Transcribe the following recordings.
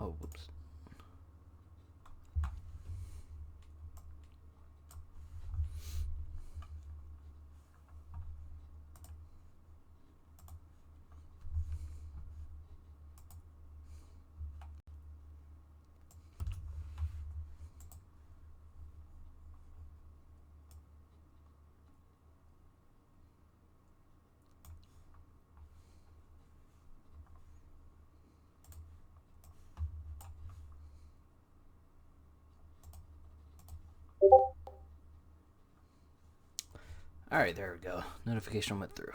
Oh, whoops. All right, there we go. Notification went through.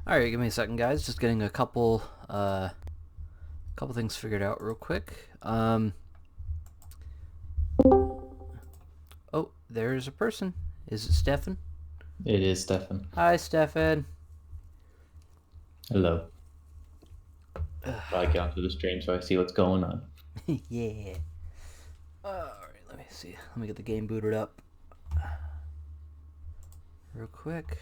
All right, give me a second, guys. Just getting a couple things figured out real quick. Oh, there's a person. Is it Stefan? It is Stefan. Hi, Stefan. Hello. Probably get onto the stream so I see what's going on. Yeah. All right, let me see. Let me get the game booted up real quick.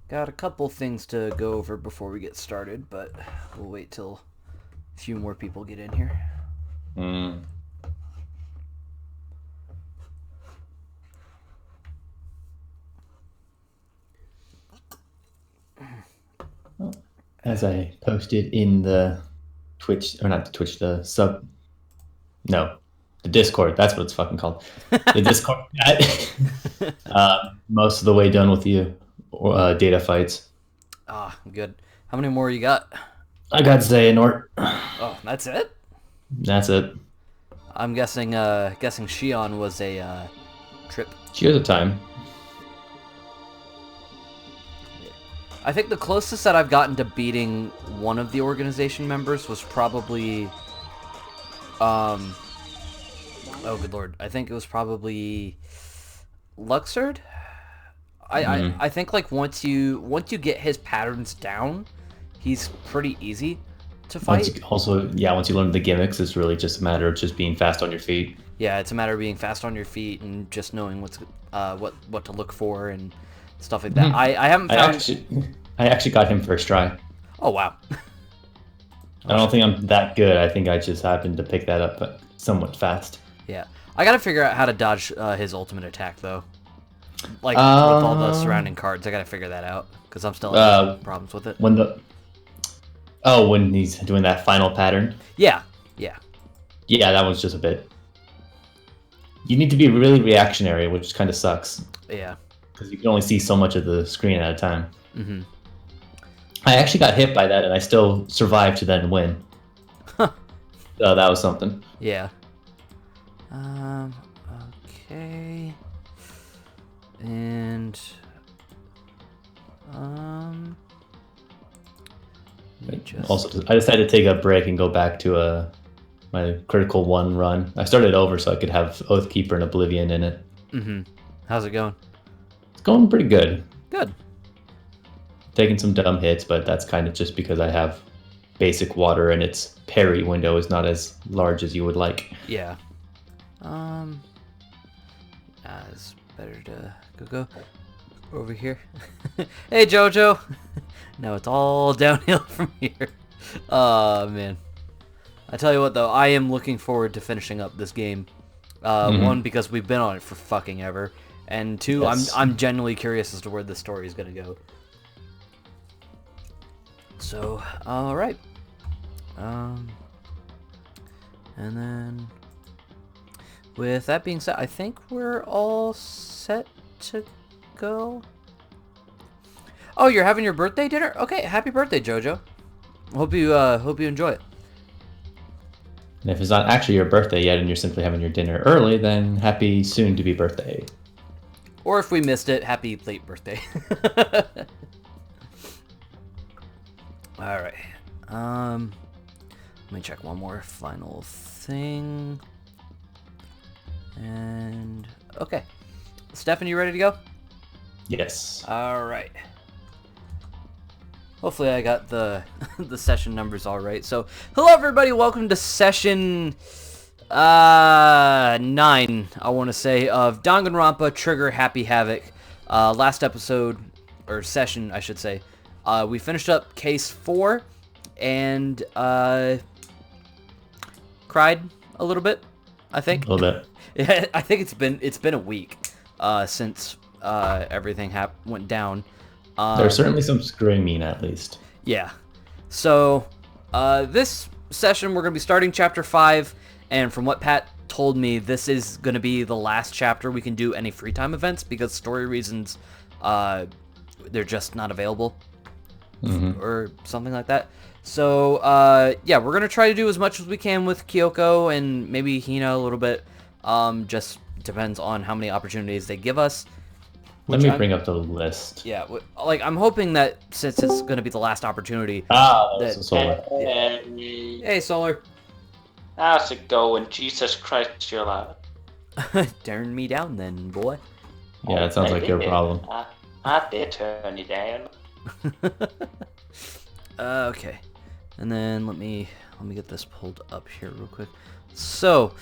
Got a couple things to go over before we get started, but we'll wait till a few more people get in here. As I posted in the Twitch, or not the Twitch, the Discord. That's what it's fucking called. The Discord. Most of the way done with the data fights. Ah, good. How many more you got? I got Xehanort. Oh, that's it? That's it. I'm guessing Shion was a trip. She has a time. I think the closest that I've gotten to beating one of the organization members was probably oh good lord, I think it was probably Luxord. I think like once you get his patterns down, he's pretty easy to fight. Once you learn the gimmicks, it's really just a matter of just being fast on your feet. Yeah, it's a matter of being fast on your feet and just knowing what to look for and stuff like that. I haven't found. I actually got him first try. Oh wow. I don't think I'm that good. I think I just happened to pick that up, but somewhat fast. Yeah, I gotta figure out how to dodge his ultimate attack though. Like with all the surrounding cards, I gotta figure that out because I'm still having problems with it. When he's doing that final pattern. Yeah. Yeah, that one's just a bit. You need to be really reactionary, which kind of sucks. Yeah. Because you can only see so much of the screen at a time. Mm-hmm. I actually got hit by that, and I still survived to then win. So that was something. Yeah. Okay. And Also, I decided to take a break and go back to my Critical 1 run. I started over so I could have Oathkeeper and Oblivion in it. Mm-hmm. How's it going? It's going pretty good. Good. Taking some dumb hits, but that's kind of just because I have basic water and its parry window is not as large as you would like. Yeah. It's better to go over here. Hey, Jojo. Now it's all downhill from here. Man. I tell you what, though, I am looking forward to finishing up this game. One, because we've been on it for fucking ever, and two, yes. I'm genuinely curious as to where the story is gonna go. So, all right. And then, with that being said, I think we're all set to go. Oh, you're having your birthday dinner? Okay, happy birthday, Jojo. Hope you enjoy it. And if it's not actually your birthday yet and you're simply having your dinner early, then happy soon-to-be birthday. Or if we missed it, happy late birthday. Alright. Let me check one more final thing. And okay. Stefan, you ready to go? Yes. Alright. Hopefully I got the the session numbers all right. So, hello everybody, welcome to session 9, I want to say, of Danganronpa Trigger Happy Havoc. Last episode, or session, I should say, we finished up case 4 and cried a little bit, I think. A little bit. Yeah, I think it's been a week since everything went down. There's certainly some screaming, at least. Yeah. So, this session, we're going to be starting Chapter 5, and from what Pat told me, this is going to be the last chapter we can do any free time events, because story reasons, they're just not available, or something like that. So, yeah, we're going to try to do as much as we can with Kyoko, and maybe Hina a little bit. Just depends on how many opportunities they give us. Let me bring up the list. Yeah, like, I'm hoping that since it's going to be the last opportunity... that's Solar. Hey, Solar. How's it going? Jesus Christ, you're loud. Turn me down then, boy. Yeah, it sounds like your problem. I did turn you down. Okay. And then let me get this pulled up here real quick. So,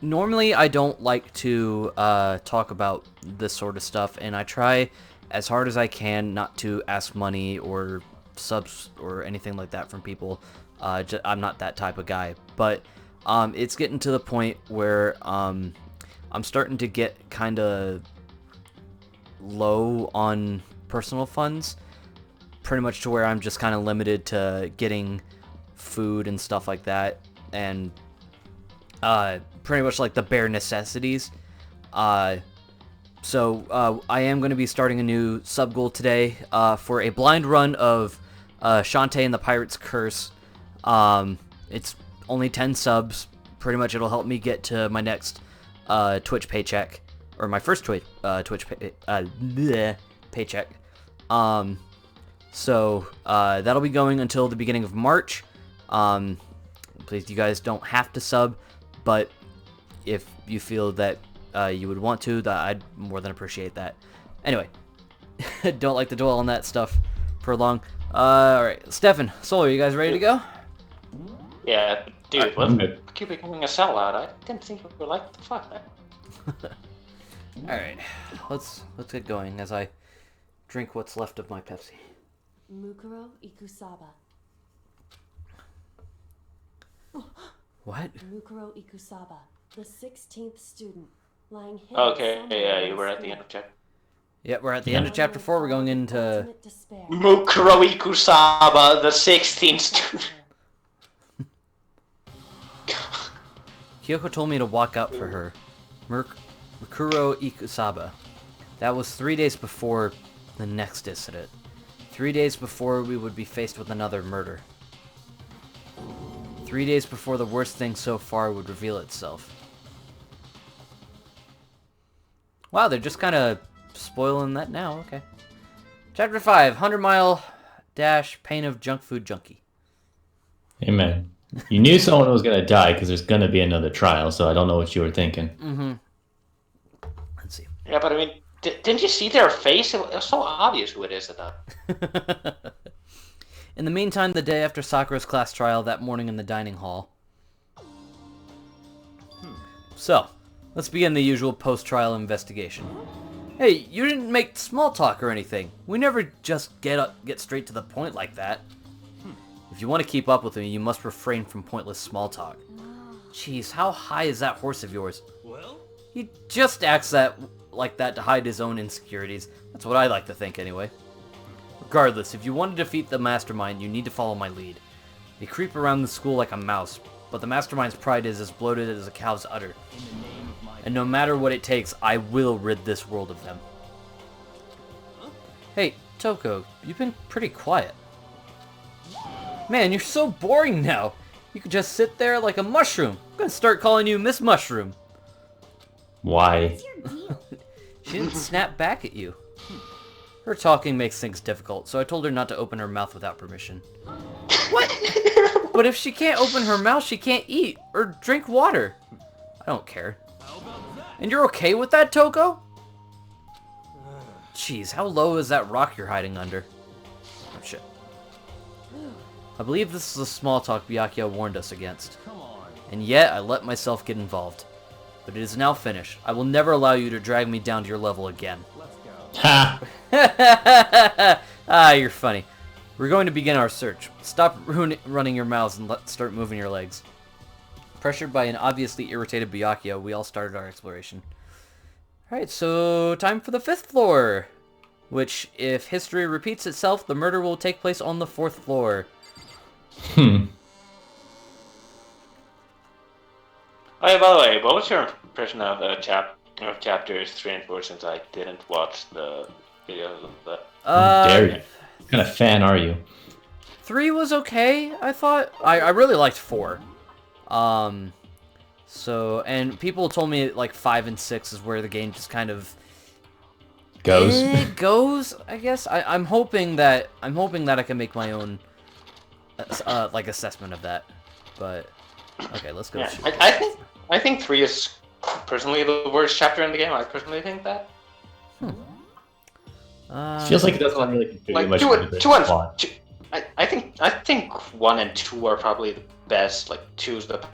normally I don't like to talk about this sort of stuff, and I try as hard as I can not to ask money or subs or anything like that from people. I'm not that type of guy, but it's getting to the point where I'm starting to get kind of low on personal funds, pretty much to where I'm just kind of limited to getting food and stuff like that, and pretty much like the bare necessities. So I am going to be starting a new sub goal today for a blind run of Shantae and the Pirate's Curse. It's only 10 subs. Pretty much it'll help me get to my next Twitch paycheck, or my first Twitch paycheck. So that'll be going until the beginning of March. Please, you guys don't have to sub, but if you feel that you would want to, I'd more than appreciate that. Anyway, don't like to dwell on that stuff for long. Alright, Stefan, Solar, you guys ready to go? Yeah, dude, I'm good. keep becoming a sellout. I didn't think you were like the fuck, man. Alright, let's get going as I drink what's left of my Pepsi. Mukuro Ikusaba. What? Mukuro Ikusaba, the 16th student, lying hidden Okay, somewhere yeah, in you were at school. the end of chapter. Yep, we're at the end of chapter 4. We're going into... Ultimate despair. Mukuro Ikusaba, the 16th student. Kyoko told me to walk out for her. Mukuro Ikusaba. That was 3 days before the next incident. 3 days before we would be faced with another murder. 3 days before the worst thing so far would reveal itself. Wow, they're just kind of spoiling that now. Okay. Chapter 5, 100-mile dash pain of junk food junkie. Amen. You knew someone was going to die because there's going to be another trial, so I don't know what you were thinking. Mm-hmm. Let's see. Yeah, but I mean, didn't you see their face? It was so obvious who it is at that. In the meantime, the day after Sakura's class trial, that morning in the dining hall. So, let's begin the usual post-trial investigation. Hey, you didn't make small talk or anything. We never just get straight to the point like that. If you want to keep up with me, you must refrain from pointless small talk. Jeez, how high is that horse of yours? Well? He just acts like that to hide his own insecurities. That's what I like to think, anyway. Regardless, if you want to defeat the mastermind, you need to follow my lead. They creep around the school like a mouse, but the mastermind's pride is as bloated as a cow's udder. And no matter what it takes, I will rid this world of them. Hey, Toko, you've been pretty quiet. Man, you're so boring now. You could just sit there like a mushroom. I'm gonna start calling you Miss Mushroom. Why? She didn't snap back at you. Her talking makes things difficult, so I told her not to open her mouth without permission. What? But if she can't open her mouth, she can't eat or drink water. I don't care. And you're okay with that, Toko? Jeez, how low is that rock you're hiding under? Oh, shit. I believe this is the small talk Byakuya warned us against. And yet, I let myself get involved. But it is now finished. I will never allow you to drag me down to your level again. Ha! Ah, you're funny. We're going to begin our search. Stop running your mouths and start moving your legs. Pressured by an obviously irritated Byakuya, we all started our exploration. Alright, so time for the 5th floor. Which, if history repeats itself, the murder will take place on the 4th floor. Oh yeah, by the way, what was your impression of chapters 3 and 4 since I didn't watch the videos of that? How dare you? What kind of fan are you? 3 was okay, I thought. I really liked 4. So, and people told me like 5 and 6 is where the game just kind of goes, I guess. I'm hoping that I can make my own like assessment of that. But okay, let's go. Yeah, I think 3 is personally the worst chapter in the game. I personally think that. Feels like it doesn't really contribute Like much two, to the two and plot. I think 1 and 2 are probably the best. Like 2 is the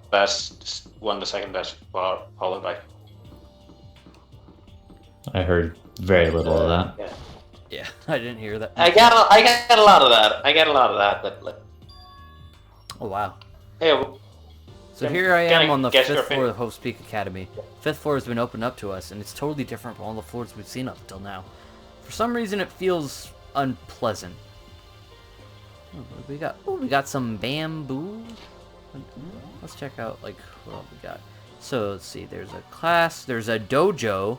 best, 1 the second best, followed by. I heard very little of that. Yeah. Yeah, I didn't hear that. I got a lot of that. But like, Oh wow. hey, well, So Can- here I can am I on the guess 5th your floor of opinion? Hope's Peak Academy. 5th floor has been opened up to us, and it's totally different from all the floors we've seen up till now. For some reason, it feels unpleasant. Oh, what do we got? Oh, we got some bamboo. Let's check out like what else we got. So let's see. There's a class. There's a dojo.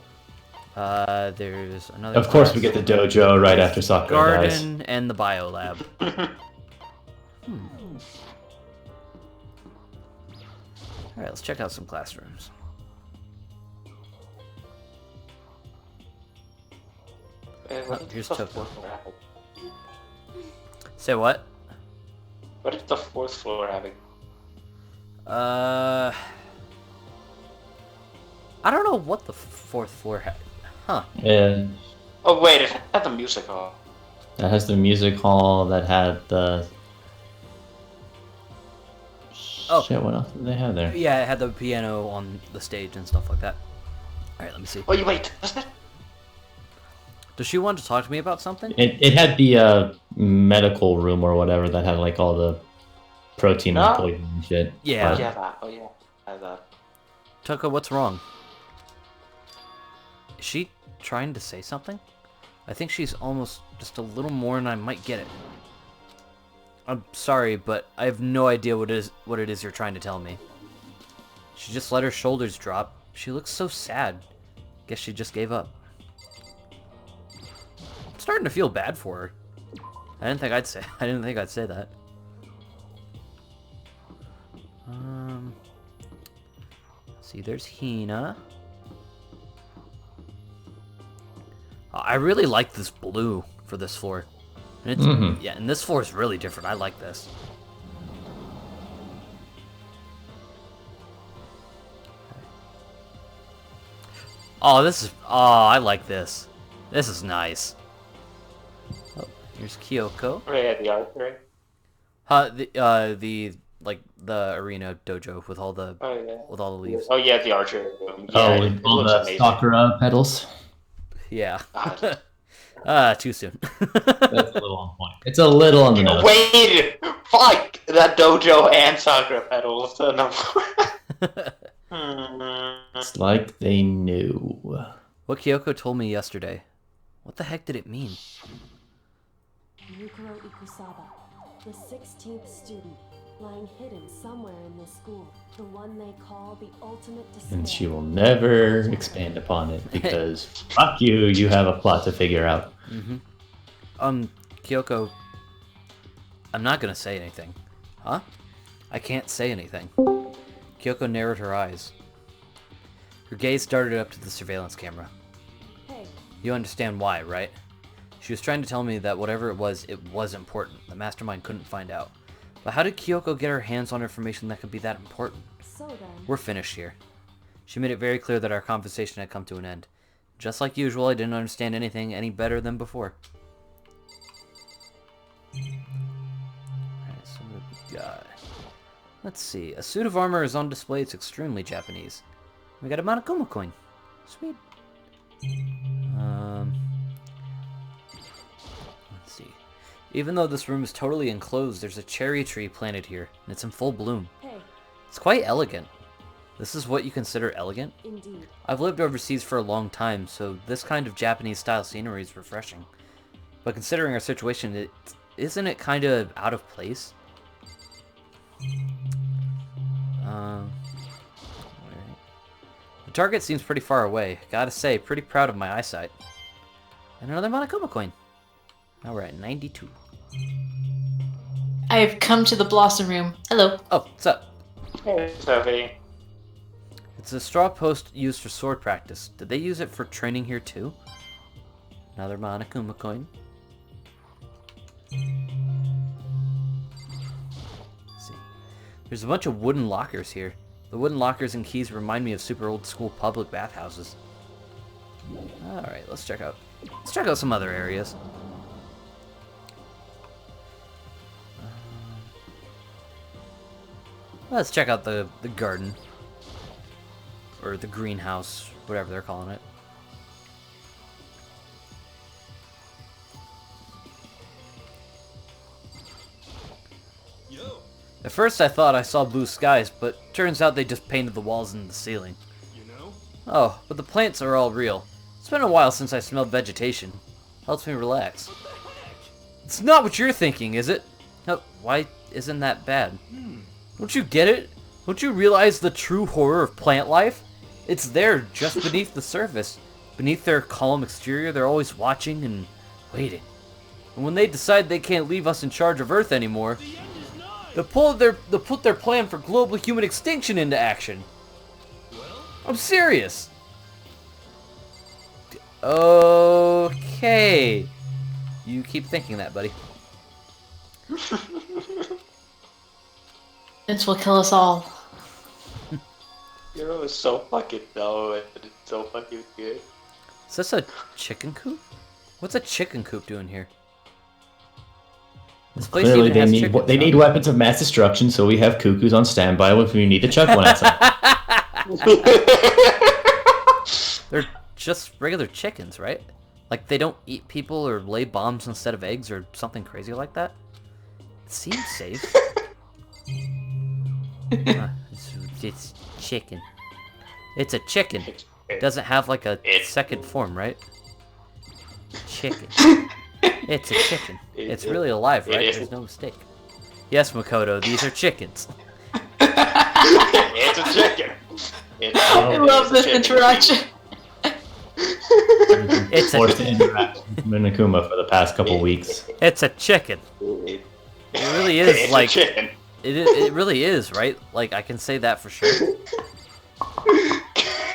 There's another. Of course, class, we get the dojo right after Sakura dies. garden and the bio lab. Alright, let's check out some classrooms. what Oh, is here's the Toko. 4th floor having? Say what? What is the 4th floor having? I don't know what the 4th floor had. Huh. And Oh wait, it had the music hall. that has the music hall that had the. Oh. Shit, what else did they have there? Yeah, it had the piano on the stage and stuff like that. Alright, let me see. Oh, wait, doesn't it? Does she want to talk to me about something? It had the medical room or whatever that had like all the protein No. and poison and shit. Yeah. But- Yeah, that. Oh yeah, I have that. Tuka, what's wrong? Is she trying to say something? I think she's almost just a little more and I might get it. I'm sorry, but I have no idea what it is you're trying to tell me. She just let her shoulders drop. She looks so sad. Guess she just gave up. I'm starting to feel bad for her. I didn't think I'd say that. See, there's Hina. I really like this blue for this floor. And it's, yeah, and this floor is really different. I like this. Oh, I like this. This is nice. Oh, here's Kyoko. Oh yeah, the archery. The arena dojo with all the leaves. Oh yeah, the archery room. Yeah, Oh, it with all looks the amazing. Sakura petals. Yeah. God. Too soon. That's a little on point. It's a little on the nose. Wait, fuck that dojo and Sakura petals. No. It's like they knew. What Kyoko told me yesterday. What the heck did it mean? Yukiro Ikusaba, the 16th student, lying hidden somewhere in this school. The one they call the ultimate despair. And she will never expand upon it because fuck you, you have a plot to figure out. Kyoko, I'm not gonna say anything. Huh? I can't say anything. Kyoko narrowed her eyes. Her gaze darted up to the surveillance camera. You understand why, right? She was trying to tell me that whatever it was important. The mastermind couldn't find out. But how did Kyoko get her hands on information that could be that important? So then, We're finished here. She made it very clear that our conversation had come to an end. Just like usual, I didn't understand anything any better than before. Alright, so what have we got? Let's see. A suit of armor is on display. It's extremely Japanese. We got a Monokuma coin. Sweet. Let's see. Even though this room is totally enclosed, there's a cherry tree planted here, and it's in full bloom. hey, It's quite elegant. This is what you consider elegant? indeed. I've lived overseas for a long time, so this kind of Japanese-style scenery is refreshing. But considering our situation, isn't it kind of out of place? Alright. The target seems pretty far away. Gotta say, pretty proud of my eyesight. And another Monokuma coin. Now we're at 92. I've come to the Blossom Room. Hello. Oh, what's up? Hey, Sophie. It's a straw post used for sword practice. Did they use it for training here too? Another Monokuma coin. Let's see. There's a bunch of wooden lockers here. The wooden lockers and keys remind me of super old school public bathhouses. Alright, let's check out some other areas. Let's check out the garden. Or the greenhouse, whatever they're calling it. At first I thought I saw blue skies, but turns out they just painted the walls and the ceiling. Oh, but the plants are all real. It's been a while since I smelled vegetation. Helps me relax. It's not what you're thinking, is it? No, why isn't that bad? Don't you get it? Don't you realize the true horror of plant life? It's there, just beneath the surface. Beneath their calm exterior, they're always watching and waiting. And when they decide they can't leave us in charge of Earth anymore, they'll put their plan for global human extinction into action. I'm serious. Okay. You keep thinking that, buddy. This will kill us all. Hero is so fucking dumb, and it's so fucking good. Is this a chicken coop? What's a chicken coop doing here? This place Clearly, even has chickens, they need huh? weapons of mass destruction, so we have cuckoos on standby if we need to chuck one at something. They're just regular chickens, right? Like they don't eat people or lay bombs instead of eggs or something crazy like that? It seems safe. It's chicken. It's a chicken. It doesn't have like a second form, right? Chicken. It's a chicken. It's really alive, right? There's no mistake. Yes, Makoto, these are chickens. It's a chicken. I love this interaction. It's a Forced to interact with Monokuma for the past couple weeks. It's a chicken. It really is it's like a chicken. it really is, right? Like I can say that for sure.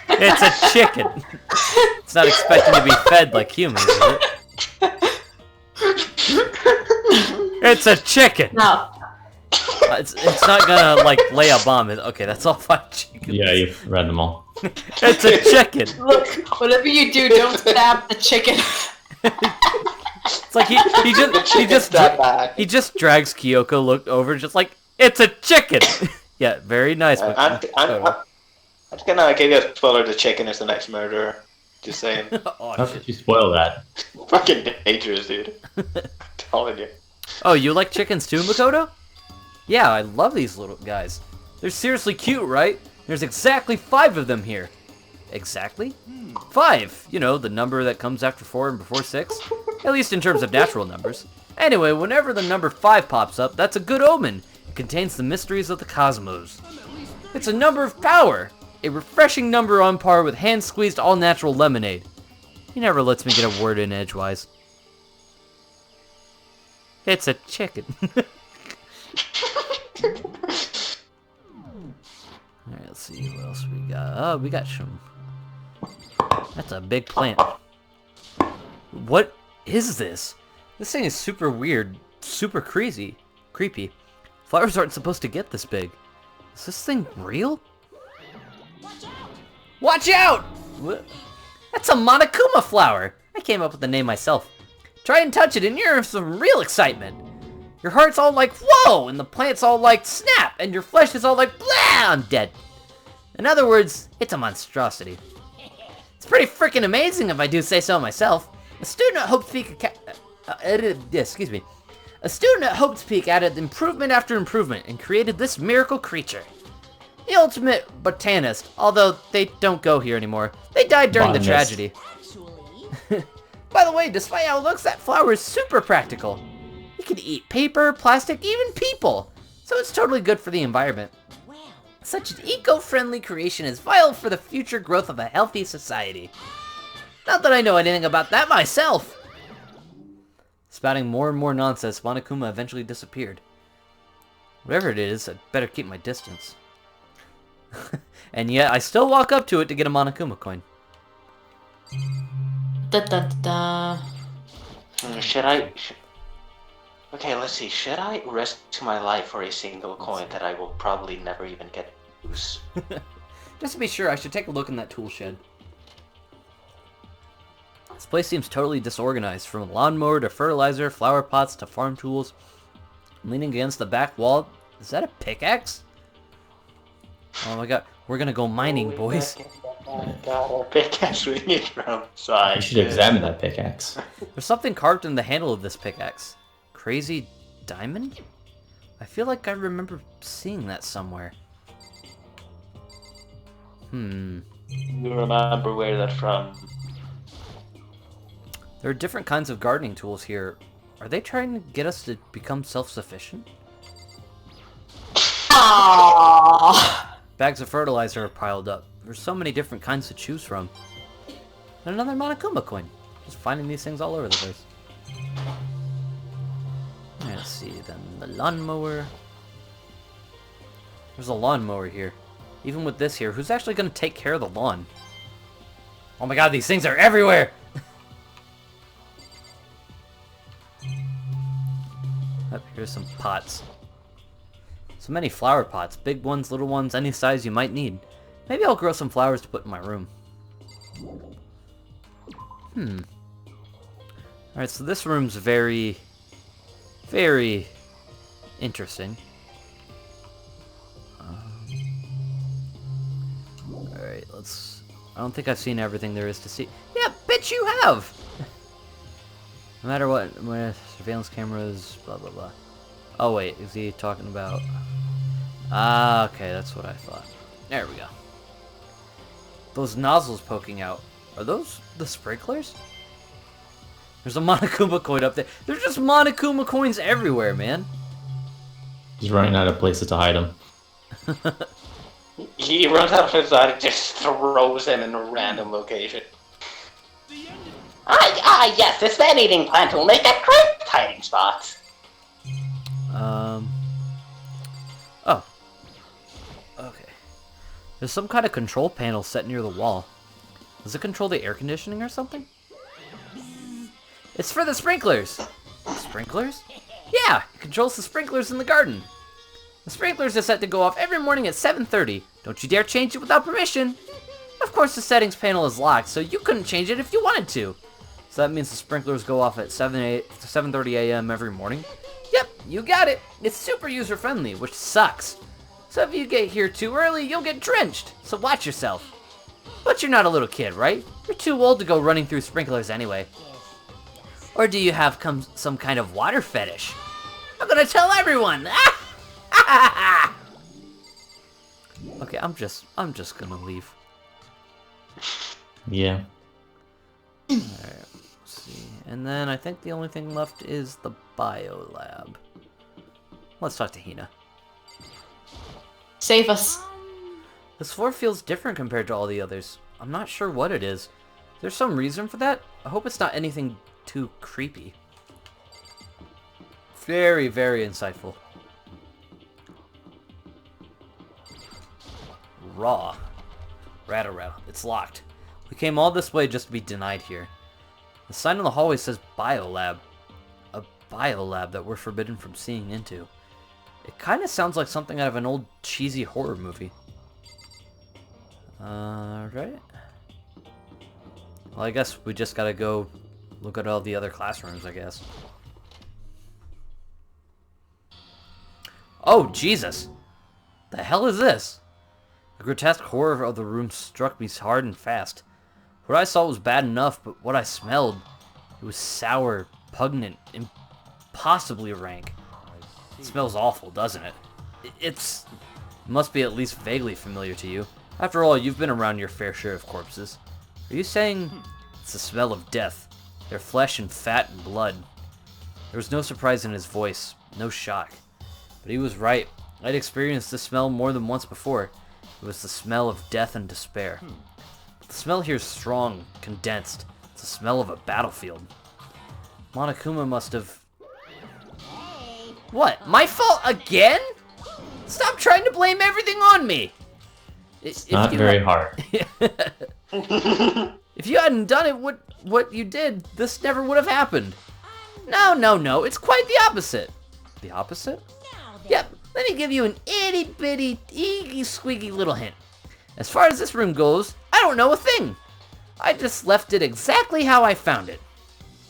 It's a chicken. It's not expecting to be fed like humans, is it? It's a chicken. No. It's not gonna like lay a bomb. Okay, that's all 5 chickens. Yeah, you've read them all. It's a chicken. Look, whatever you do, don't stab the chicken. It's like he just drags Kyoko looked over just like it's a chicken. Yeah, very nice. I'm just gonna give you a spoiler. The chicken is the next murderer. Just saying. Oh, How shit. could you spoil that? Fucking dangerous, dude. I'm telling you. Oh, you like chickens too, Makoto? Yeah, I love these little guys. They're seriously cute, right? There's exactly 5 of them here. Exactly? 5. You know, the number that comes after 4 and before 6. At least in terms of natural numbers. Anyway, whenever the number 5 pops up, that's a good omen. It contains the mysteries of the cosmos. It's a number of power. A refreshing number on par with hand-squeezed all-natural lemonade. He never lets me get a word in edgewise. It's a chicken. Alright, let's see what else we got. Oh, we got some... That's a big plant. What is this? This thing is super weird, super creepy. Flowers aren't supposed to get this big. Is this thing real? Watch out! What? That's a Monokuma flower! I came up with the name myself. Try and touch it and you're in some real excitement. Your heart's all like, whoa! And the plant's all like, snap! And your flesh is all like, blah! I'm dead. In other words, it's a monstrosity. It's pretty freaking amazing if I do say so myself. A student at Hope's Peak A student at Hope's Peak added improvement after improvement and created this miracle creature. The ultimate botanist, although they don't go here anymore. They died during the tragedy. By the way, despite how it looks, that flower is super practical. It can eat paper, plastic, even people. So it's totally good for the environment. Such an eco-friendly creation is vital for the future growth of a healthy society. Not that I know anything about that myself. Spouting more and more nonsense, Monokuma eventually disappeared. Whatever it is, I'd better keep my distance. And yet, I still walk up to it to get a Monokuma coin. Should I... Okay, let's see. Should I risk my life for a single coin that I will probably never even get to use? Just to be sure, I should take a look in that tool shed. This place seems totally disorganized, from a lawnmower to fertilizer, flower pots to farm tools. Leaning against the back wall, is that a pickaxe? Oh my god, we're gonna go mining, boys. Pickaxe we need from side. You should examine that pickaxe. There's something carved in the handle of this pickaxe. Crazy diamond? I feel like I remember seeing that somewhere. You remember where that's from? There are different kinds of gardening tools here. Are they trying to get us to become self-sufficient? Bags of fertilizer are piled up. There's so many different kinds to choose from. And another Monokuma coin. Just finding these things all over the place. Let's see, then the lawnmower. There's a lawnmower here. Even with this here, who's actually going to take care of the lawn? Oh my god, these things are everywhere! Up here's some pots. So many flower pots. Big ones, little ones, any size you might need. Maybe I'll grow some flowers to put in my room. Alright, so this room's very interesting. Alright, I don't think I've seen everything there is to see. Yeah, bitch, you have! No matter what, surveillance cameras, blah blah blah. Oh wait, is he talking about... Ah, okay, that's what I thought. There we go. Those nozzles poking out. Are those the sprinklers? There's a Monokuma coin up there. There's just Monokuma coins everywhere, man. He's running out of places to hide them. He runs out of his side and just throws them in a random location. Yes, this man-eating plant will make a great hiding spot. Oh. Okay. There's some kind of control panel set near the wall. Does it control the air conditioning or something? It's for the sprinklers! Sprinklers? Yeah, it controls the sprinklers in the garden. The sprinklers are set to go off every morning at 7:30. Don't you dare change it without permission. Of course, the settings panel is locked, so you couldn't change it if you wanted to. So that means the sprinklers go off at 7:30 a.m. every morning? Yep, you got it. It's super user-friendly, which sucks. So if you get here too early, you'll get drenched. So watch yourself. But you're not a little kid, right? You're too old to go running through sprinklers anyway. Or do you have some kind of water fetish? I'm gonna tell everyone! Okay, I'm just gonna leave. Yeah. Alright, let's see. And then I think the only thing left is the bio lab. Let's talk to Hina. Save us. This floor feels different compared to all the others. I'm not sure what it is. There's some reason for that? I hope it's not anything too creepy. Very, very insightful. Raw. Rattle. It's locked. We came all this way just to be denied here. The sign on the hallway says Biolab. A biolab that we're forbidden from seeing into. It kind of sounds like something out of an old cheesy horror movie. Right? Well, I guess we just gotta go look at all the other classrooms, I guess. Oh, Jesus! The hell is this? The grotesque horror of the room struck me hard and fast. What I saw was bad enough, but what I smelled, it was sour, pungent, impossibly rank. It smells awful, doesn't it? It must be at least vaguely familiar to you. After all, you've been around your fair share of corpses. Are you saying it's the smell of death? Their flesh and fat and blood. There was no surprise in his voice, no shock. But he was right. I'd experienced this smell more than once before. It was the smell of death and despair. The smell here is strong, condensed. It's the smell of a battlefield. Monokuma must have... What? My fault again? Stop trying to blame everything on me! It's not very hard. If you hadn't done it, what you did, this never would have happened. No, it's quite the opposite. The opposite? Yep, let me give you an itty-bitty, eegy-squeaky little hint. As far as this room goes, I don't know a thing. I just left it exactly how I found it.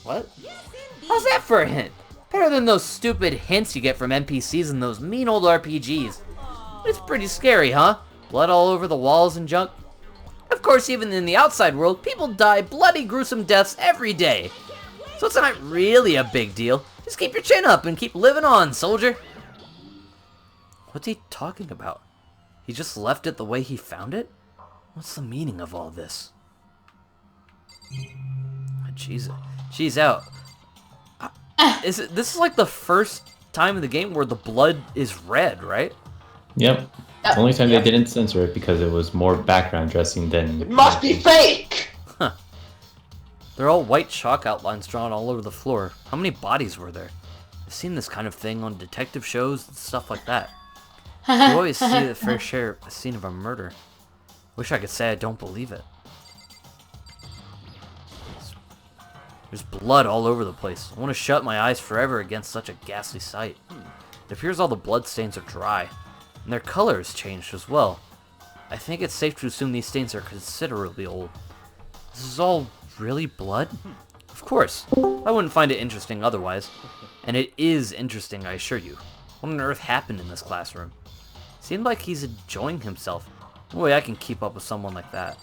What? How's that for a hint? Better than those stupid hints you get from NPCs in those mean old RPGs. It's pretty scary, huh? Blood all over the walls and junk. Of course, even in the outside world, people die bloody, gruesome deaths every day. So it's not really a big deal. Just keep your chin up and keep living on, soldier. What's he talking about? He just left it the way he found it? What's the meaning of all this? She's out. This is like the first time in the game where the blood is red, right? Yep. The only time they didn't censor it because it was more background dressing than... It must be fake! Huh. They're all white chalk outlines drawn all over the floor. How many bodies were there? I've seen this kind of thing on detective shows and stuff like that. You always see the fair share a scene of a murder. Wish I could say I don't believe it. There's blood all over the place. I want to shut my eyes forever against such a ghastly sight. It appears all the blood stains are dry, and their color has changed as well. I think it's safe to assume these stains are considerably old. This is all really blood? Of course. I wouldn't find it interesting otherwise. And it is interesting, I assure you. What on earth happened in this classroom? Seemed like he's enjoying himself. No way I can keep up with someone like that.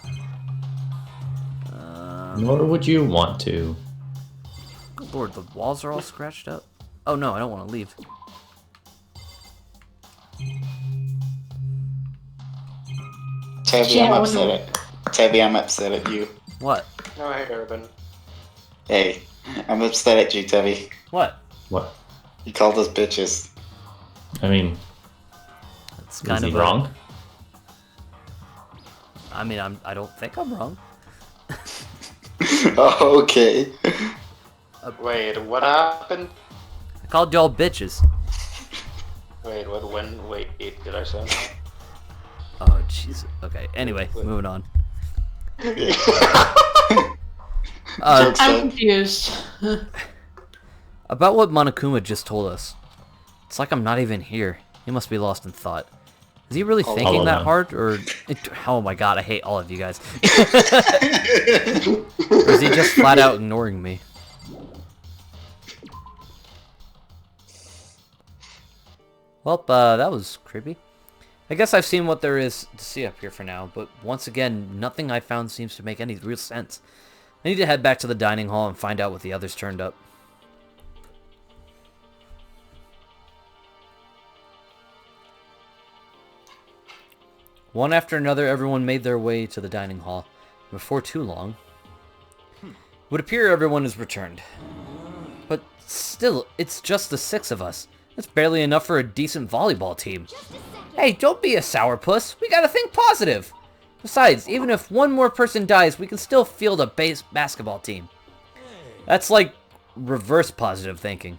Nor would you want to. Good lord, the walls are all scratched up. Oh no, I don't want to leave. Tabby, I'm upset at you. What? No, hey, Urban. Hey, I'm upset at you, Tabby. What? What? You called us bitches. I mean, It's kind is of he wrong? I mean, I don't think I'm wrong. Oh, okay. Wait, what happened? I called y'all bitches. Wait, what? When? Wait, did I say that? Oh, jeez. Okay, anyway, moving on. I'm confused. About what Monokuma just told us. It's like I'm not even here. He must be lost in thought. Is he really thinking that hard, or... Oh my god, I hate all of you guys. Or is he just flat out ignoring me? Well, that was creepy. I guess I've seen what there is to see up here for now, but once again, nothing I found seems to make any real sense. I need to head back to the dining hall and find out what the others turned up. One after another, everyone made their way to the dining hall. Before too long, it would appear everyone has returned. But still, it's just the 6 of us. That's barely enough for a decent volleyball team. Hey, don't be a sourpuss. We gotta think positive. Besides, even if one more person dies, we can still field a base basketball team. That's like reverse positive thinking.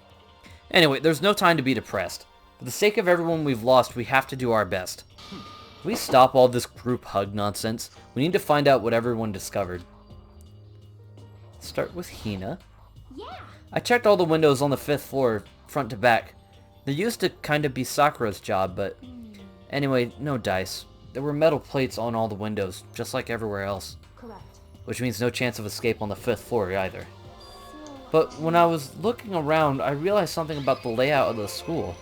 Anyway, there's no time to be depressed. For the sake of everyone we've lost, we have to do our best. If we stop all this group hug nonsense, we need to find out what everyone discovered. Start with Hina. Yeah. I checked all the windows on the 5th floor, front to back. They used to kind of be Sakura's job, but... Anyway, no dice. There were metal plates on all the windows, just like everywhere else. Correct. Which means no chance of escape on the 5th floor either. But when I was looking around, I realized something about the layout of the school.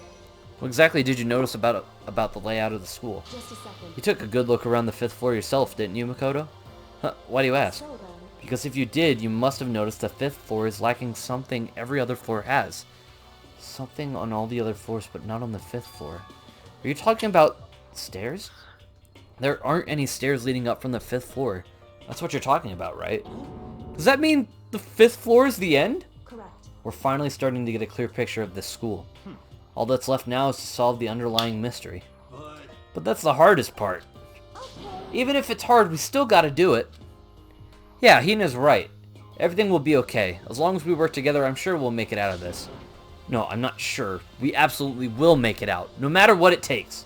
What exactly did you notice about the layout of the school? Just a second. You took a good look around the 5th floor yourself, didn't you, Makoto? Huh, why do you ask? So then, Because if you did, you must have noticed the 5th floor is lacking something every other floor has. Something on all the other floors, but not on the 5th floor. Are you talking about stairs? There aren't any stairs leading up from the 5th floor. That's what you're talking about, right? Does that mean the 5th floor is the end? correct. We're finally starting to get a clear picture of this school. All that's left now is to solve the underlying mystery. But that's the hardest part. Even if it's hard, we still gotta do it. Yeah, Hina's right. Everything will be okay. As long as we work together, I'm sure we'll make it out of this. No, I'm not sure. We absolutely will make it out, no matter what it takes.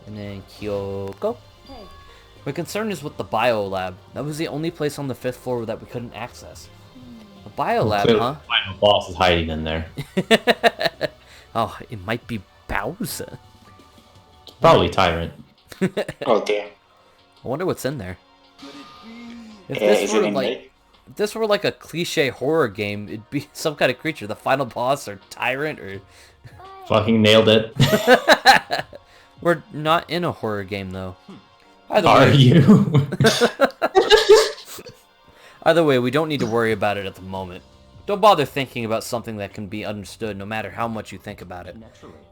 And then Kyoko. Hey, My concern is with the bio lab. That was the only place on the 5th floor that we couldn't access. The bio lab, Clearly, huh? the final boss is hiding in there. Oh, it might be Bowser. Probably Tyrant. Oh dear. I wonder what's in there. If Is it in me? if this were like a cliche horror game, it'd be some kind of creature, the final boss or tyrant or... Fucking nailed it. We're not in a horror game though. Either Are way, you? either way, we don't need to worry about it at the moment. Don't bother thinking about something that can be understood no matter how much you think about it.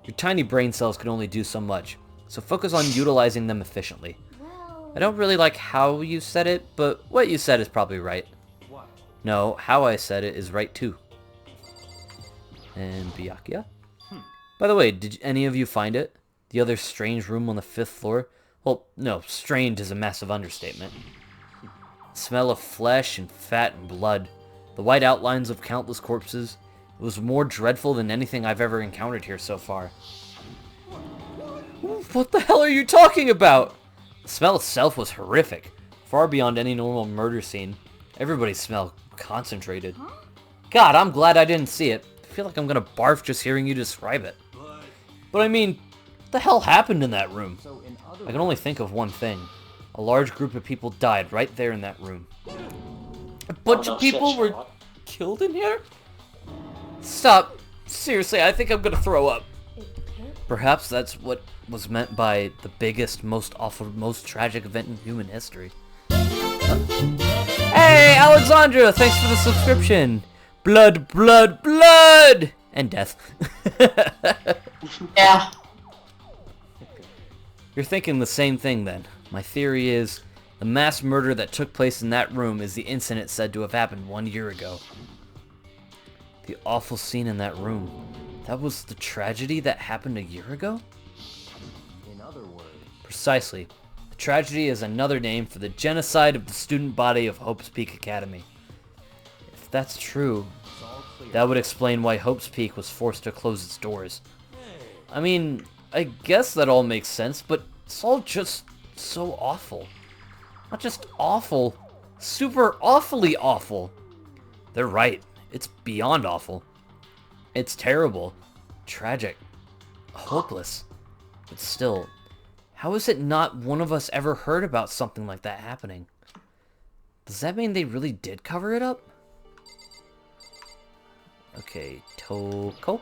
Your tiny brain cells can only do so much, so focus on utilizing them efficiently. well, I don't really like how you said it, but what you said is probably right. No, how I said it is right too. And Byakuya? By the way, did any of you find it? The other strange room on the 5th floor? Well, no, strange is a massive understatement. Smell of flesh and fat and blood. The white outlines of countless corpses. It was more dreadful than anything I've ever encountered here so far. What the hell are you talking about? The smell itself was horrific, far beyond any normal murder scene. Everybody's smell concentrated. God, I'm glad I didn't see it. I feel like I'm gonna barf just hearing you describe it. But I mean, what the hell happened in that room? I can only think of one thing. A large group of people died right there in that room. A bunch of people were killed in here? Stop. Seriously, I think I'm gonna throw up. it can't. Perhaps that's what was meant by the biggest, most awful, most tragic event in human history. Hey, Alexandra! Thanks for the subscription! Blood, blood, blood! And death. Yeah. You're thinking the same thing then. My theory is, the mass murder that took place in that room is the incident said to have happened 1 year ago. The awful scene in that room. That was the tragedy that happened a year ago? In other words, Precisely. The tragedy is another name for the genocide of the student body of Hope's Peak Academy. If that's true, it's all clear. that would explain why Hope's Peak was forced to close its doors. I mean, I guess that all makes sense, but it's all just so awful. Not just awful, super awfully awful. They're right. It's beyond awful. It's terrible, tragic, hopeless. But still, how is it not one of us ever heard about something like that happening? Does that mean they really did cover it up? Okay, Toko?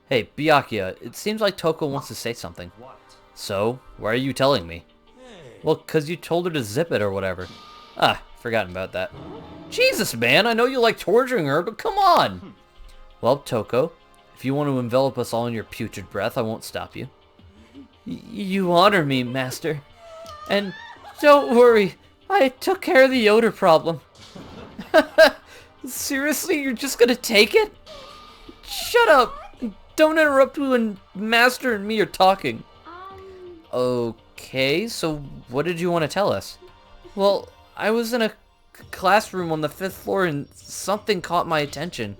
Hey, Byakuya, it seems like Toko wants to say something. What? So, why are you telling me? Well, 'cause you told her to zip it or whatever. Ah, forgotten about that. Jesus, man, I know you like torturing her, but come on! Well, Toko, if you want to envelop us all in your putrid breath, I won't stop you. You honor me, master. And don't worry, I took care of the odor problem. Seriously, you're just gonna take it? Shut up! Don't interrupt when Master and me are talking. Okay, so what did you want to tell us? Well, I was in a classroom on the 5th floor and something caught my attention.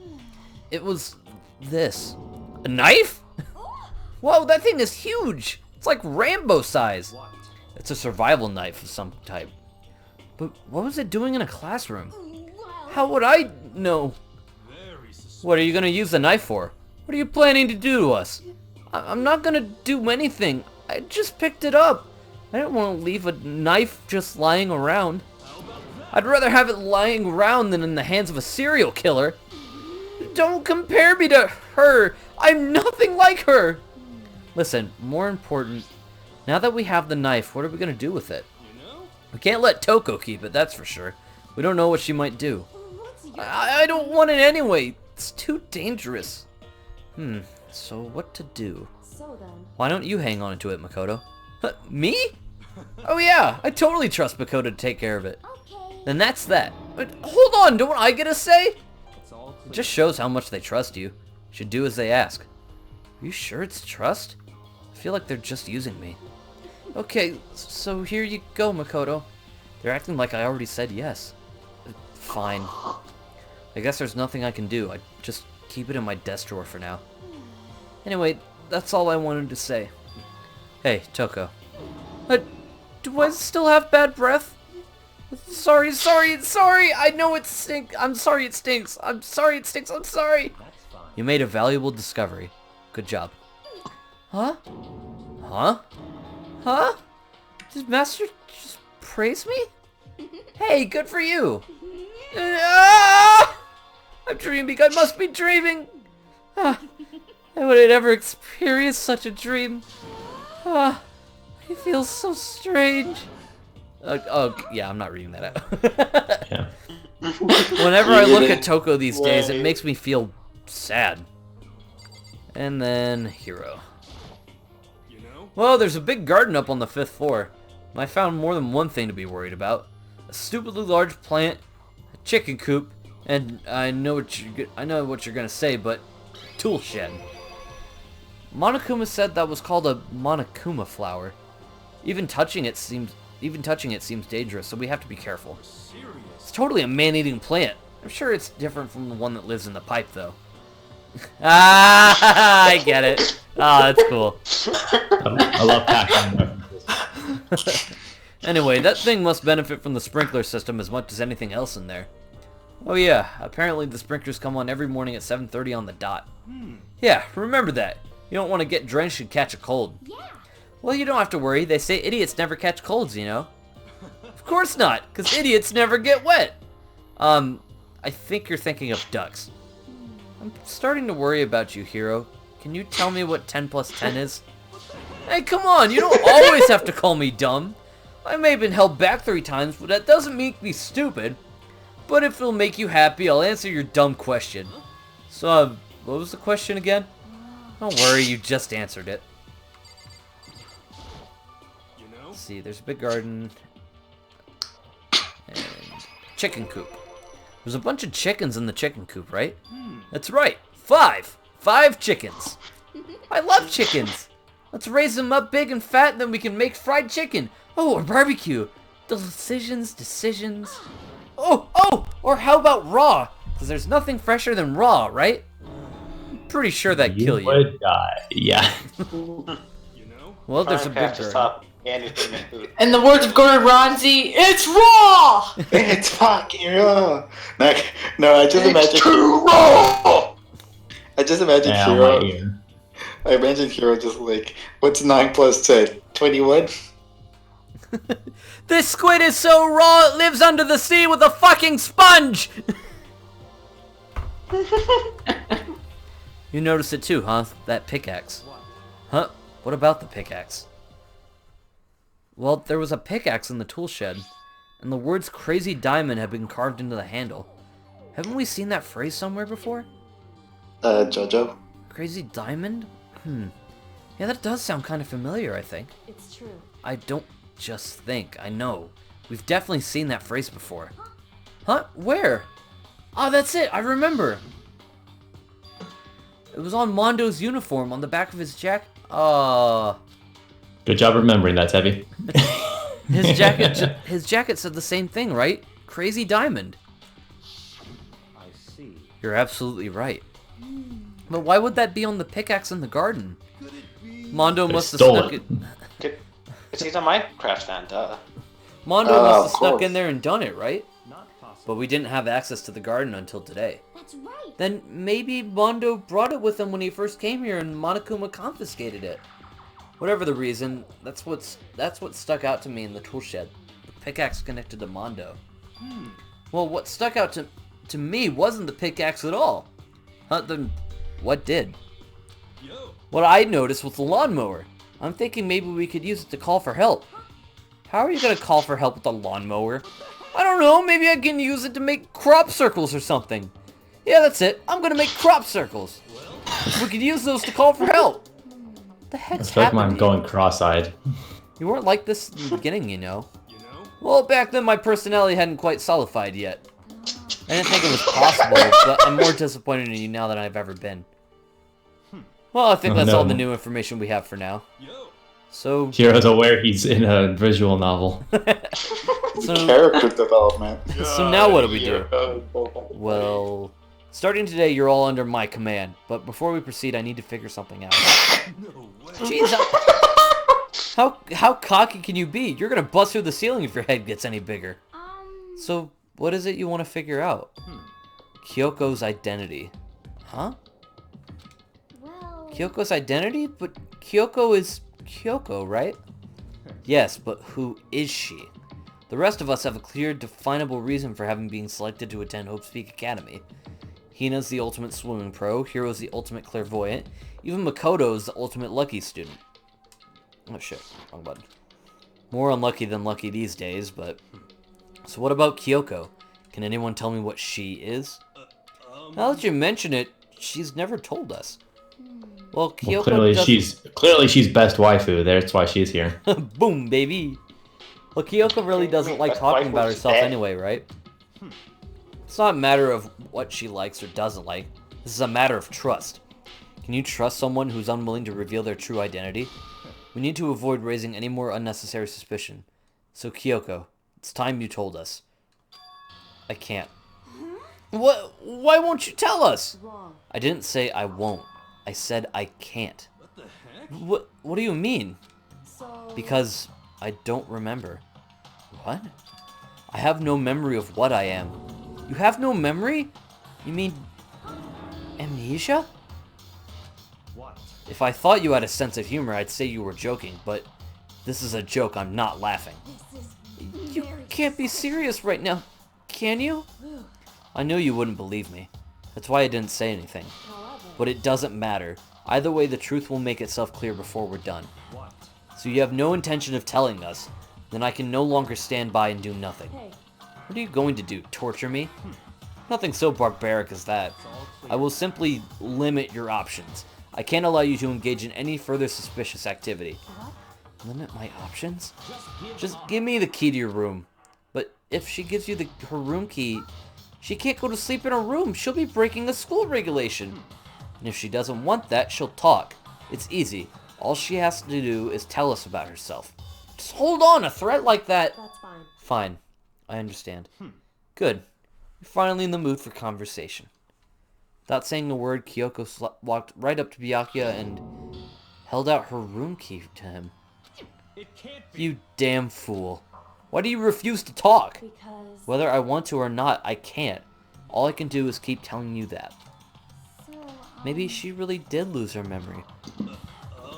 It was this. A knife? Whoa, that thing is huge! It's like Rambo size. What? It's a survival knife of some type. But what was it doing in a classroom? How would I know? What are you gonna use the knife for? What are you planning to do to us? I'm not gonna do anything. I just picked it up. I don't want to leave a knife just lying around. I'd rather have it lying around than in the hands of a serial killer. Don't compare me to her. I'm nothing like her. Listen, more important, now that we have the knife, what are we gonna do with it? We can't let Toko keep it, that's for sure. We don't know what she might do. I don't want it anyway. It's too dangerous. So what to do? So then, Why don't you hang on to it, Makoto? Me? Oh yeah, I totally trust Makoto to take care of it. okay. Then that's that. But hold on, don't I get a say? It's all It clear. just shows how much they trust you. You should do as they ask. Are you sure it's trust? I feel like they're just using me. Okay, so here you go, Makoto. They're acting like I already said yes. Fine. I guess there's nothing I can do. I just keep it in my desk drawer for now. Anyway, that's all I wanted to say. Hey, Toko. Do I still have bad breath? Sorry. I know it stinks. I'm sorry it stinks. I'm sorry it stinks. I'm sorry. That's fine. You made a valuable discovery. Good job. Huh? Huh? Huh? Did Master just praise me? Hey, good for you. Ah! I'm dreaming. I must be dreaming. Ah, how would I ever experience such a dream? Ah, it feels so strange. Oh, yeah, I'm not reading that out. Yeah. Whenever I look at Toko these days, it makes me feel sad. And then Hiro. Well, there's a big garden up on the 5th floor. I found more than one thing to be worried about. A stupidly large plant, a chicken coop, and I know what you're gonna say, but tool shed. Monokuma said that was called a Monokuma flower. Even touching it seems dangerous, so we have to be careful. It's totally a man-eating plant. I'm sure it's different from the one that lives in the pipe, though. Ah, I get it. Ah, that's cool. I love Pac-Man references. Anyway, that thing must benefit from the sprinkler system as much as anything else in there. Oh yeah, apparently the sprinklers come on every morning at 7:30 on the dot. Yeah, remember that. You don't want to get drenched and catch a cold. Yeah. Well, you don't have to worry. They say idiots never catch colds, you know? Of course not, because idiots never get wet. I think you're thinking of ducks. I'm starting to worry about you, Hiro. Can you tell me what 10 plus 10 is? Hey, come on, you don't always have to call me dumb. I may have been held back 3 times, but that doesn't make me stupid. But if it'll make you happy, I'll answer your dumb question. So, what was the question again? Don't worry, you just answered it. Let's see, there's a big garden. And chicken coop. There's a bunch of chickens in the chicken coop, right? That's right, 5! 5 chickens! I love chickens! Let's raise them up big and fat, then we can make fried chicken! Oh, or barbecue! Decisions... Oh! Or how about raw? Because there's nothing fresher than raw, right? I'm pretty sure that'd kill you. Would die. Yeah. Well, there's a big Minecraft to garden. stop anything in food. In the words of Gordon Ramsay, it's raw! It's fucking raw. No, I just imagine. Too raw! I just imagine Yeah, on Hiro. my ear. I imagine Hiro just like, what's 9 plus 10? 21? This squid is so raw it lives under the sea with a fucking sponge! You noticed it too, huh? That pickaxe. Huh? What about the pickaxe? Well, there was a pickaxe in the tool shed, and the words Crazy Diamond had been carved into the handle. Haven't we seen that phrase somewhere before? Jojo? Crazy Diamond? Yeah, that does sound kind of familiar, I think. It's true. I don't just think, I know. We've definitely seen that phrase before. Huh? Where? Ah, that's it, I remember. It was on Mondo's uniform on the back of his jacket. Good job remembering that, Tebby. His jacket said the same thing, right? Crazy Diamond. I see. You're absolutely right. But why would that be on the pickaxe in the garden? Mondo They must have stole snuck it. it. It's he's a Minecraft fan, duh. Mondo Oh, must of have snuck course. in there and done it, right? Not possible. But we didn't have access to the garden until today. That's right. Then maybe Mondo brought it with him when he first came here and Monokuma confiscated it. Whatever the reason, that's what stuck out to me in the tool shed. The pickaxe connected to Mondo. Well, what stuck out to me wasn't the pickaxe at all. Then what did? What I noticed was the lawnmower. I'm thinking maybe we could use it to call for help. How are you gonna call for help with a lawnmower? I don't know, maybe I can use it to make crop circles or something. Yeah, that's it. I'm gonna make crop circles. We could use those to call for help. What the heck's It's like happening? I'm going cross-eyed. You weren't like this in the beginning, you know. Well, back then my personality hadn't quite solidified yet. I didn't think it was possible, but I'm more disappointed in you now than I've ever been. Well, I think Oh, that's no. all the new information we have for now. So, Hiro's aware he's in a visual novel. Character development. so now what do we do? do? Well, starting today, you're all under my command. But before we proceed, I need to figure something out. Jeez, how cocky can you be? You're gonna bust through the ceiling if your head gets any bigger. So, what is it you want to figure out? Kyoko's identity. Huh? Well, Kyoko's identity? But Kyoko is Kyoko, right? Yes, but who is she? The rest of us have a clear, definable reason for having been selected to attend Hope's Peak Academy. Hina's the ultimate swimming pro, Hiro's the ultimate clairvoyant, even Makoto is the ultimate lucky student. Oh shit, wrong button. More unlucky than lucky these days, but... So what about Kyoko? Can anyone tell me what she is? Now that you mention it, she's never told us. Well, Kyoko Well, doesn't... clearly she's best waifu. That's why she's here. Boom, baby! Well, Kyoko really doesn't like talking about herself anyway, right? It's not a matter of what she likes or doesn't like. This is a matter of trust. Can you trust someone who's unwilling to reveal their true identity? We need to avoid raising any more unnecessary suspicion. So, Kyoko, it's time you told us. I can't. What? Why won't you tell us? wrong. I didn't say I won't. I said I can't. What do you mean? So, Because I don't remember. What? I have no memory of what I am. You have no memory? You mean amnesia? What? If I thought you had a sense of humor, I'd say you were joking, but this is a joke, I'm not laughing. this is You very can't be serious right now, can you? I knew you wouldn't believe me. That's why I didn't say anything. However, But it doesn't matter. Either way, the truth will make itself clear before we're done. What? So you have no intention of telling us, then I can no longer stand by and do nothing. hey, What are you going to do, torture me? Nothing so barbaric as that. It's all clear. I will simply limit your options. I can't allow you to engage in any further suspicious activity. what? Limit my options? Just Just give me the key to your room. But if she gives you her room key, she can't go to sleep in her room. She'll be breaking a school regulation. And if she doesn't want that, she'll talk. It's easy. All she has to do is tell us about herself. Just hold on, a threat like that. That's fine. Fine. I understand. Good. You're finally in the mood for conversation. Without saying a word, Kyoko walked right up to Byakuya and held out her room key to him. It can't be. You damn fool. Why do you refuse to talk? Because Whether I want to or not, I can't. All I can do is keep telling you that. so, Maybe she really did lose her memory.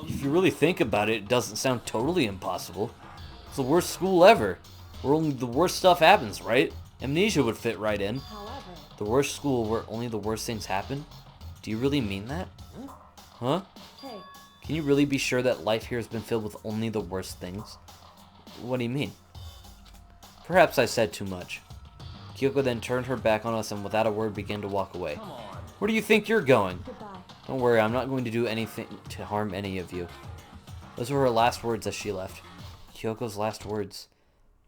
If you really think about it, it doesn't sound totally impossible. It's the worst school ever, where only the worst stuff happens, right? Amnesia would fit right in. however, The worst school where only the worst things happen? Do you really mean that? Huh? hey, Can you really be sure that life here has been filled with only the worst things? What do you mean? Perhaps I said too much. Kyoko then turned her back on us and without a word began to walk away. Come on. Where do you think you're going? goodbye. Don't worry, I'm not going to do anything to harm any of you. Those were her last words as she left. Kyoko's last words.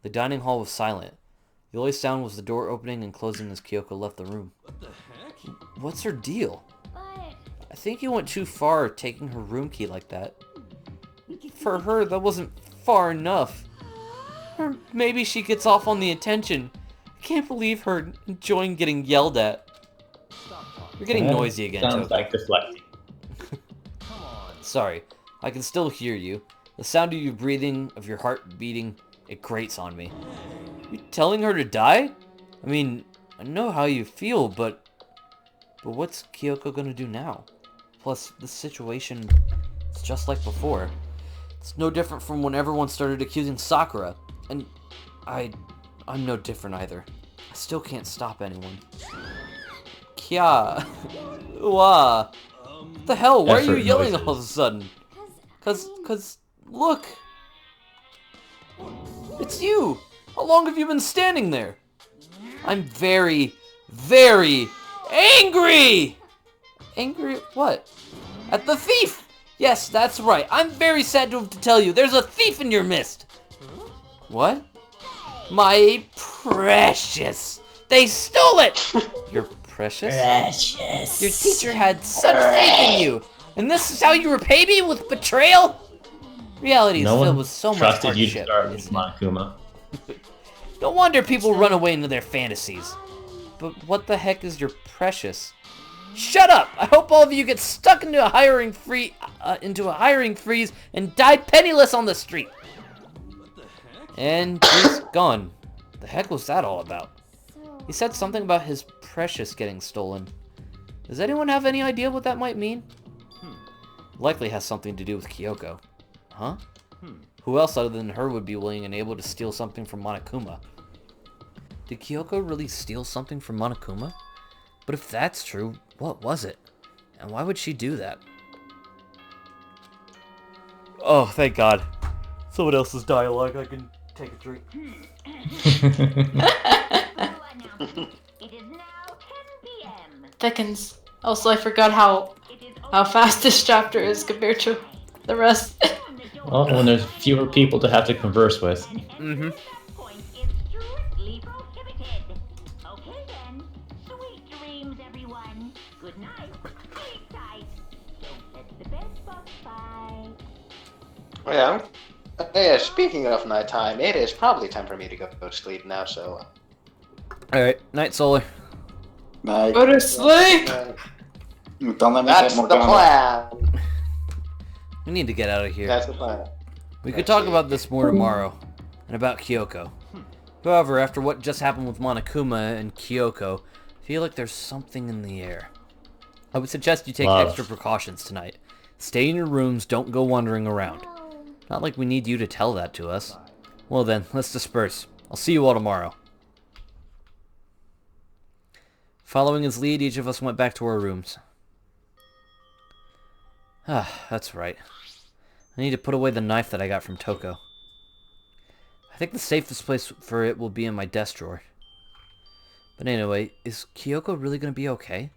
The dining hall was silent. The only sound was the door opening and closing as Kyoko left the room. What the heck? What's her deal? But I think you went too far taking her room key like that. For her, that wasn't far enough. Or maybe she gets off on the attention. I can't believe her enjoying getting yelled at. Stop talking. You're getting noisy again, Sounds Kyoko. like deflecting. Come on. Sorry, I can still hear you. The sound of you breathing, of your heart beating, It grates on me. You telling her to die? I mean, I know how you feel, but what's Kyoko gonna do now? Plus, the situation is just like before. It's no different from when everyone started accusing Sakura. And I'm no different either. I still can't stop anyone. Kya. What the hell? Why are you Effort yelling noises. all of a sudden? Cause, look! It's you! How long have you been standing there? I'm very, very angry! Angry at what? At the thief! Yes, that's right. I'm very sad to have to tell you, there's a thief in your midst! What? My precious! They stole it! Your precious? Precious. Your teacher had such faith in you! And this is how you repay me with betrayal? Reality is No filled one with so much trusted you to hardship, start with isn't it? Monokuma. No wonder people run away into their fantasies. But what the heck is your precious? Shut up! I hope all of you get stuck into a hiring freeze and die penniless on the street. And he's gone. The heck was that all about? He said something about his precious getting stolen. Does anyone have any idea what that might mean? Likely has something to do with Kyoko. Huh? Who else other than her would be willing and able to steal something from Monokuma? Did Kyoko really steal something from Monokuma? But if that's true, what was it? And why would she do that? Oh, thank God. Someone else's dialogue. I can take a drink. Thickens. Also, I forgot how fast this chapter is compared to the rest. Well, when there's fewer people to have to converse with. Mm-hmm. Yeah. Yeah, speaking of nighttime, it is probably time for me to go to sleep now, so... Alright, night, Solar. Night. Go to sleep! Don't let me That's the plan! We need to get out of here. That's the plan. We could talk about this more tomorrow, and about Kyoko. However, after what just happened with Monokuma and Kyoko, I feel like there's something in the air. I would suggest you take Love. extra precautions tonight. Stay in your rooms, don't go wandering around. Not like we need you to tell that to us. Well then, let's disperse. I'll see you all tomorrow. Following his lead, each of us went back to our rooms. Ah, that's right. I need to put away the knife that I got from Toko. I think the safest place for it will be in my desk drawer. But anyway, is Kyoko really gonna be okay?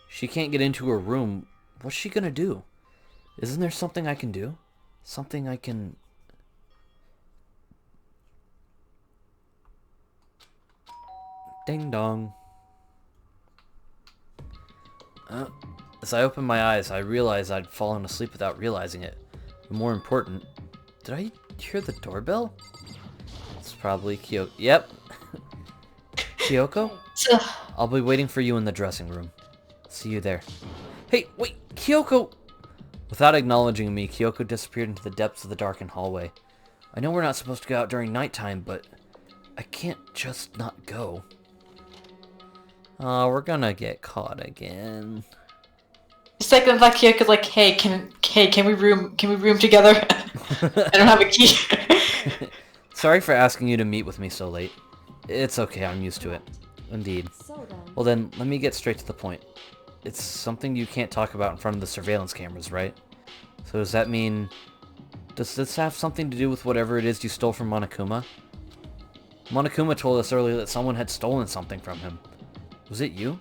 She can't get into her room. What's she gonna do? Isn't there something I can do? Something I can... Ding dong. As I opened my eyes, I realized I'd fallen asleep without realizing it. But more important, did I hear the doorbell? It's probably Kyoko. Yep. Kyoko? I'll be waiting for you in the dressing room. See you there. Hey, wait, Kyoko! Without acknowledging me, Kyoko disappeared into the depths of the darkened hallway. I know we're not supposed to go out during nighttime, but I can't just not go. Oh, we're gonna get caught again. It's like when that Kyoko's like, hey, can we room together? I don't have a key. Sorry for asking you to meet with me so late. It's okay, I'm used to it. Indeed. So then, Well then, let me get straight to the point. It's something you can't talk about in front of the surveillance cameras, right? So does that mean... Does this have something to do with whatever it is you stole from Monokuma? Monokuma told us earlier that someone had stolen something from him. Was it you?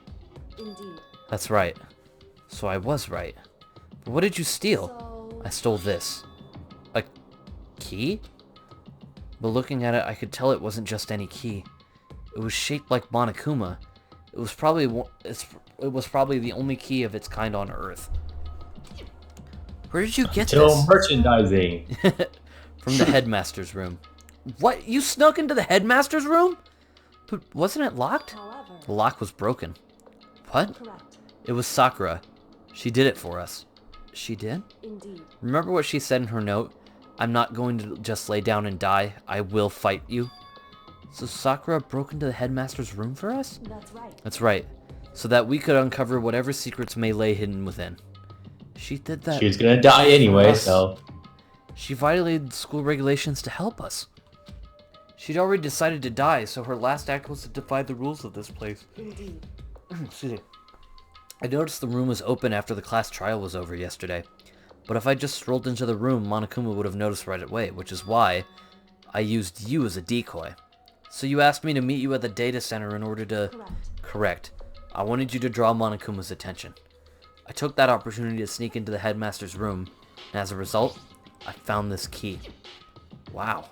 indeed. That's right. So I was right. But what did you steal? So, I stole this. A key? But looking at it, I could tell it wasn't just any key. It was shaped like Monokuma. It was probably the only key of its kind on Earth. Where did you get Till this? merchandising. From the headmaster's room. What? You snuck into the headmaster's room? But wasn't it locked? however, The lock was broken. What? correct. It was Sakura. She did it for us. She did? Indeed. Remember what she said in her note? I'm not going to just lay down and die. I will fight you. So Sakura broke into the headmaster's room for us? That's right. That's right. So that we could uncover whatever secrets may lay hidden within. She did that. She was gonna die anyway, us. so... She violated school regulations to help us. She'd already decided to die, so her last act was to defy the rules of this place. Indeed. Excuse me. I noticed the room was open after the class trial was over yesterday. But if I just strolled into the room, Monokuma would have noticed right away, which is why I used you as a decoy. So you asked me to meet you at the data center in order to... Correct. I wanted you to draw Monokuma's attention. I took that opportunity to sneak into the headmaster's room, and as a result, I found this key. Wow.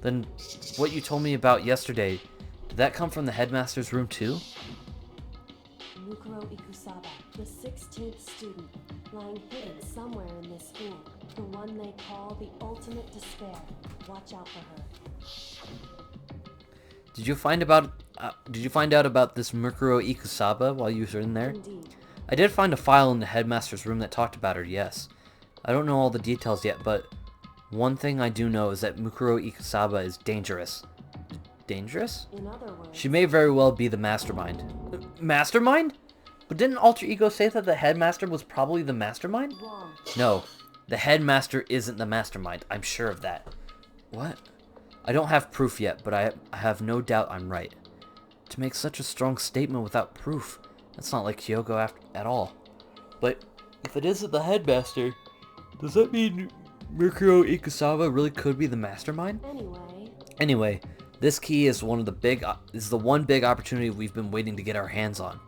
Then, what you told me about yesterday, did that come from the headmaster's room too? Mukuro Ikusaba, the 16th student, lying hidden somewhere in this school. The one they call the ultimate despair. Watch out for her. Did you find out about this Mukuro Ikusaba while you were in there? Indeed. I did find a file in the headmaster's room that talked about her, yes. I don't know all the details yet, but one thing I do know is that Mukuro Ikusaba is dangerous. Dangerous? In other words, She may very well be the mastermind. Mastermind? But didn't Alter Ego say that the headmaster was probably the mastermind? wrong. No, the headmaster isn't the mastermind. I'm sure of that. What? I don't have proof yet, but I have no doubt I'm right. To make such a strong statement without proof, that's not like Kyoko at all. But if it isn't the headmaster, does that mean Mukuro Ikusaba really could be the mastermind? Anyway, this key is the one big opportunity we've been waiting to get our hands on.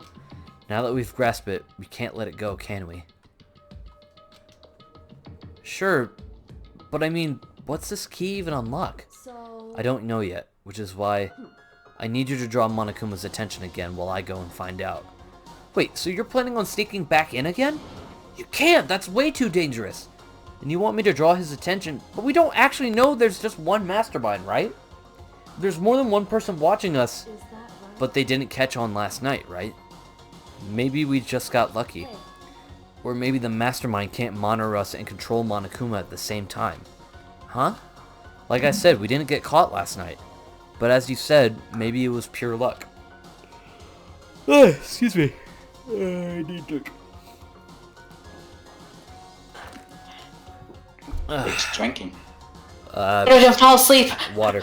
Now that we've grasped it, we can't let it go, can we? Sure, but I mean, what's this key even unlock? So... I don't know yet, which is why I need you to draw Monokuma's attention again while I go and find out. Wait, so you're planning on sneaking back in again? You can't! That's way too dangerous! And you want me to draw his attention, but we don't actually know there's just one mastermind, right? There's more than one person watching us, Is that right? but they didn't catch on last night, right? Maybe we just got lucky. Hey, Or maybe the mastermind can't monitor us and control Monokuma at the same time. Huh? Like I said, we didn't get caught last night. But as you said, maybe it was pure luck. Excuse me. I need to... It's drinking. Don't fall asleep. Water.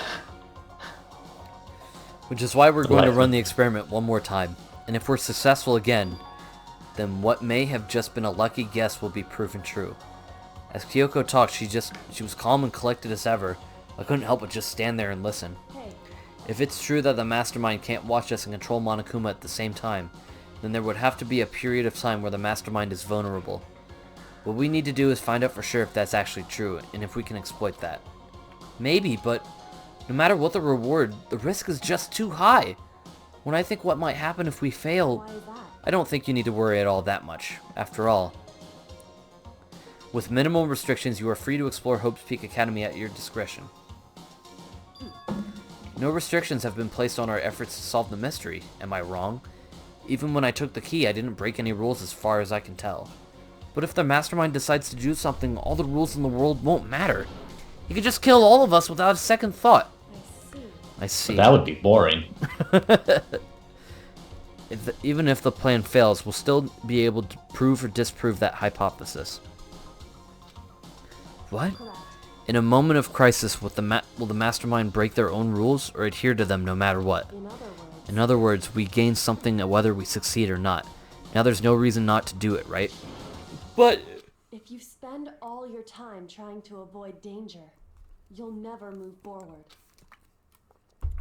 Which is why we're going to run the experiment one more time. And if we're successful again, then what may have just been a lucky guess will be proven true. As Kyoko talked, she was calm and collected as ever. I couldn't help but just stand there and listen. hey, If it's true that the mastermind can't watch us and control Monokuma at the same time, then there would have to be a period of time where the mastermind is vulnerable. What we need to do is find out for sure if that's actually true, and if we can exploit that. Maybe, but no matter what the reward, the risk is just too high. When I think what might happen if we fail, why is that? I don't think you need to worry at all that much. After all, with minimal restrictions, you are free to explore Hope's Peak Academy at your discretion. No restrictions have been placed on our efforts to solve the mystery. Am I wrong? Even when I took the key, I didn't break any rules as far as I can tell. But if the mastermind decides to do something, all the rules in the world won't matter. He could just kill all of us without a second thought. I see. I see. That would be boring. Even if the plan fails, we'll still be able to prove or disprove that hypothesis. What? Correct. In a moment of crisis, will the mastermind break their own rules or adhere to them no matter what? In other words, we gain something whether we succeed or not. Now there's no reason not to do it, right? But... If you spend all your time trying to avoid danger, you'll never move forward.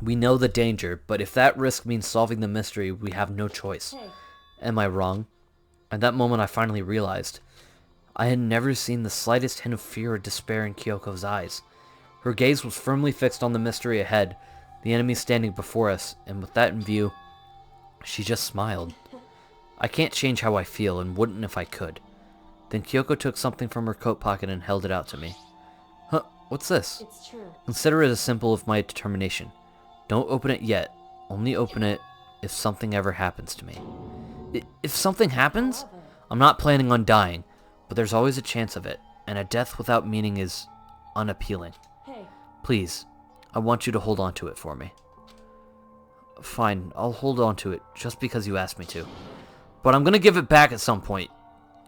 we know the danger, but if that risk means solving the mystery, we have no choice. Hey, Am I wrong? At that moment, I finally realized. I had never seen the slightest hint of fear or despair in Kyoko's eyes. Her gaze was firmly fixed on the mystery ahead, the enemy standing before us, and with that in view, she just smiled. I can't change how I feel, and wouldn't if I could. Then Kyoko took something from her coat pocket and held it out to me. Huh, what's this? it's true. Consider it a symbol of my determination. Don't open it yet. Only open it if something ever happens to me. If something happens? However, I'm not planning on dying, but there's always a chance of it, and a death without meaning is unappealing. Hey, Please, I want you to hold on to it for me. Fine, I'll hold on to it just because you asked me to. But I'm gonna give it back at some point.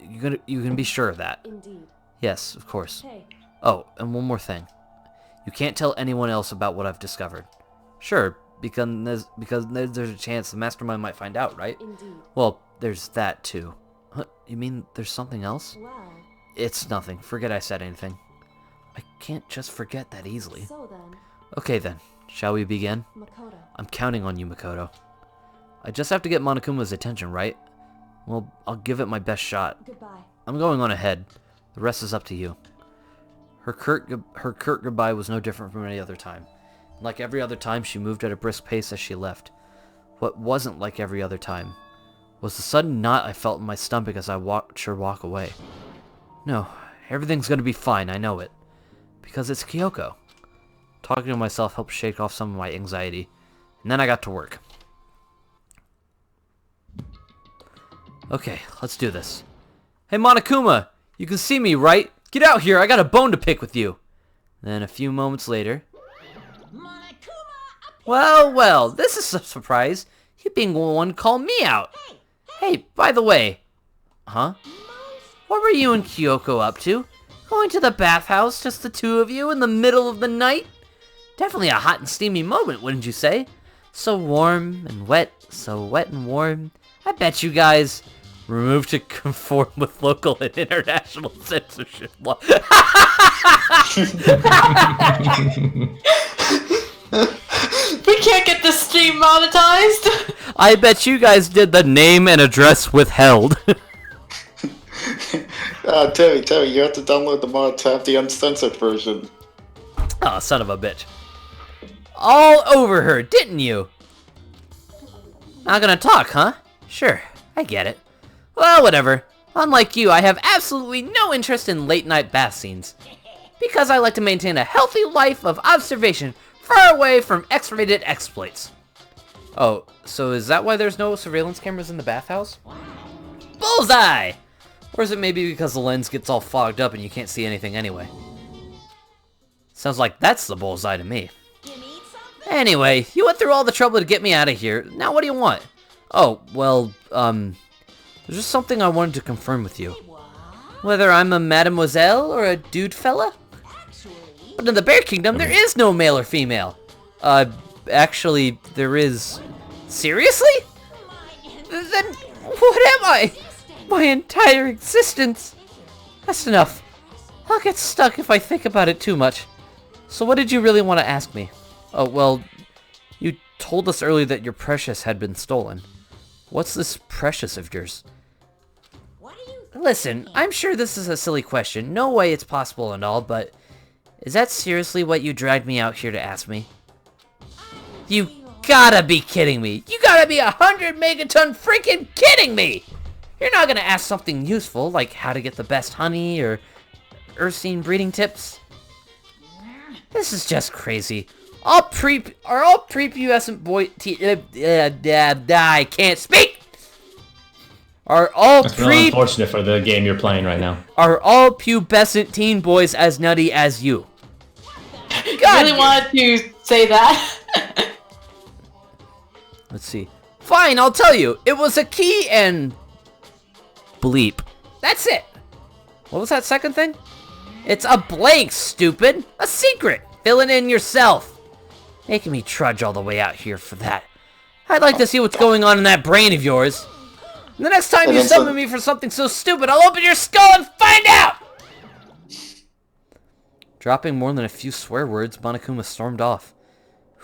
You can be sure of that. indeed. Yes, of course. Hey, Oh, and one more thing. You can't tell anyone else about what I've discovered. Sure, because there's a chance the mastermind might find out, right? indeed. Well, there's that too. Huh, you mean there's something else? Well, It's nothing. Forget I said anything. I can't just forget that easily. so then, Okay then, shall we begin? Makoto. I'm counting on you, Makoto. I just have to get Monokuma's attention, right? Well, I'll give it my best shot. Goodbye. I'm going on ahead. The rest is up to you. Her curt goodbye was no different from any other time. Like every other time, she moved at a brisk pace as she left. What wasn't like every other time was the sudden knot I felt in my stomach as I watched her walk away. No, everything's gonna be fine, I know it. Because it's Kyoko. Talking to myself helped shake off some of my anxiety, and then I got to work. Okay, let's do this. Hey Monokuma, you can see me, right? Get out here, I got a bone to pick with you. Then a few moments later... Well, well, this is a surprise. You being the one call me out. Hey, by the way... Huh? What were you and Kyoko up to? Going to the bathhouse, just the two of you, in the middle of the night? Definitely a hot and steamy moment, wouldn't you say? So warm and wet, so wet and warm. I bet you guys... Removed to conform with local and international censorship law. We can't get this stream monetized. I bet you guys did the name and address withheld. Terry, you have to download the mod to have the uncensored version. Oh, son of a bitch. All over her, didn't you? Not gonna talk, huh? Sure, I get it. Well, whatever. Unlike you, I have absolutely no interest in late-night bath scenes. Because I like to maintain a healthy life of observation far away from X-rated exploits. Oh, so is that why there's no surveillance cameras in the bathhouse? Bullseye! Or is it maybe because the lens gets all fogged up and you can't see anything anyway? Sounds like that's the bullseye to me. Anyway, you went through all the trouble to get me out of here. Now what do you want? Oh, well, there's just something I wanted to confirm with you. Whether I'm a mademoiselle or a dude fella? But in the Bear Kingdom, there is no male or female. Actually, there is... Seriously? Then what am I? My entire existence? That's enough. I'll get stuck if I think about it too much. So what did you really want to ask me? Oh, well, you told us earlier that your precious had been stolen. What's this precious of yours? Listen, I'm sure this is a silly question. No way it's possible and all, but... Is that seriously what you dragged me out here to ask me? You gotta be kidding me! You gotta be 100 megaton freaking kidding me! You're not gonna ask something useful, like how to get the best honey, or Ursine breeding tips? This is just crazy. All prepubescent boy... I can't speak! Are all That's really unfortunate for the game you're playing right now. Are all pubescent teen boys as nutty as you? God, really wanted to say that. Let's see. Fine, I'll tell you. It was a key and... bleep. That's it. What was that second thing? It's a blank, stupid. A secret. Fill it in yourself. Making me trudge all the way out here for that. I'd like to see what's going on in that brain of yours. And the next time you summon me for something so stupid, I'll open your skull and find out! Dropping more than a few swear words, Monokuma stormed off.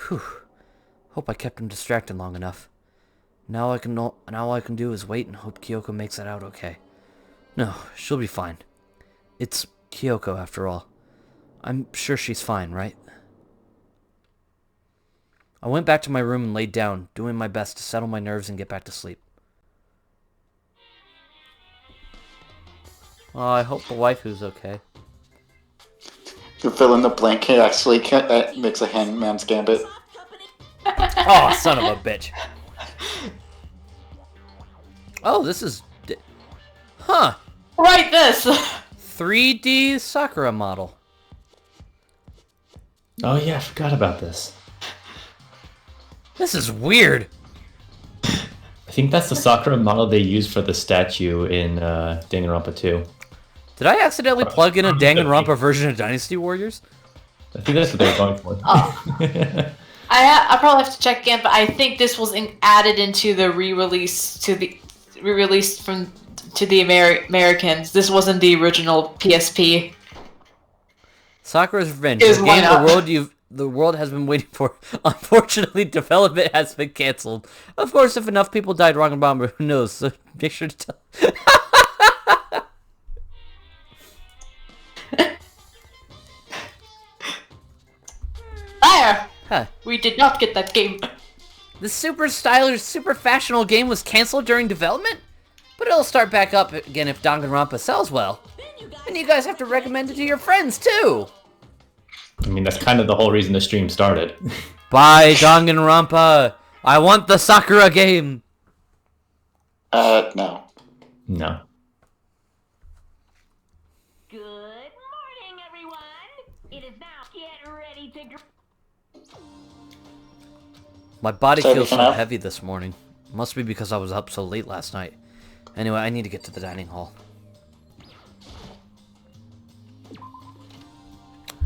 Whew. Hope I kept him distracted long enough. Now all I can do is wait and hope Kyoko makes it out okay. No, she'll be fine. It's Kyoko, after all. I'm sure she's fine, right? I went back to my room and laid down, doing my best to settle my nerves and get back to sleep. Oh, I hope the waifu's okay. To fill in the blank, he actually makes a hangman's gambit. Oh, son of a bitch. Oh, this is... Huh. Right, this. 3D Sakura model. Oh yeah, I forgot about this. This is weird. I think that's the Sakura model they used for the statue in Danganronpa 2. Did I accidentally plug in a Danganronpa version of Dynasty Warriors? I think that's what they were going for. Oh. I probably have to check again, but I think this was added into the re-release to the Americans. This wasn't the original PSP. Sakura's Revenge. Is The why game not? the world has been waiting for. Unfortunately, development has been canceled. Of course, if enough people died wrong about it, who knows? So make sure to tell. Fire! Huh. We did not get that game. The super stylish, super fashionable game was canceled during development? But it'll start back up again if Danganronpa sells well. And you guys have to recommend it to your friends, too! I mean, that's kind of the whole reason the stream started. Buy Danganronpa! I want the Sakura game! No. No. Good morning, everyone. It is now get ready to. My body Sorry, feels so can I- heavy this morning. Must be because I was up so late last night. Anyway, I need to get to the dining hall.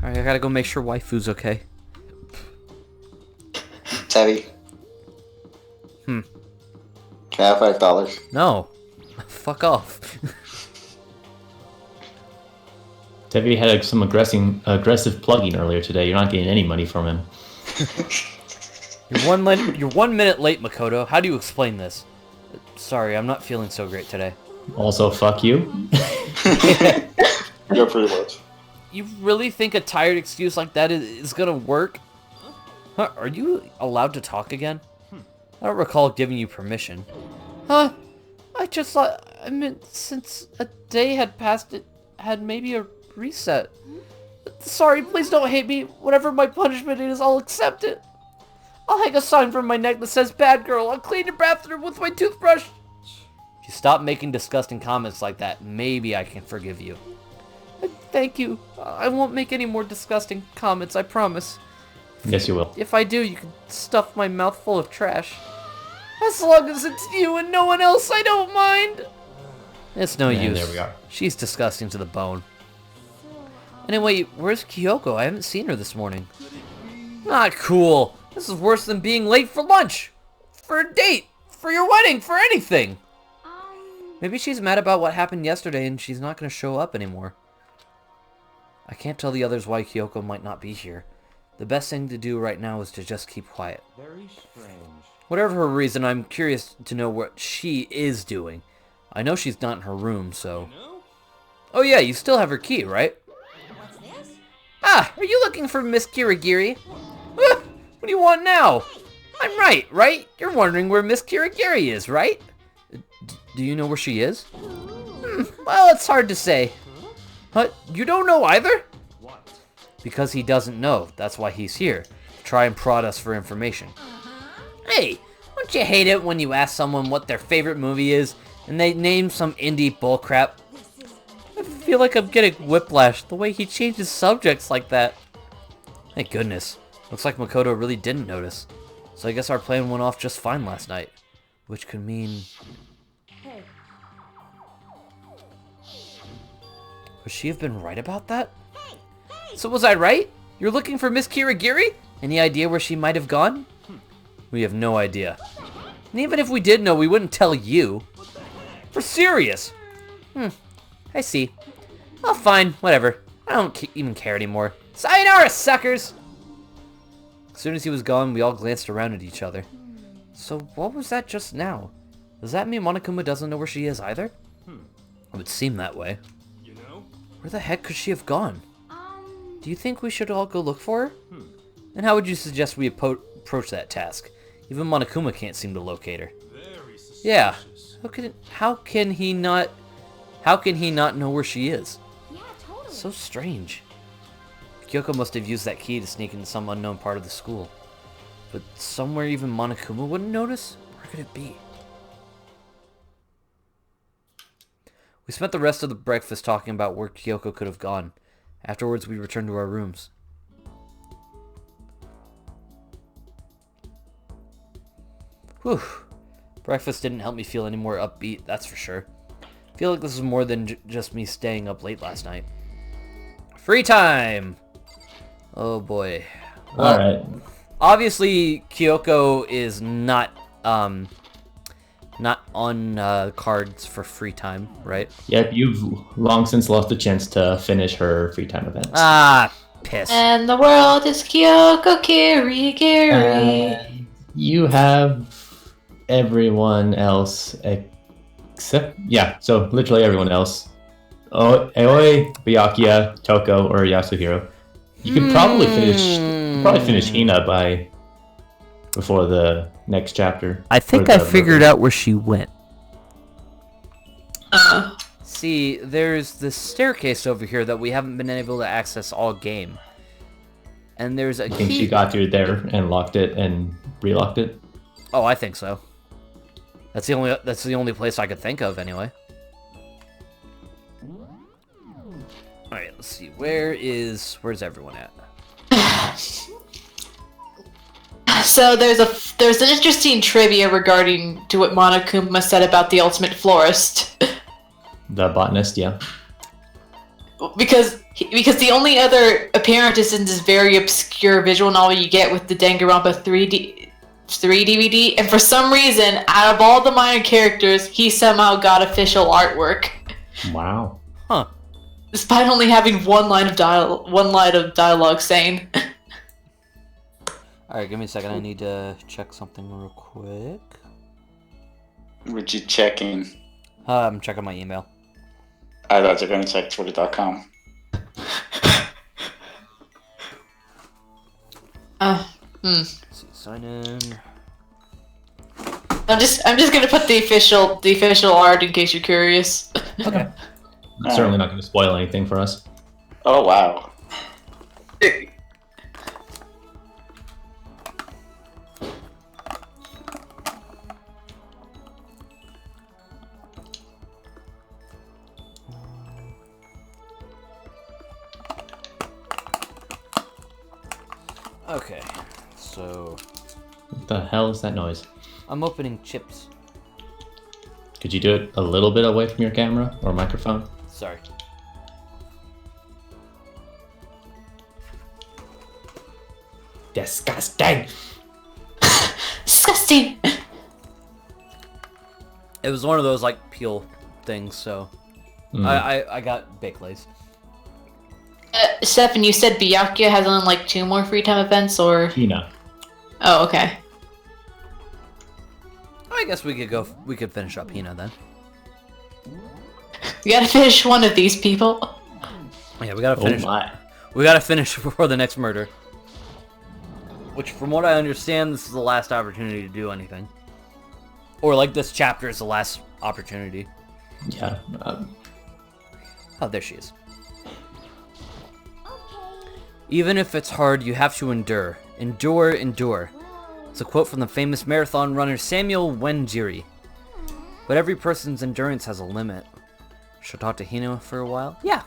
Alright, I gotta go make sure waifu's okay. Tabby. Hmm. Can I have $5? No. Fuck off. Debbie had some aggressive plugging earlier today. You're not getting any money from him. You're 1 minute late, Makoto. How do you explain this? Sorry, I'm not feeling so great today. Also, fuck you. Yeah, pretty much. You really think a tired excuse like that is gonna work? Huh, are you allowed to talk again? I don't recall giving you permission. Huh? I just thought, I meant, since a day had passed, it had maybe a reset. Sorry, please don't hate me. Whatever my punishment is, I'll accept it. I'll hang a sign from my neck that says, "Bad girl." I'll clean your bathroom with my toothbrush. If you stop making disgusting comments like that, maybe I can forgive you. Thank you. I won't make any more disgusting comments, I promise. Yes, you will. If I do, you can stuff my mouth full of trash. As long as it's you and no one else, I don't mind. It's no And use. there we are. She's disgusting to the bone. Anyway, where's Kyoko? I haven't seen her this morning. Not cool. This is worse than being late for lunch. For a date. For your wedding. For anything. Maybe she's mad about what happened yesterday and she's not going to show up anymore. I can't tell the others why Kyoko might not be here. The best thing to do right now is to just keep quiet. Very strange. Whatever her reason, I'm curious to know what she is doing. I know she's not in her room, so... No? Oh yeah, you still have her key, right? What's this? Ah, are you looking for Miss Kirigiri? What do you want now? I'm right? You're wondering where Miss Kirigiri is, right? Do you know where she is? Well, it's hard to say. But you don't know either? What? Because he doesn't know. That's why he's here. To try and prod us for information. Hey, don't you hate it when you ask someone what their favorite movie is and they name some indie bullcrap? I feel like I'm getting whiplash the way he changes subjects like that. Thank goodness. Looks like Makoto really didn't notice. So I guess our plan went off just fine last night. Which could mean... Hey, Would she have been right about that? So was I right? You're looking for Miss Kirigiri? Any idea where she might have gone? We have no idea. And even if we did know, we wouldn't tell you. For serious. I see. Well, fine, whatever. I don't even care anymore. Sayonara, suckers! As soon as he was gone, we all glanced around at each other. So what was that just now? Does that mean Monokuma doesn't know where she is either? It would seem that way. You know? Where the heck could she have gone? Do you think we should all go look for her? And how would you suggest we approach that task? Even Monokuma can't seem to locate her. Very suspicious. Yeah. How can he not know where she is? yeah, totally. So strange. Kyoko must have used that key to sneak into some unknown part of the school. But somewhere even Monokuma wouldn't notice? Where could it be? We spent the rest of the breakfast talking about where Kyoko could have gone. Afterwards, we returned to our rooms. Whew. Breakfast didn't help me feel any more upbeat, that's for sure. I feel like this is more than just me staying up late last night. Free time! Oh boy. Well, Alright. obviously, Kyoko is not on cards for free time, right? Yep, you've long since lost the chance to finish her free time events. Ah, piss. And the world is Kyoko Kiri. You have everyone else except, yeah, so literally everyone else. Aoi, Byakuya, Toko, or Yasuhiro. You could probably finish Hina before the next chapter. I think I figured out where she went. Uh, See, there's this staircase over here that we haven't been able to access all game. And there's a I think key. she got through there and locked it and relocked it. Oh, I think so. That's the only place I could think of anyway. All right, let's see. Where's everyone at? so there's an interesting trivia regarding to what Monokuma said about the ultimate florist. The botanist, yeah. because the only other appearance in this very obscure visual novel you get with the Danganronpa 3 DVD, and for some reason, out of all the minor characters, he somehow got official artwork. Wow. Huh. Despite only having one line of dialogue saying. All right, give me a second. I need to check something real quick. What you checking? I'm checking my email. I thought you were going to check Twitter.com. Let's see, sign in. I'm just gonna put the official art in case you're curious. Okay. That's certainly not going to spoil anything for us. Oh, wow. Okay. So What the hell is that noise? I'm opening chips. Could you do it a little bit away from your camera or microphone? Sorry. Disgusting! Disgusting. It was one of those like peel things, so I got baked lace. Stefan, you said Byakuya has only like 2 more free time events, or? Hina. Oh, okay. I guess we could finish up Hina then. We gotta finish one of these people. Yeah, we gotta finish. Oh my. We gotta finish before the next murder. Which, from what I understand, this is the last opportunity to do anything. Or like this chapter is the last opportunity. Yeah. Oh, there she is. Even if it's hard, you have to endure. Endure, endure. It's a quote from the famous marathon runner Samuel Wenjiri. But every person's endurance has a limit. Should I talk to Hino for a while? Yeah.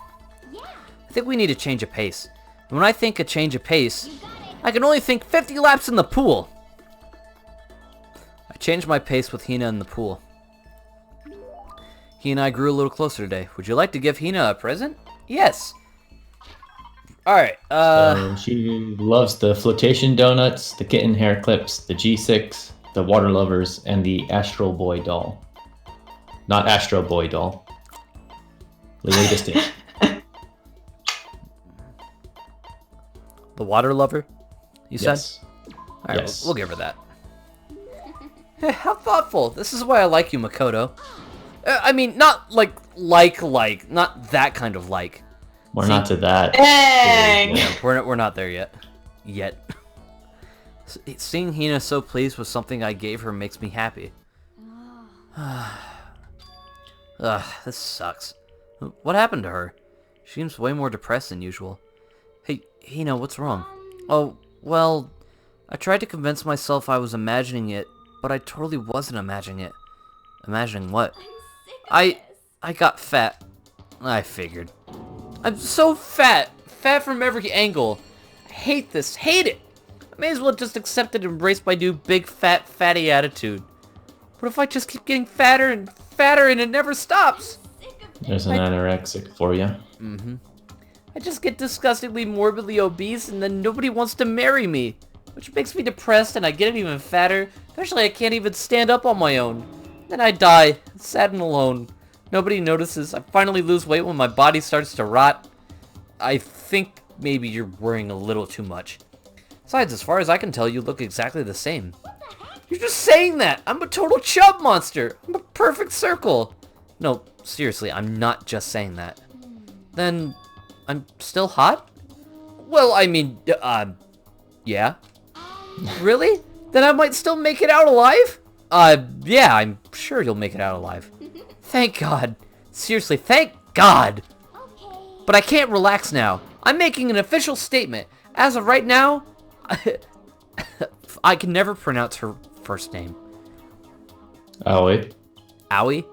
I think we need a change of pace. And when I think a change of pace, I can only think 50 laps in the pool. I changed my pace with Hina in the pool. He and I grew a little closer today. Would you like to give Hina a present? Yes. Alright, she loves the flotation donuts, the kitten hair clips, the G6, the water lovers, and the Astro Boy doll. Not Astro Boy doll. Legally distinct. the water lover, you said? Yes. Alright, Yes. we'll give her that. How thoughtful. This is why I like you, Makoto. I mean, not like, not that kind of like. We're not to that. Dang! Yeah, we're not there yet. Seeing Hina so pleased with something I gave her makes me happy. Ugh, this sucks. What happened to her? She seems way more depressed than usual. Hey, Hina, what's wrong? Oh, well, I tried to convince myself I was imagining it, but I totally wasn't imagining it. Imagining what? I got fat. I figured. I'm so fat! Fat from every angle. I hate this. Hate it! I may as well just accept it and embrace my new big, fat, fatty attitude. What if I just keep getting fatter and fatter and it never stops? There's an anorexic for you. I just get disgustingly morbidly obese and then nobody wants to marry me. Which makes me depressed and I get even fatter. Eventually I can't even stand up on my own. Then I die, sad and alone. Nobody notices. I finally lose weight when my body starts to rot. I think maybe you're worrying a little too much. Besides, as far as I can tell, you look exactly the same. You're just saying that! I'm a total chub monster! I'm a perfect circle! No, seriously, I'm not just saying that. Then, I'm still hot? Well, I mean, yeah. Really? Then I might still make it out alive? Yeah, I'm sure you'll make it out alive. Thank God. Seriously, thank God! But I can't relax now. I'm making an official statement. As of right now, I can never pronounce her first name. Oh, wait. Aoi?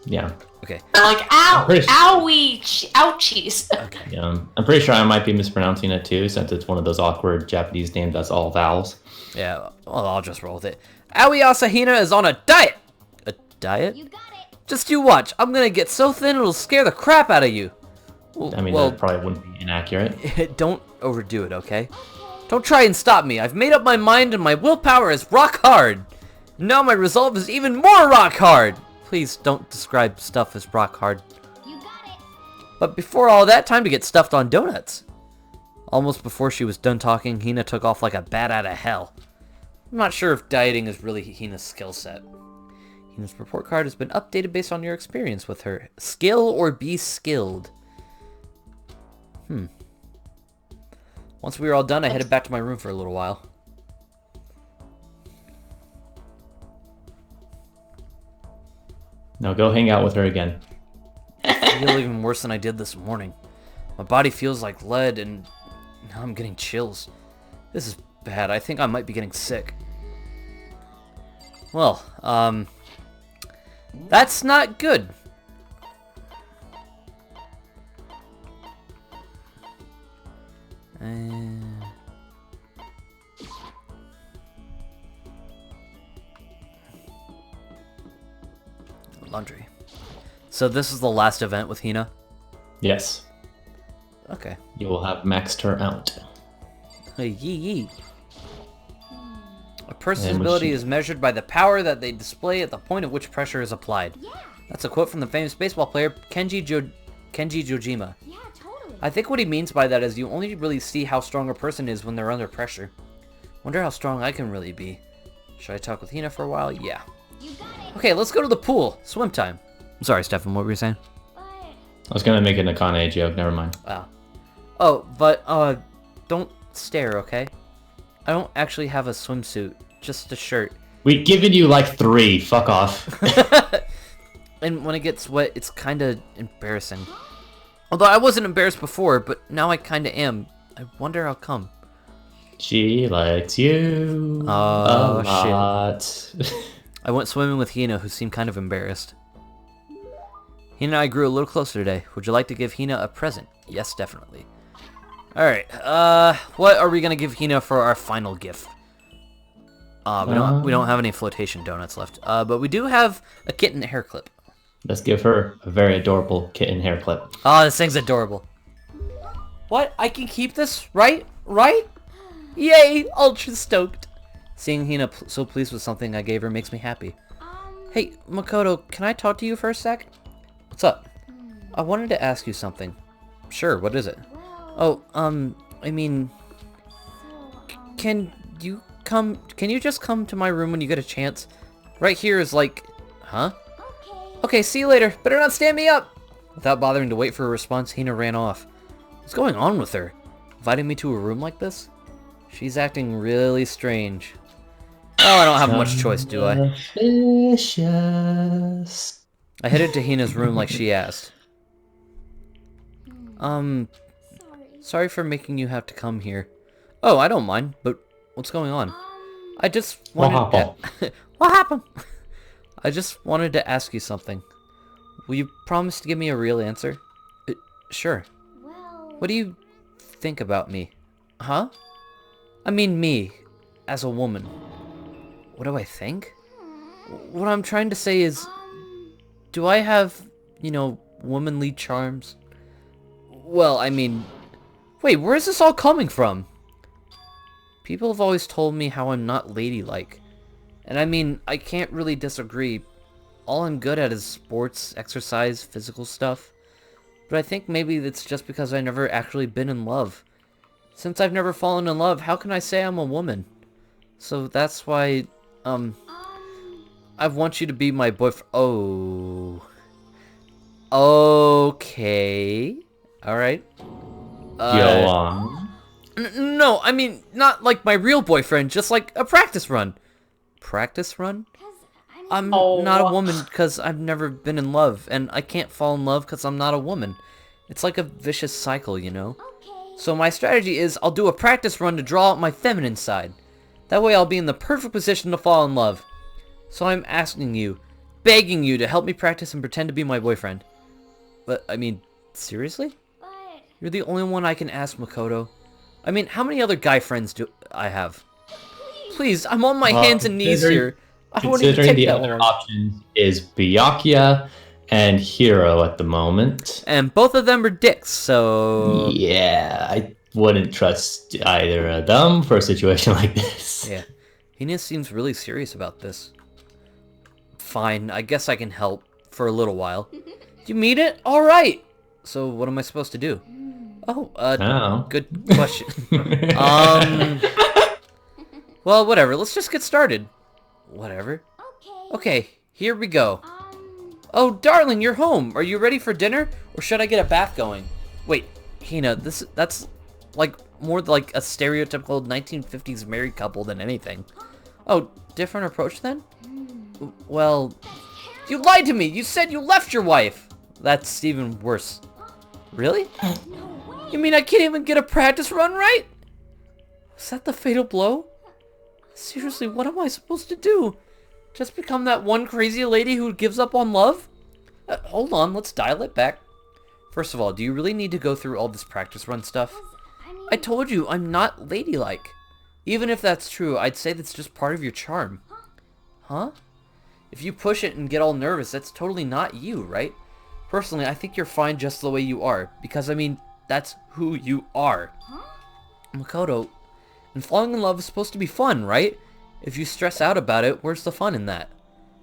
Yeah. Okay. I'm like, ow, Pretty- owie, ouchies. Okay. Yeah. I'm pretty sure I might be mispronouncing it too, since it's one of those awkward Japanese names that's all vowels. Yeah, well, I'll just roll with it. Aoi Asahina is on a diet! A diet? You got it. Just you watch. I'm gonna get so thin it'll scare the crap out of you. I mean, well, that probably wouldn't be inaccurate. don't overdo it, okay? Don't try and stop me. I've made up my mind and my willpower is rock hard. Now my resolve is even more rock hard. Please don't describe stuff as rock hard. You got it. But before all that, time to get stuffed on donuts. Almost before she was done talking, Hina took off like a bat out of hell. I'm not sure if dieting is really Hina's skill set. Hina's report card has been updated based on your experience with her. Skill or be skilled. Once we were all done, I headed back to my room for a little while. Now go hang out with her again. I feel even worse than I did this morning. My body feels like lead and now I'm getting chills. This is bad. I think I might be getting sick. Well, that's not good. Laundry. So this is the last event with Hina? Yes. Okay. You will have maxed her out. Hey, yee. A person's And when ability she- is measured by the power that they display at the point at which pressure is applied. Yeah. That's a quote from the famous baseball player Kenji Jojima. Yeah, totally. I think what he means by that is you only really see how strong a person is when they're under pressure. Wonder how strong I can really be. Should I talk with Hina for a while? Yeah. You got it. Okay, let's go to the pool. Swim time. I'm sorry, Stefan, what were you saying? But I was gonna make an Akane joke, never mind. Wow. Oh, but, don't stare, okay? I don't actually have a swimsuit, just a shirt. We've given you like 3, fuck off. And when it gets wet, it's kinda embarrassing. Although I wasn't embarrassed before, but now I kinda am. I wonder how come. She likes you Oh, a lot. I went swimming with Hina, who seemed kind of embarrassed. Hina and I grew a little closer today. Would you like to give Hina a present? Yes, definitely. Alright, what are we gonna give Hina for our final gift? We don't have any flotation donuts left. But we do have a kitten hair clip. Let's give her a very adorable kitten hair clip. Oh, this thing's adorable. What? I can keep this? Right? Right? Yay! Ultra stoked. Seeing Hina so pleased with something I gave her makes me happy. Hey, Makoto, can I talk to you for a sec? What's up? I wanted to ask you something. Sure, what is it? Well, Oh, I mean, so, can you just come to my room when you get a chance? Right here is like, huh? okay. Okay, see you later. Better not stand me up. Without bothering to wait for a response, Hina ran off. What's going on with her? Inviting me to a room like this? She's acting really strange. Oh, I don't have much choice, do I? Delicious. I headed to Hina's room like she asked. Sorry. Sorry for making you have to come here. Oh, I don't mind, but what's going on? I just What wanted happened? What happened? I just wanted to ask you something. Will you promise to give me a real answer? Sure. Well, What do you think about me? Huh? I mean me, as a woman. What do I think? What I'm trying to say is, do I have, womanly charms? Well, I mean, wait, where is this all coming from? People have always told me how I'm not ladylike. And I mean, I can't really disagree. All I'm good at is sports, exercise, physical stuff. But I think maybe it's just because I've never actually been in love. Since I've never fallen in love, how can I say I'm a woman? So that's why, I want you to be my boyfriend. Oh. Okay. Alright. Go on. No, I mean, not like my real boyfriend, just like a practice run. Practice run? I'm not a woman because I've never been in love, and I can't fall in love because I'm not a woman. It's like a vicious cycle, you know? So my strategy is I'll do a practice run to draw out my feminine side. That way I'll be in the perfect position to fall in love. So I'm asking you, begging you to help me practice and pretend to be my boyfriend. But, I mean, seriously? You're the only one I can ask, Makoto. I mean, how many other guy friends do I have? Please, I'm on my hands and knees here. I won't even Considering take the that other long. options is Byakuya and Hiro at the moment. And both of them are dicks, so... Yeah, I wouldn't trust either of them for a situation like this. Yeah. Hina seems really serious about this. Fine, I guess I can help. For a little while. You mean it? Alright! So, what am I supposed to do? Oh, Oh. good question. Well, whatever. Let's just get started. Whatever. Okay, here we go. Oh, darling, you're home. Are you ready for dinner? Or should I get a bath going? Wait, Hina, that's like more like a stereotypical 1950s married couple than anything. Oh, different approach then? Well, you lied to me! You said you left your wife! That's even worse. Really? You mean I can't even get a practice run right? Was that the fatal blow? Seriously, what am I supposed to do? Just become that one crazy lady who gives up on love? Hold on, let's dial it back. First of all, do you really need to go through all this practice run stuff? I told you, I'm not ladylike. Even if that's true, I'd say that's just part of your charm. Huh? If you push it and get all nervous, that's totally not you, right? Personally, I think you're fine just the way you are. Because, I mean, that's who you are. Makoto, and falling in love is supposed to be fun, right? If you stress out about it, where's the fun in that?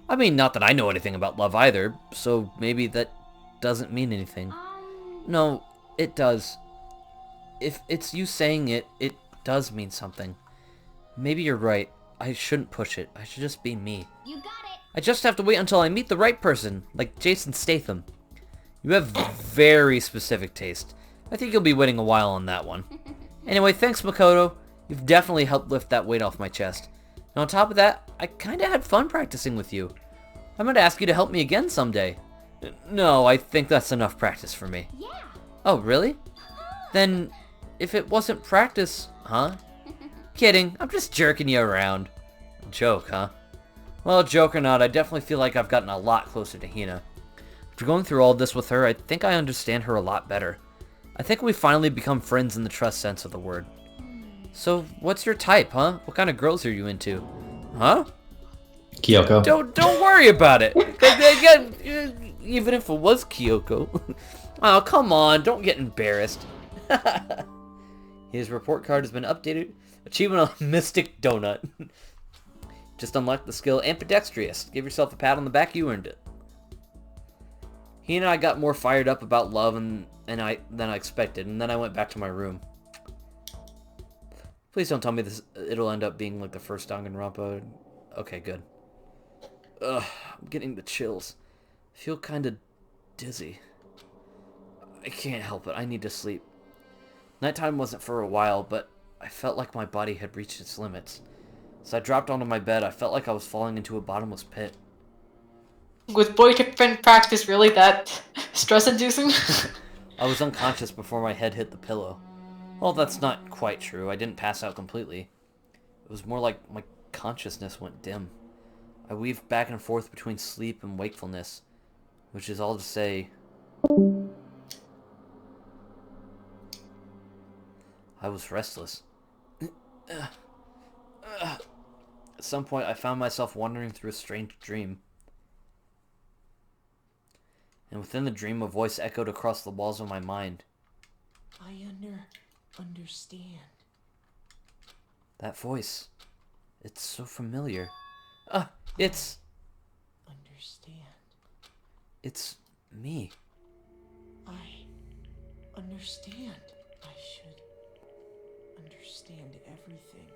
I mean, not that I know anything about love either, so maybe that doesn't mean anything. No, it does. If it's you saying it, it does mean something. Maybe you're right. I shouldn't push it. I should just be me. You got it. I just have to wait until I meet the right person, like Jason Statham. You have very specific taste. I think you'll be waiting a while on that one. Anyway, thanks, Makoto. You've definitely helped lift that weight off my chest. And on top of that, I kinda had fun practicing with you. I'm gonna ask you to help me again someday. No, I think that's enough practice for me. Yeah. Oh, really? Then, if it wasn't practice, huh? Kidding, I'm just jerking you around. Joke, huh? Well, joke or not, I definitely feel like I've gotten a lot closer to Hina. After going through all this with her, I think I understand her a lot better. I think we finally become friends in the trust sense of the word. So, what's your type, huh? What kind of girls are you into? Huh? Kyoko. Don't worry about it. Even if it was Kyoko. Oh, come on, don't get embarrassed. His report card has been updated. Achievement of Mystic Donut. Just unlocked the skill Ambidextrous. Give yourself a pat on the back, you earned it. He and I got more fired up about love than I expected, and then I went back to my room. Please don't tell me it'll end up being like the first Danganronpa. Okay, good. Ugh, I'm getting the chills. I feel kinda dizzy. I can't help it, I need to sleep. Nighttime wasn't for a while, but I felt like my body had reached its limits. As I dropped onto my bed, I felt like I was falling into a bottomless pit. Was boyfriend practice really that stress-inducing? I was unconscious before my head hit the pillow. Well, that's not quite true. I didn't pass out completely. It was more like my consciousness went dim. I weaved back and forth between sleep and wakefulness, which is all to say... I was restless. At some point, I found myself wandering through a strange dream. And within the dream, a voice echoed across the walls of my mind. I understand. That voice. It's so familiar. It's Understand. me. I understand. I should understand everything.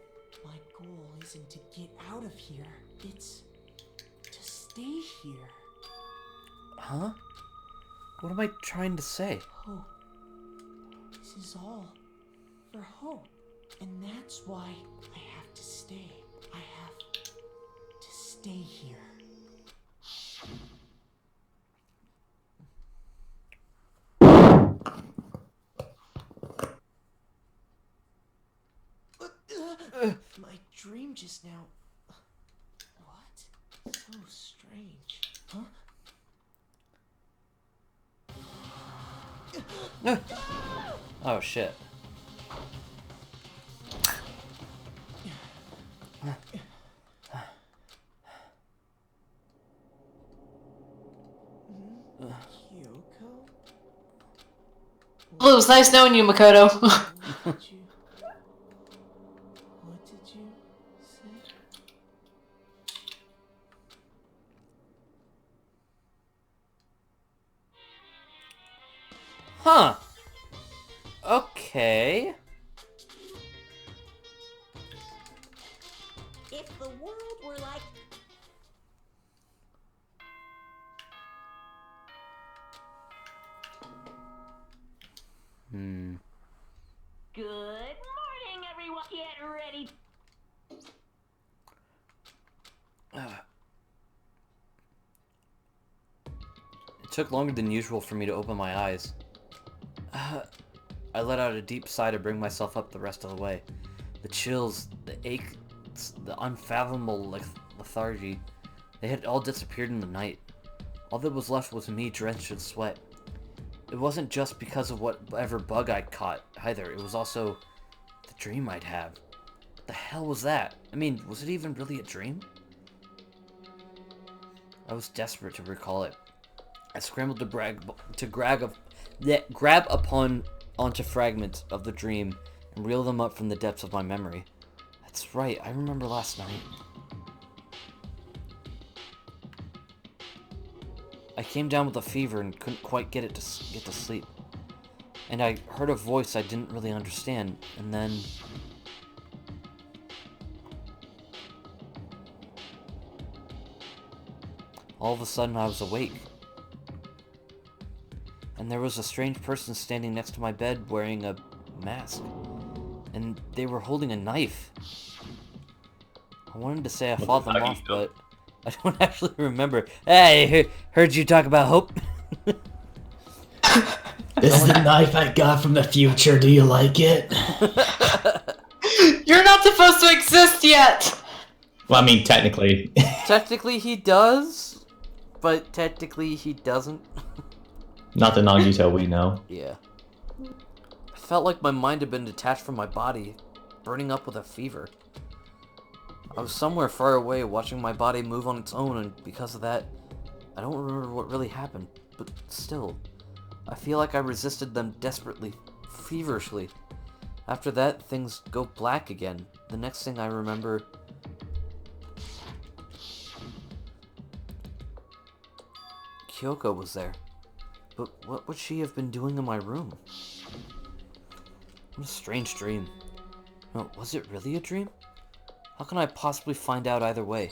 My goal isn't to get out of here. It's to stay here. Huh? What am I trying to say? Hope. This is all for hope. And that's why I have to stay. I have to stay here. My dream just now. What? So strange. Huh? Oh shit. Kyoko? Well, it was nice knowing you, Makoto. What did you say? Huh. Okay. If the world were like Good morning, everyone. Get ready. It took longer than usual for me to open my eyes. I let out a deep sigh to bring myself up the rest of the way. The chills, the ache, the unfathomable lethargy, they had all disappeared in the night. All that was left was me drenched in sweat. It wasn't just because of whatever bug I'd caught, either. It was also the dream I'd have. What the hell was that? I mean, was it even really a dream? I was desperate to recall it. I scrambled to grab onto fragments of the dream and reel them up from the depths of my memory. That's right, I remember last night. I came down with a fever and couldn't quite get to sleep. And I heard a voice I didn't really understand, and then... all of a sudden I was awake. And there was a strange person standing next to my bed wearing a mask. And they were holding a knife. I wanted to say I fought them off, but I don't actually remember. Hey, heard you talk about hope. This is the knife I got from the future. Do you like it? You're not supposed to exist yet! Well, I mean, technically. Technically he does, but technically he doesn't. Not the Nagito we know. Yeah. I felt like my mind had been detached from my body, burning up with a fever. I was somewhere far away watching my body move on its own, and because of that, I don't remember what really happened, but still, I feel like I resisted them desperately, feverishly. After that, things go black again. The next thing I remember... Kyoko was there. But what would she have been doing in my room? What a strange dream. No, was it really a dream? How can I possibly find out either way?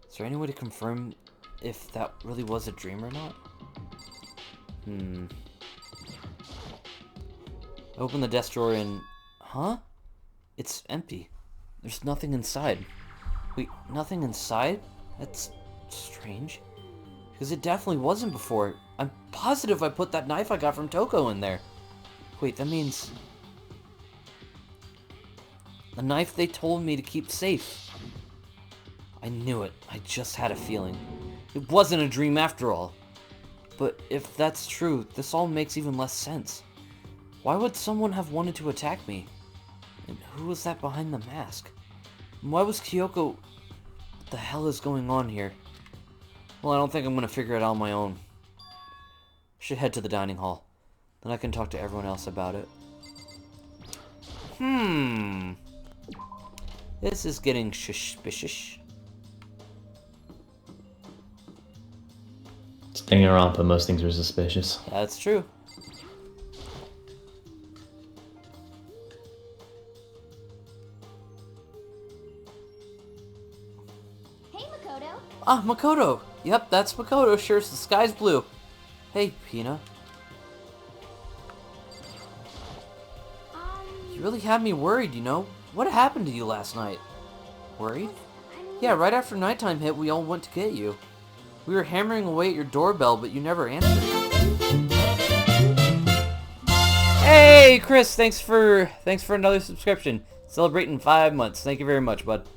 Is there any way to confirm if that really was a dream or not? I open the desk drawer and... Huh? It's empty. There's nothing inside. Wait, nothing inside? That's strange. Because it definitely wasn't before. I'm positive I put that knife I got from Toko in there. Wait, that means... the knife they told me to keep safe. I knew it. I just had a feeling. It wasn't a dream after all. But if that's true, this all makes even less sense. Why would someone have wanted to attack me? And who was that behind the mask? And why was Kyoko... What the hell is going on here? Well, I don't think I'm going to figure it out on my own. I should head to the dining hall. Then I can talk to everyone else about it. This is getting suspicious. It's Danganronpa, most things are suspicious. That's true. Hey, Makoto. Ah, Makoto! Yep, that's Makoto. Sure, the sky's blue. Hey, Pina. You really had me worried, you know? What happened to you last night? Worried? Yeah, right after nighttime hit, we all went to get you. We were hammering away at your doorbell, but you never answered. Hey, Chris! Thanks for another subscription. Celebrating 5 months. Thank you very much, bud.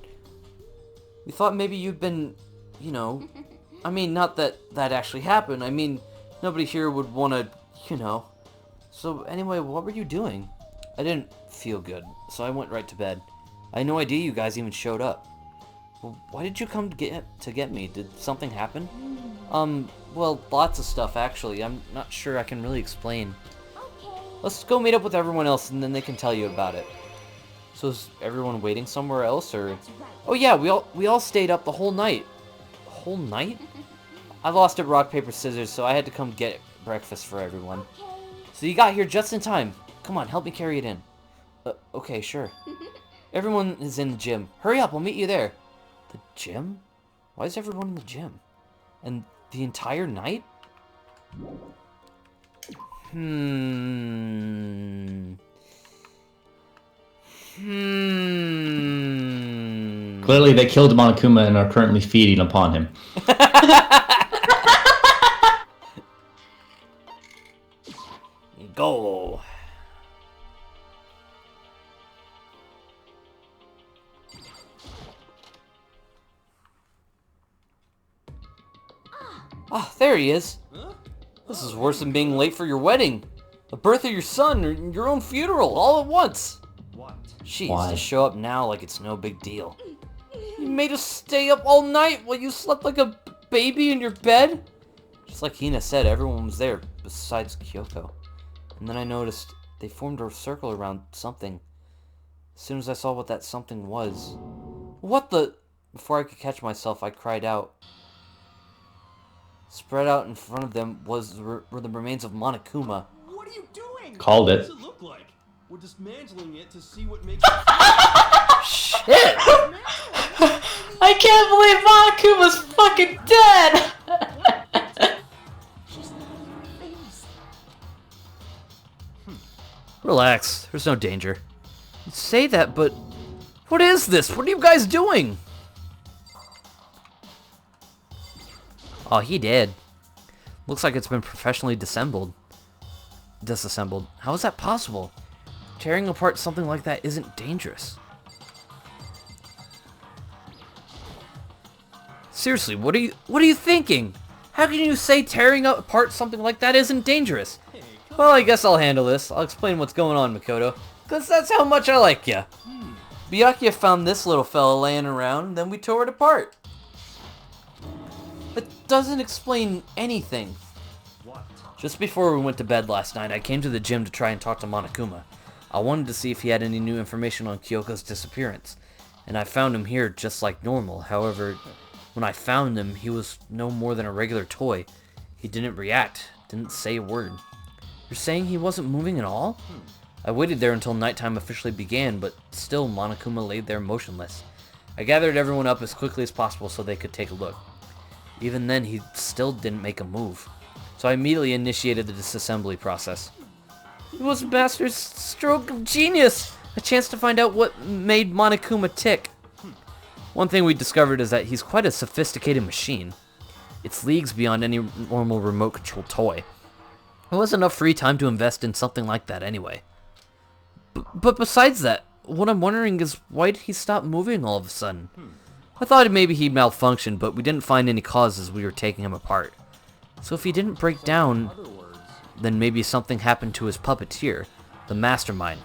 We thought maybe you'd been, you know... I mean, not that that actually happened. I mean, nobody here would want to, you know... So, anyway, what were you doing? I didn't feel good, so I went right to bed. I had no idea you guys even showed up. Well, why did you come to get me? Did something happen? Well, lots of stuff, actually. I'm not sure I can really explain. Okay. Let's go meet up with everyone else, and then they can tell you about it. So is everyone waiting somewhere else, or...? That's right. Oh yeah, we all stayed up the whole night. The whole night? I lost at rock, paper, scissors, so I had to come get breakfast for everyone. Okay. So you got here just in time. Come on, help me carry it in. Okay, sure. Everyone is in the gym. Hurry up, I'll meet you there. The gym? Why is everyone in the gym? And the entire night? Clearly they killed Monokuma and are currently feeding upon him. Go. Ah, there he is. This is worse than being late for your wedding. The birth of your son, or your own funeral, all at once. What? Jeez, Why? to show up now like it's no big deal. You made us stay up all night while you slept like a baby in your bed? Just like Hina said, everyone was there, besides Kyoko. And then I noticed they formed a circle around something. As soon as I saw what that something was... What the... Before I could catch myself, I cried out. Spread out in front of them were the remains of Monokuma. What are you doing? Called What it. does it look like? We're dismantling it to see what makes Shit! I can't believe Makuma's fucking dead! She's not even famous. Relax, there's no danger. You say that, but... What is this? What are you guys doing? Oh, he did. Looks like it's been professionally disassembled. How is that possible? Tearing apart something like that isn't dangerous. Seriously, what are you thinking? How can you say tearing apart something like that isn't dangerous? Well, I guess I'll handle this. I'll explain what's going on, Makoto. Because that's how much I like ya. Byakuya found this little fella laying around, then we tore it apart. It doesn't explain anything. what? Just before we went to bed last night, I came to the gym to try and talk to Monokuma. I wanted to see if he had any new information on Kyoko's disappearance. And I found him here just like normal. However, when I found him, he was no more than a regular toy. He didn't react, didn't say a word. You're saying he wasn't moving at all? I waited there until nighttime officially began, but still Monokuma laid there motionless. I gathered everyone up as quickly as possible so they could take a look. Even then, he still didn't make a move. So I immediately initiated the disassembly process. It was Master's stroke of genius! A chance to find out what made Monokuma tick. One thing we discovered is that he's quite a sophisticated machine. It's leagues beyond any normal remote control toy. There wasn't enough free time to invest in something like that anyway. But besides that, what I'm wondering is why did he stop moving all of a sudden? I thought maybe he malfunctioned, but we didn't find any cause as we were taking him apart. So if he didn't break down, In other words, then maybe something happened to his puppeteer, the mastermind.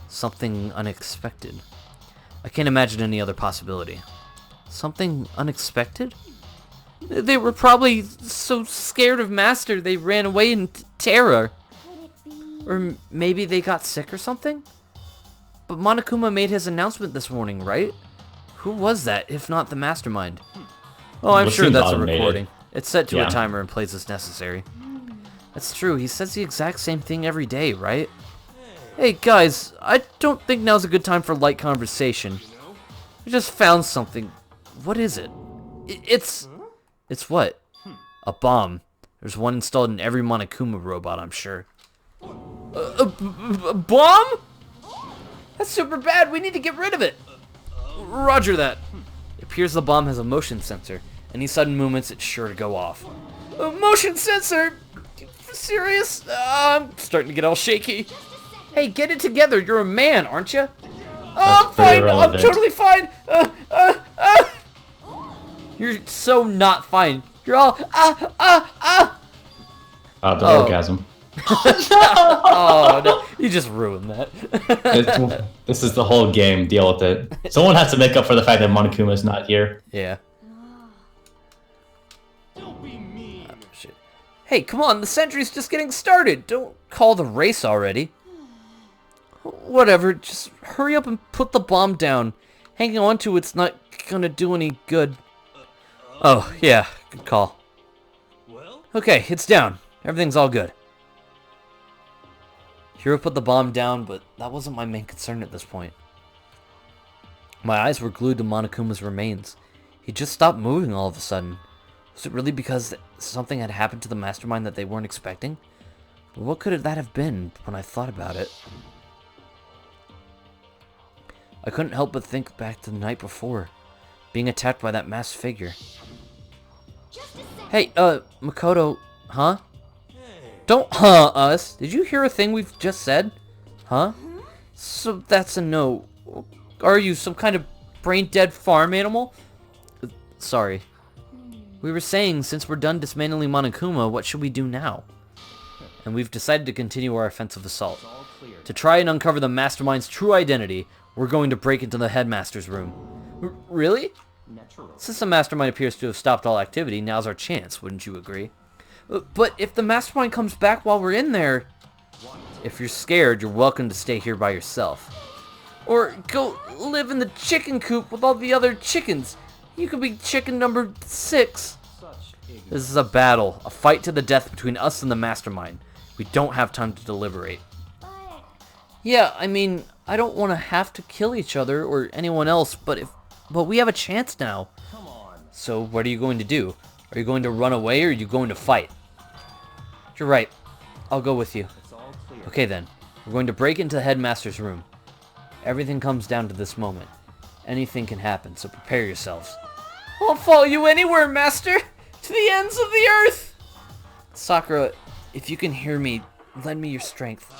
Something unexpected. I can't imagine any other possibility. Something unexpected? They were probably so scared of Master they ran away in terror. Or maybe they got sick or something? But Monokuma made his announcement this morning, right? Who was that, if not the mastermind? Oh, I'm Well, sure seems that's a automated. recording. It's set to Yeah. a timer and plays as necessary. That's true, he says the exact same thing every day, right? Hey guys, I don't think now's a good time for light conversation. I just found something. What is it? It's what? A bomb. There's one installed in every Monokuma robot, I'm sure. A bomb? That's super bad. We need to get rid of it. Roger that. It appears the bomb has a motion sensor. Any sudden movements, it's sure to go off. A motion sensor? Serious? I'm starting to get all shaky. Hey, get it together. You're a man, aren't you? Oh, I'm That's pretty fine. I'm relevant. totally fine. You're so not fine. You're all The Oh. orgasm. Oh no! You just ruined that. This is the whole game. Deal with it. Someone has to make up for the fact that Monokuma's not here. Yeah. Don't be mean. Shit. Hey, come on! The century's just getting started. Don't call the race already. Whatever. Just hurry up and put the bomb down. Hanging on to it's not gonna do any good. Oh yeah, good call. Well, Okay, it's down. Everything's all good. Hiro put the bomb down, but that wasn't my main concern at this point. My eyes were glued to Monokuma's remains. He just stopped moving all of a sudden. Was it really because something had happened to the mastermind that they weren't expecting? But what could that have been when I thought about it? I couldn't help but think back to the night before, being attacked by that masked figure. Hey, Makoto, huh? Don't us. Did you hear a thing we've just said? Huh? So that's a no. Are you some kind of brain-dead farm animal? Sorry. We were saying, since we're done dismantling Monokuma, what should we do now? And we've decided to continue our offensive assault. To try and uncover the mastermind's true identity, we're going to break into the headmaster's room. Really? Since the mastermind appears to have stopped all activity, now's our chance, wouldn't you agree? But if the mastermind comes back while we're in there... If you're scared, you're welcome to stay here by yourself. Or go live in the chicken coop with all the other chickens. You could be chicken number 6. This is a battle, a fight to the death between us and the mastermind. We don't have time to deliberate. Yeah, I mean, I don't want to have to kill each other or anyone else, but we have a chance now. So what are you going to do? Are you going to run away or are you going to fight? You're right. I'll go with you. Okay then. We're going to break into the headmaster's room. Everything comes down to this moment. Anything can happen, so prepare yourselves. I'll follow you anywhere, master! To the ends of the earth! Sakura, if you can hear me, lend me your strength.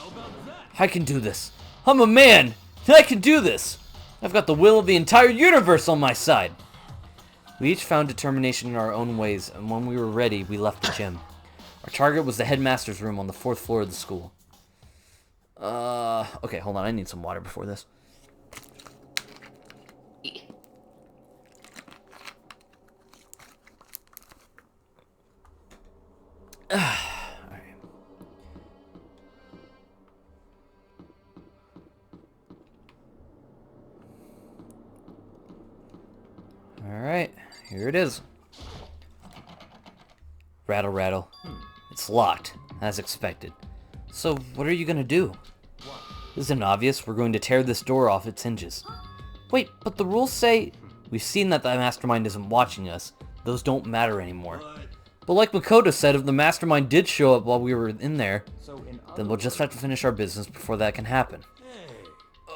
I can do this. I'm a man! I can do this! I've got the will of the entire universe on my side! We each found determination in our own ways, and when we were ready, we left the gym. Our target was the headmaster's room on the 4th floor of the school. Okay, hold on, I need some water before this. Alright, here it is. Rattle, rattle. It's locked, as expected. So, what are you gonna do? Isn't it obvious? We're going to tear this door off its hinges. Wait, but the rules say... We've seen that the mastermind isn't watching us. Those don't matter anymore. But like Makoto said, if the mastermind did show up while we were in there, then we'll just have to finish our business before that can happen.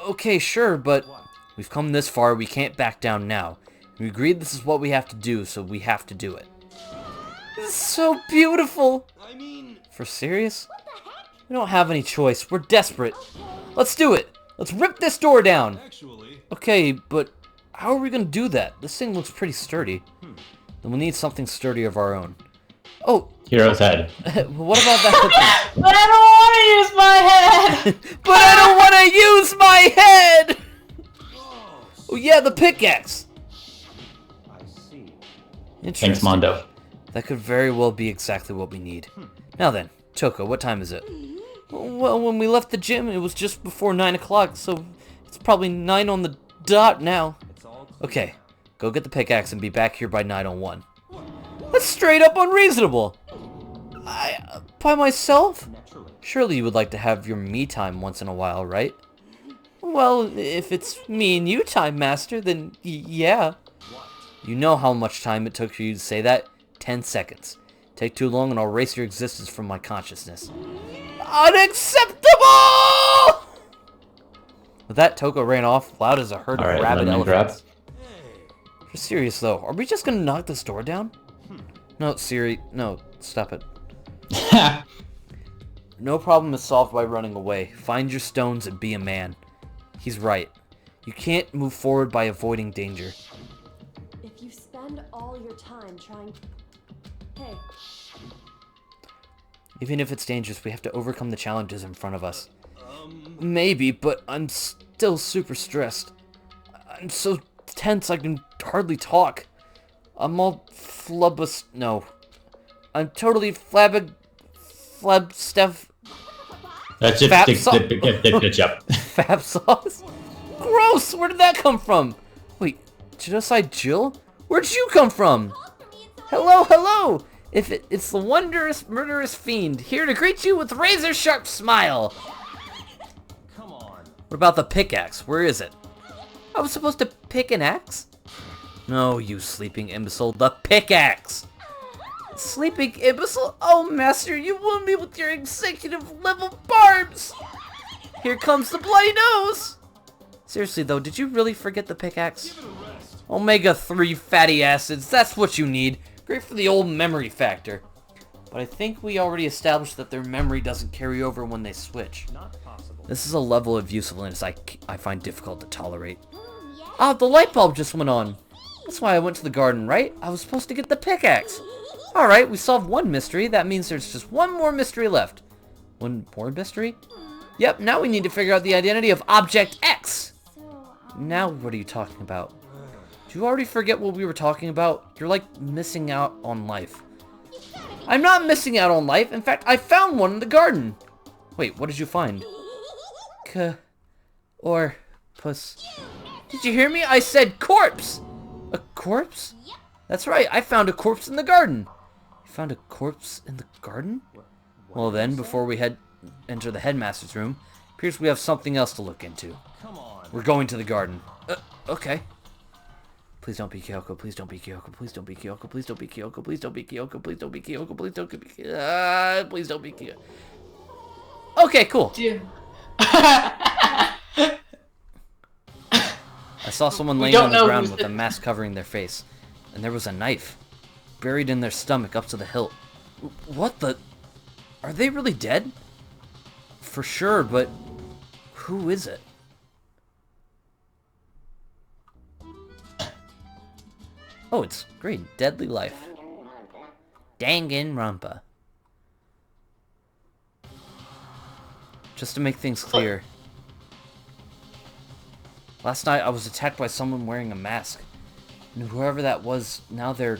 Okay, sure, but we've come this far, we can't back down now. We agreed this is what we have to do, so we have to do it. This is so beautiful! I mean, For serious? We don't have any choice. We're desperate. Let's do it! Let's rip this door down! actually, Okay, but how are we gonna do that? This thing looks pretty sturdy. Then we'll need something sturdy of our own. Oh, Hero's head. what about that? But I don't want to use my head! But I don't want to use my head! Oh yeah, the pickaxe! I see. Interesting. Thanks, Mondo. That could very well be exactly what we need. Now then, Toko, what time is it? Well, when we left the gym, it was just before 9 o'clock, so it's probably 9 on the dot now. It's all clear. Okay, go get the pickaxe and be back here by 9:01. That's straight up unreasonable! By myself? Naturally. Surely you would like to have your me time once in a while, right? Well, if it's me and you time, Master, then yeah. You know how much time it took for you to say that? 10 seconds. Take too long and I'll erase your existence from my consciousness. Unacceptable! With that, Toko ran off, loud as a herd of Alright, rabid lemon grab. elephants. For serious though, are we just gonna knock this door down? No, Siri, no, stop it. No problem is solved by running away. Find your stones and be a man. He's right. You can't move forward by avoiding danger. If you spend all your time trying... Hey, Even if it's dangerous, we have to overcome the challenges in front of us. Maybe, but I'm still super stressed. I'm so tense I can hardly talk. I'm all flubbus... No. I'm totally flabstuff... That's just Fap good job. Fab sauce? Gross! Where did that come from? Wait, Genocide Jill? Where'd you come from? Hello, hello! It's the wondrous, murderous fiend, here to greet you with razor-sharp smile! Come on. What about the pickaxe? Where is it? I was supposed to pick an axe? No, you sleeping imbecile, the pickaxe! Sleeping imbecile? Oh, Master, you wound me with your executive level barbs! Here comes the bloody nose! Seriously though, did you really forget the pickaxe? Omega-3 fatty acids, that's what you need. Great for the old memory factor. But I think we already established that their memory doesn't carry over when they switch. Not possible. This is a level of usefulness I find difficult to tolerate. Ah, the light bulb just went on. That's why I went to the garden, right? I was supposed to get the pickaxe. Alright, we solved one mystery. That means there's just one more mystery left. One more mystery? Yep, now we need to figure out the identity of Object X. Now what are you talking about? Did you already forget what we were talking about? You're like missing out on life. I'm not missing out on life. In fact, I found one in the garden. Wait, what did you find? Or puss. Did you hear me? I said corpse! A corpse? That's right, I found a corpse in the garden. You found a corpse in the garden? Well then, before we enter the headmaster's room, appears we have something else to look into. Come on. We're going to the garden. Okay. Please don't be Kyoko, please don't be Kyoko, please don't be Kyoko, please don't be Kyoko, please don't be Kyoko, please don't be Kyoko, please don't be Kyoko, please don't be Kyoko. Okay, cool. I saw someone laying on the ground with a mask covering their face, and there was a knife buried in their stomach up to the hilt. What the? Are they really dead? For sure, but who is it? Oh, it's great. Deadly Life. Danganronpa. Just to make things clear. Last night I was attacked by someone wearing a mask. And whoever that was, now they're...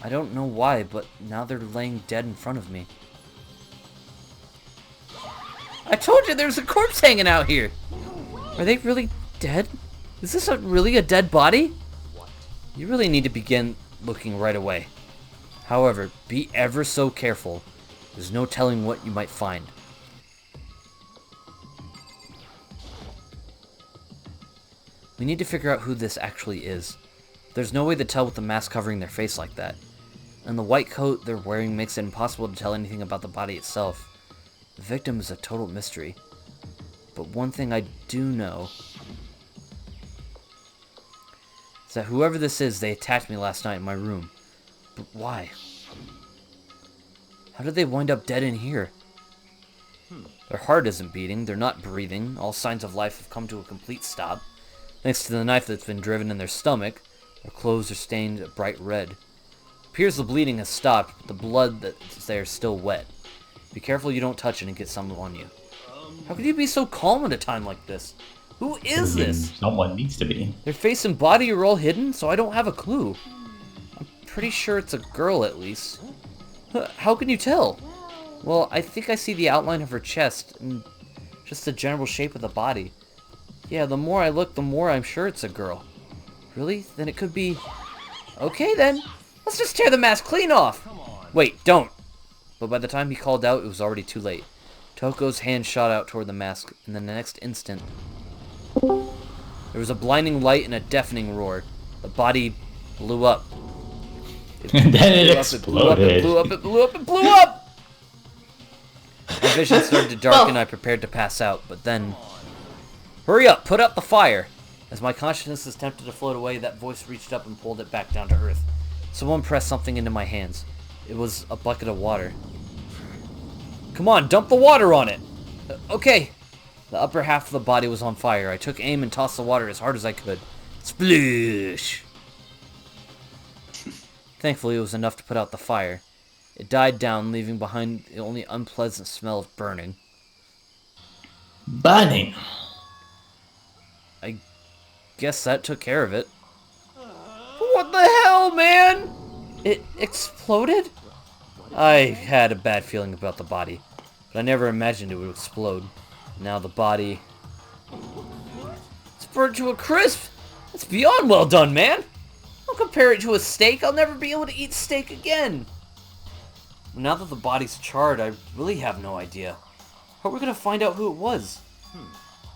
I don't know why, but now they're laying dead in front of me. I told you there's a corpse hanging out here! Are they really dead? Is this really a dead body? You really need to begin looking right away. However, be ever so careful. There's no telling what you might find. We need to figure out who this actually is. There's no way to tell with the mask covering their face like that. And the white coat they're wearing makes it impossible to tell anything about the body itself. The victim is a total mystery. But one thing I do know is that whoever this is, they attacked me last night in my room. But why? How did they wind up dead in here? Their heart isn't beating, they're not breathing, all signs of life have come to a complete stop. Thanks to the knife that's been driven in their stomach, their clothes are stained a bright red. It appears the bleeding has stopped, but the blood that's there is still wet. Be careful you don't touch it and get some on you. How could you be so calm at a time like this? Who is this? Someone needs to be. Their face and body are all hidden, so I don't have a clue. I'm pretty sure it's a girl, at least. How can you tell? Well, I think I see the outline of her chest and just the general shape of the body. Yeah, the more I look, the more I'm sure it's a girl. Really? Then it could be... Okay, then. Let's just tear the mask clean off. Wait, don't. But by the time he called out, it was already too late. Toko's hand shot out toward the mask, and then the next instant... There was a blinding light and a deafening roar. The body blew up. And then it exploded. It blew up, it blew up, it blew up, it blew up! My vision started to darken, I prepared to pass out, but then... Hurry up, put out the fire! As my consciousness attempted to float away, that voice reached up and pulled it back down to earth. Someone pressed something into my hands. It was a bucket of water. Come on, dump the water on it! Okay. The upper half of the body was on fire. I took aim and tossed the water as hard as I could. Sploosh! Thankfully, it was enough to put out the fire. It died down, leaving behind the only unpleasant smell of burning. Burning. I guess that took care of it. What the hell, man? It exploded? I had a bad feeling about the body, but I never imagined it would explode. Now the body... It's burned to a crisp! It's beyond well done, man! Don't compare it to a steak. I'll never be able to eat steak again! Now that the body's charred, I really have no idea. How are we gonna find out who it was?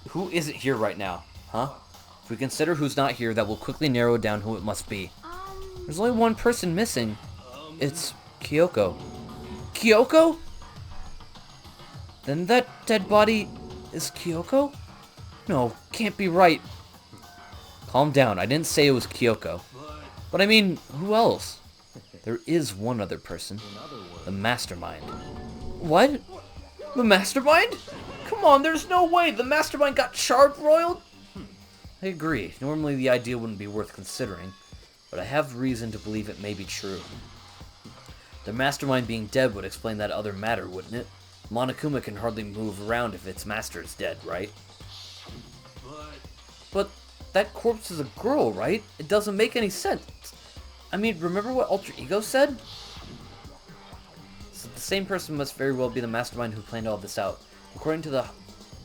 Who isn't here right now, huh? If we consider who's not here, that will quickly narrow down who it must be. There's only one person missing. It's Kyoko. Kyoko? Then that dead body is Kyoko? No, can't be right. Calm down, I didn't say it was Kyoko. But I mean, who else? There is one other person. The Mastermind. What? The Mastermind? Come on, there's no way the Mastermind got charbroiled? I agree. Normally the idea wouldn't be worth considering, but I have reason to believe it may be true. The Mastermind being dead would explain that other matter, wouldn't it? Monokuma can hardly move around if its master is dead, right? But that corpse is a girl, right? It doesn't make any sense. I mean, remember what Alter Ego said? So the same person must very well be the Mastermind who planned all this out. According to the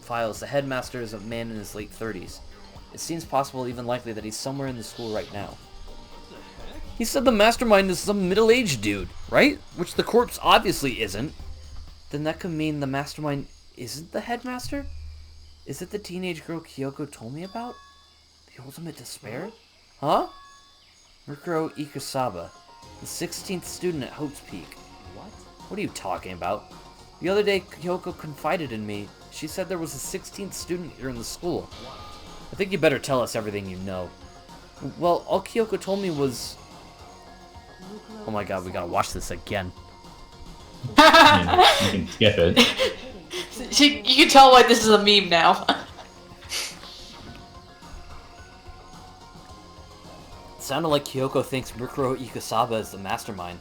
files, the headmaster is a man in his late 30s. It seems possible, even likely, that he's somewhere in the school right now. He said the Mastermind is some middle-aged dude, right? Which the corpse obviously isn't. Then that could mean the Mastermind isn't the headmaster? Is it the teenage girl Kyoko told me about? The ultimate despair? Huh? Mikuro Ikusaba, the 16th student at Hope's Peak. What are you talking about? The other day, Kyoko confided in me. She said there was a 16th student here in the school. I think you better tell us everything you know. Well, all Kyoko told me was... Oh my god, we gotta watch this again. You can skip it. You can tell why this is a meme now. It sounded like Kyoko thinks Mikuro Ikusaba is the Mastermind.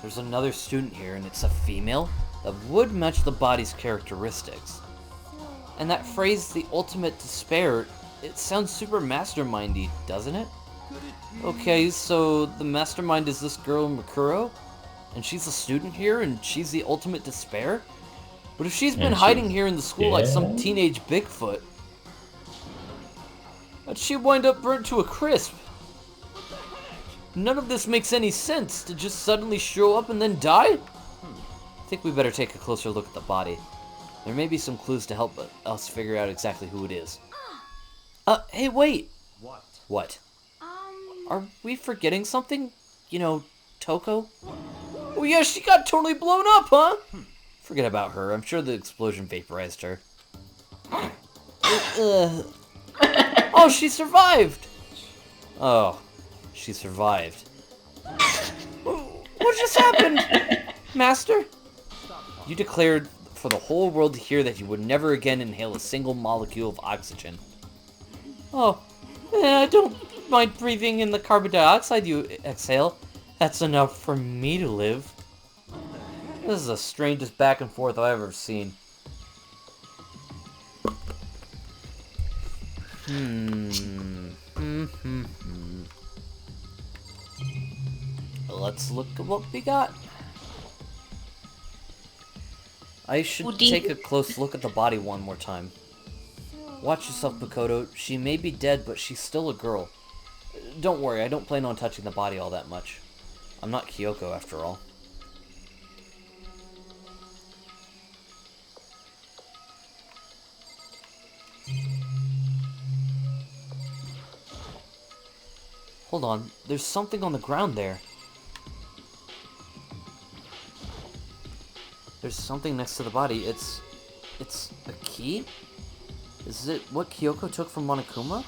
There's another student here, and it's a female that would match the body's characteristics. And that phrase, the ultimate despair, it sounds super mastermindy, doesn't it? Okay, so the Mastermind is this girl Mikuro? And she's a student here, and she's the ultimate despair? But if she's been hiding here in the school like some teenage Bigfoot, how'd she wind up burnt to a crisp? None of this makes any sense, to just suddenly show up and then die? I think we better take a closer look at the body. There may be some clues to help us figure out exactly who it is. Hey, wait! What? What? Are we forgetting something? You know, Toko? Oh yeah, she got totally blown up, huh? Forget about her. I'm sure the explosion vaporized her. Oh, she survived! Oh, she survived. What just happened? Master? You declared for the whole world to hear that you would never again inhale a single molecule of oxygen. Oh, I don't mind breathing in the carbon dioxide you exhale. That's enough for me to live. This is the strangest back and forth I've ever seen. Let's look at what we got. I should take a close look at the body one more time. Watch yourself, Makoto. She may be dead, but she's still a girl. Don't worry, I don't plan on touching the body all that much. I'm not Kyoko, after all. Hold on, there's something on the ground there. There's something next to the body. It's a key? Is it what Kyoko took from Monokuma?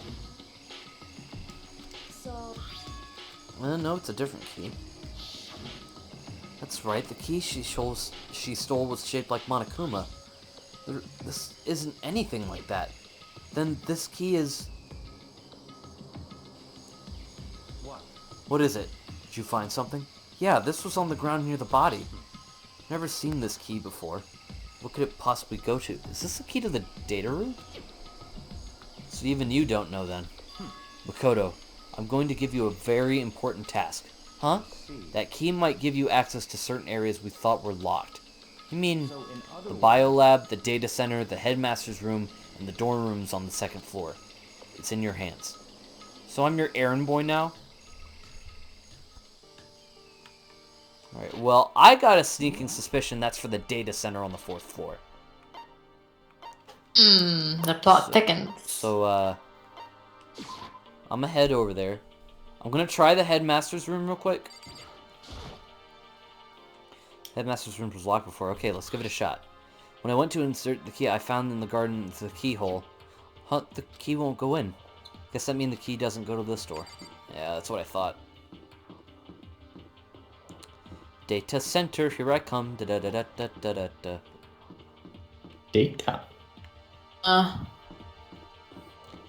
So, No, it's a different key. That's right, the key she stole was shaped like Monokuma. This isn't anything like that. Then this key is... What is it? Did you find something? Yeah, this was on the ground near the body. Never seen this key before. What could it possibly go to? Is this the key to the data room? So even you don't know then. Makoto, I'm going to give you a very important task. Huh? That key might give you access to certain areas we thought were locked. You mean the biolab, the data center, the headmaster's room, and the dorm rooms on the second floor. It's in your hands. So I'm your errand boy now? Alright, well, I got a sneaking suspicion that's for the data center on the 4th floor. The plot thickens. So, I'm gonna head over there. I'm gonna try the headmaster's room real quick. Headmaster's room was locked before. Okay, let's give it a shot. When I went to insert the key, I found in the garden the keyhole. Huh, the key won't go in. Guess that means the key doesn't go to this door. Yeah, that's what I thought. Data center, here I come. Da da da da da da da da. Data.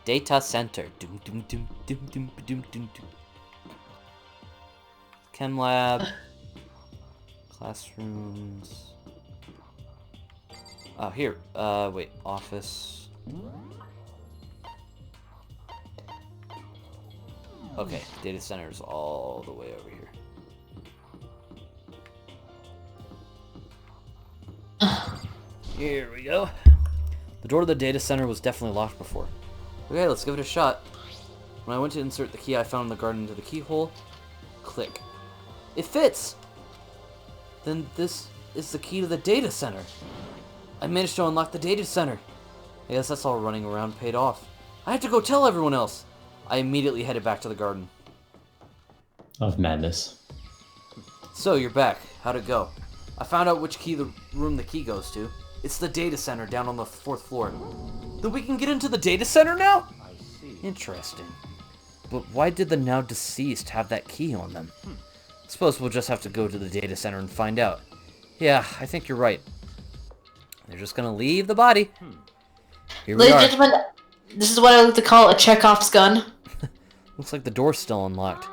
Data center. Doom doom doom doom doom doom doom doom. Chem lab. Classrooms. Oh, here. Wait. Office. Okay, data center is all the way over here. Here we go. The door to the data center was definitely locked before. Okay, let's give it a shot. When I went to insert the key I found in the garden into the keyhole, click. It fits! Then this is the key to the data center. I managed to unlock the data center. I guess that's all running around paid off. I have to go tell everyone else. I immediately headed back to the garden. Of madness. So, you're back. How'd it go? I found out which room the key goes to. It's the data center down on the 4th floor. Then we can get into the data center now? I see. Interesting. But why did the now deceased have that key on them? Suppose we'll just have to go to the data center and find out. Yeah, I think you're right. They're just gonna leave the body. Here we Ladies are. and gentlemen, this is what I like to call a Chekhov's gun. Looks like the door's still unlocked.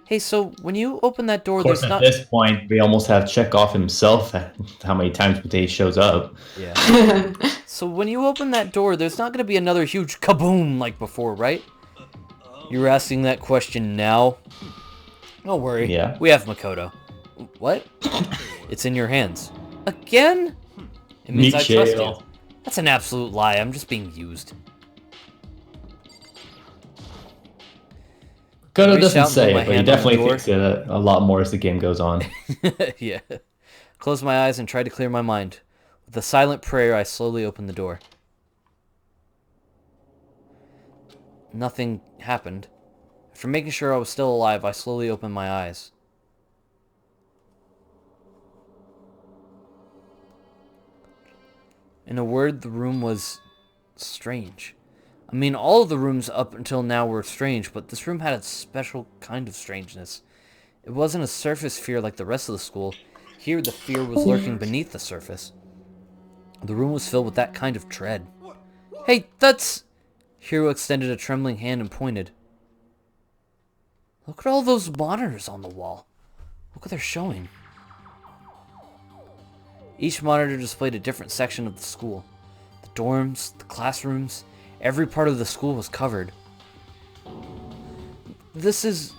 Hey, so when you open that door, Of course, there's at not... this point, we almost have Chekhov himself. How many times Matei shows up? Yeah. So when you open that door, there's not gonna be another huge kaboom like before, right? You're asking that question now? Don't worry. Yeah. We have Makoto. What? It's in your hands. Again? It means I trust you. Michael. That's an absolute lie. I'm just being used. Kodo Reach out doesn't and put say my it, but he hand on the definitely door. thinks it a lot more as the game goes on. Yeah. Close my eyes and try to clear my mind. With a silent prayer, I slowly opened the door. Nothing happened. After making sure I was still alive, I slowly opened my eyes. In a word, the room was strange. I mean, all of the rooms up until now were strange, but this room had a special kind of strangeness. It wasn't a surface fear like the rest of the school. Here, the fear was lurking beneath the surface. The room was filled with that kind of dread. Hey, that's... Hiro extended a trembling hand and pointed. Look at all those monitors on the wall. Look what they're showing. Each monitor displayed a different section of the school. The dorms, the classrooms, every part of the school was covered. This is...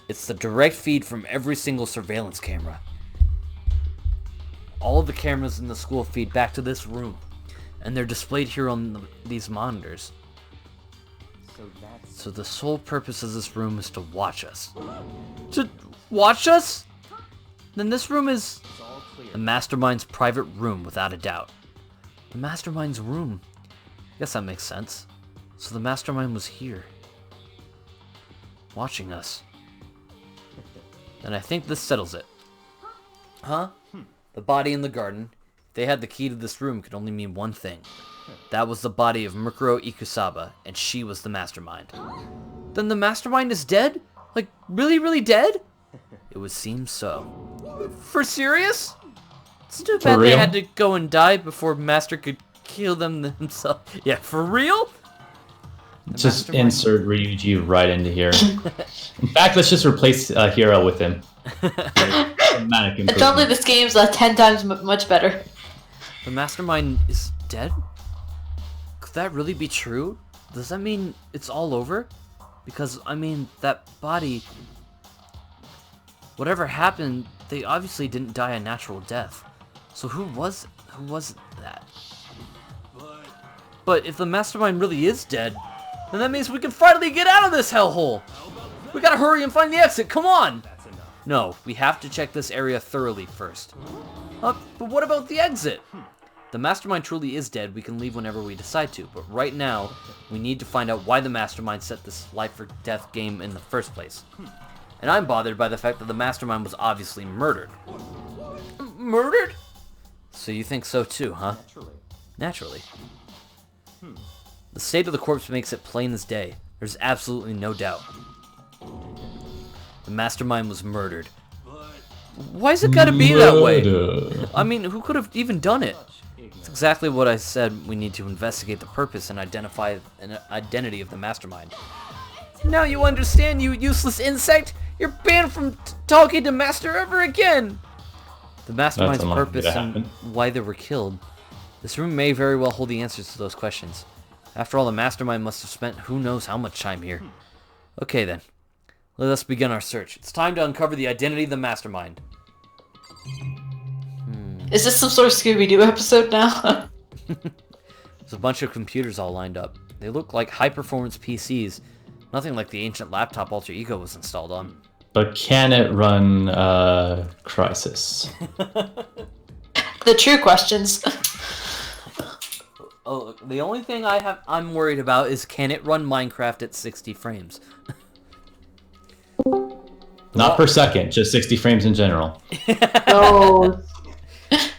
It's the direct feed from every single surveillance camera. All of the cameras in the school feed back to this room. And they're displayed here on these monitors. So the sole purpose of this room is to watch us. To watch us? Then this room is the Mastermind's private room, without a doubt. The Mastermind's room. I guess that makes sense. So the Mastermind was here. Watching us. Then I think this settles it. Huh? The body in the garden. If they had the key to this room, could only mean one thing. That was the body of Mukuro Ikusaba, and she was the Mastermind. Then the Mastermind is dead? Like, really, really dead? It would seem so. For serious? It's too bad they had to go and die before Master could kill them himself. Yeah, for real? Just insert Ryuji right into here. In fact, let's just replace Hiro with him. Totally, this game's 10 times much better. The Mastermind is dead? Could that really be true? Does that mean it's all over? Because, I mean, that body... Whatever happened, they obviously didn't die a natural death. So who was that? But if the Mastermind really is dead, then that means we can finally get out of this hellhole! We gotta hurry and find the exit, come on! No, we have to check this area thoroughly first. But what about the exit? The Mastermind truly is dead, we can leave whenever we decide to, but right now, we need to find out why the Mastermind set this life or death game in the first place. And I'm bothered by the fact that the Mastermind was obviously murdered. Murdered? So you think so too, huh? Naturally. The state of the corpse makes it plain as day. There's absolutely no doubt. The Mastermind was murdered. Why's it gotta be that way? I mean, who could have even done it? It's exactly what I said. We need to investigate the purpose and identify an identity of the Mastermind. Now you understand, you useless insect? You're banned from talking to Master ever again! The Mastermind's purpose and why they were killed. This room may very well hold the answers to those questions. After all, the Mastermind must have spent who knows how much time here. Okay then. Let us begin our search. It's time to uncover the identity of the Mastermind. Is this some sort of Scooby-Doo episode now? There's a bunch of computers all lined up. They look like high-performance PCs. Nothing like the ancient laptop Alter Ego was installed on. But can it run Crysis? The true questions. Oh, the only thing I'm worried about is can it run Minecraft at 60 frames? Not per second, just 60 frames in general. No.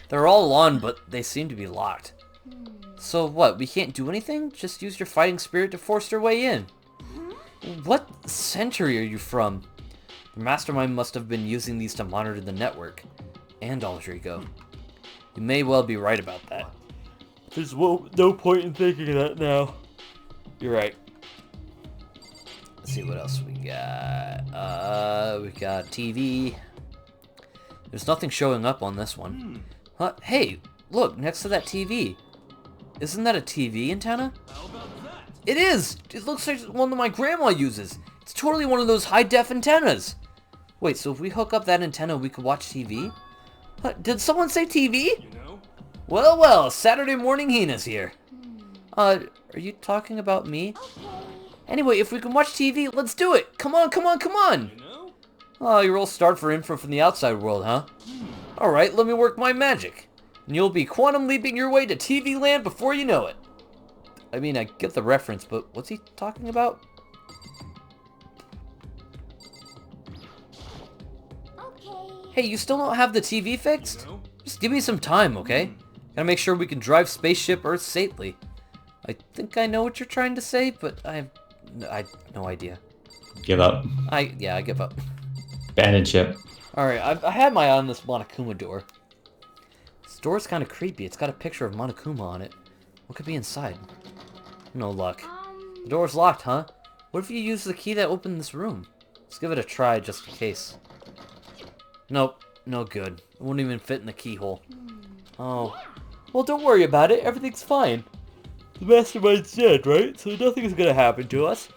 They're all on, but they seem to be locked. So what, we can't do anything? Just use your fighting spirit to force your way in. What century are you from? The Mastermind must have been using these to monitor the network. And Alter Ego. You may well be right about that. There's no point in thinking that now. You're right. Let's see what else we got. We got TV. There's nothing showing up on this one. Huh? Hey, look, next to that TV. Isn't that a TV antenna? It is! It looks like one that my grandma uses. It's totally one of those high-def antennas. Wait, so if we hook up that antenna, we could watch TV? Huh, did someone say TV? Well, well, Saturday morning Hina's here. Are you talking about me? Anyway, if we can watch TV, let's do it! Come on, come on, come on! Oh, you're all starved for info from the outside world, huh? Alright, let me work my magic. And you'll be quantum leaping your way to TV land before you know it. I mean, I get the reference, but what's he talking about? Okay. Hey, you still don't have the TV fixed? Just give me some time, okay? Gotta make sure we can drive Spaceship Earth safely. I think I know what you're trying to say, but I have no idea. Give up. I give up. Abandoned ship. Alright, I had my eye on this Monokuma door. This door's kind of creepy. It's got a picture of Monokuma on it. What could be inside? No luck. The door's locked, huh? What if you use the key that opened this room? Let's give it a try just in case. Nope, no good. It won't even fit in the keyhole. Oh. Well, don't worry about it. Everything's fine. The mastermind's dead, right? So nothing's gonna happen to us.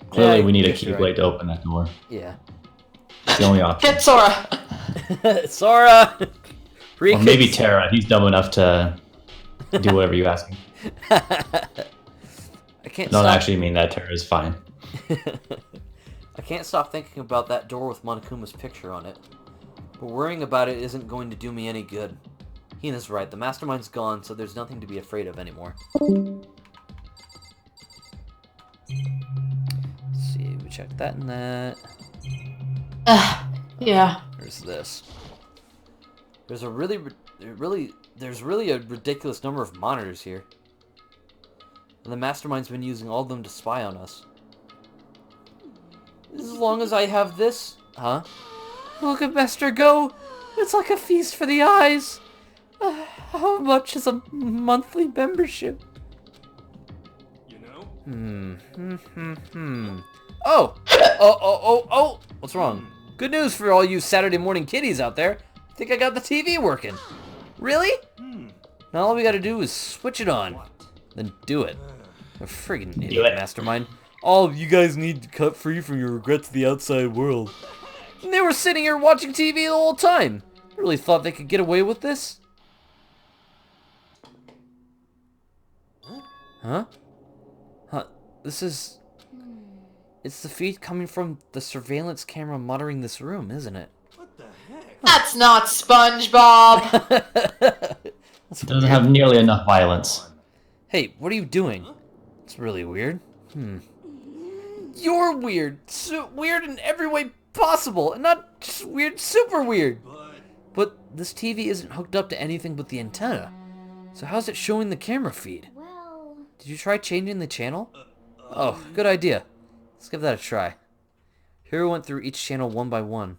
Clearly, Yeah, we need a guess you're keyblade to open that door. Yeah. It's the only option. Get Sora. Sora! Or maybe Terra. He's dumb enough to do whatever you ask him. I can't No, stop. I actually mean that. Terra is fine. I can't stop thinking about that door with Monokuma's picture on it. But worrying about it isn't going to do me any good. Hina's right, the mastermind's gone, so there's nothing to be afraid of anymore. Let's see, we checked that and that. Yeah. There's this. There's really a ridiculous number of monitors here. And the mastermind's been using all of them to spy on us. As long as I have this... Huh? Look at Master go! It's like a feast for the eyes! How much is a monthly membership? You know? Oh! Oh! What's wrong? Good news for all you Saturday morning kiddies out there. I think I got the TV working. Really? Now all we gotta do is switch it on. Then do it. A friggin' idiot, mastermind. All of you guys need to cut free from your regrets of the outside world. And they were sitting here watching TV the whole time. Really thought they could get away with this? Huh? Huh? This is... It's the feed coming from the surveillance camera monitoring this room, isn't it? What the heck? That's not SpongeBob. It doesn't have nearly enough violence. Hey, what are you doing? It's really weird. You're weird. Weird in every way possible. And not just weird, super weird. But this TV isn't hooked up to anything but the antenna. So how's it showing the camera feed? Well, Did you try changing the channel? Oh, good idea. Let's give that a try. Here we went through each channel one by one.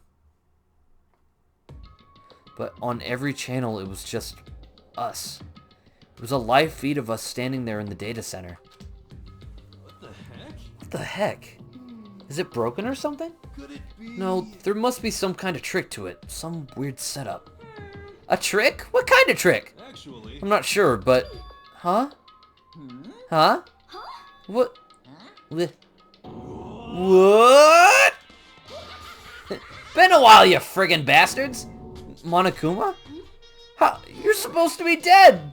But on every channel, it was just us. It was a live feed of us standing there in the data center. What the heck? What the heck? Is it broken or something? Could it be? No, there must be some kind of trick to it. Some weird setup. A trick? What kind of trick? Actually. I'm not sure, but... Huh? Huh? What? What? Been a while, you friggin' bastards! Monokuma? How? You're supposed to be dead!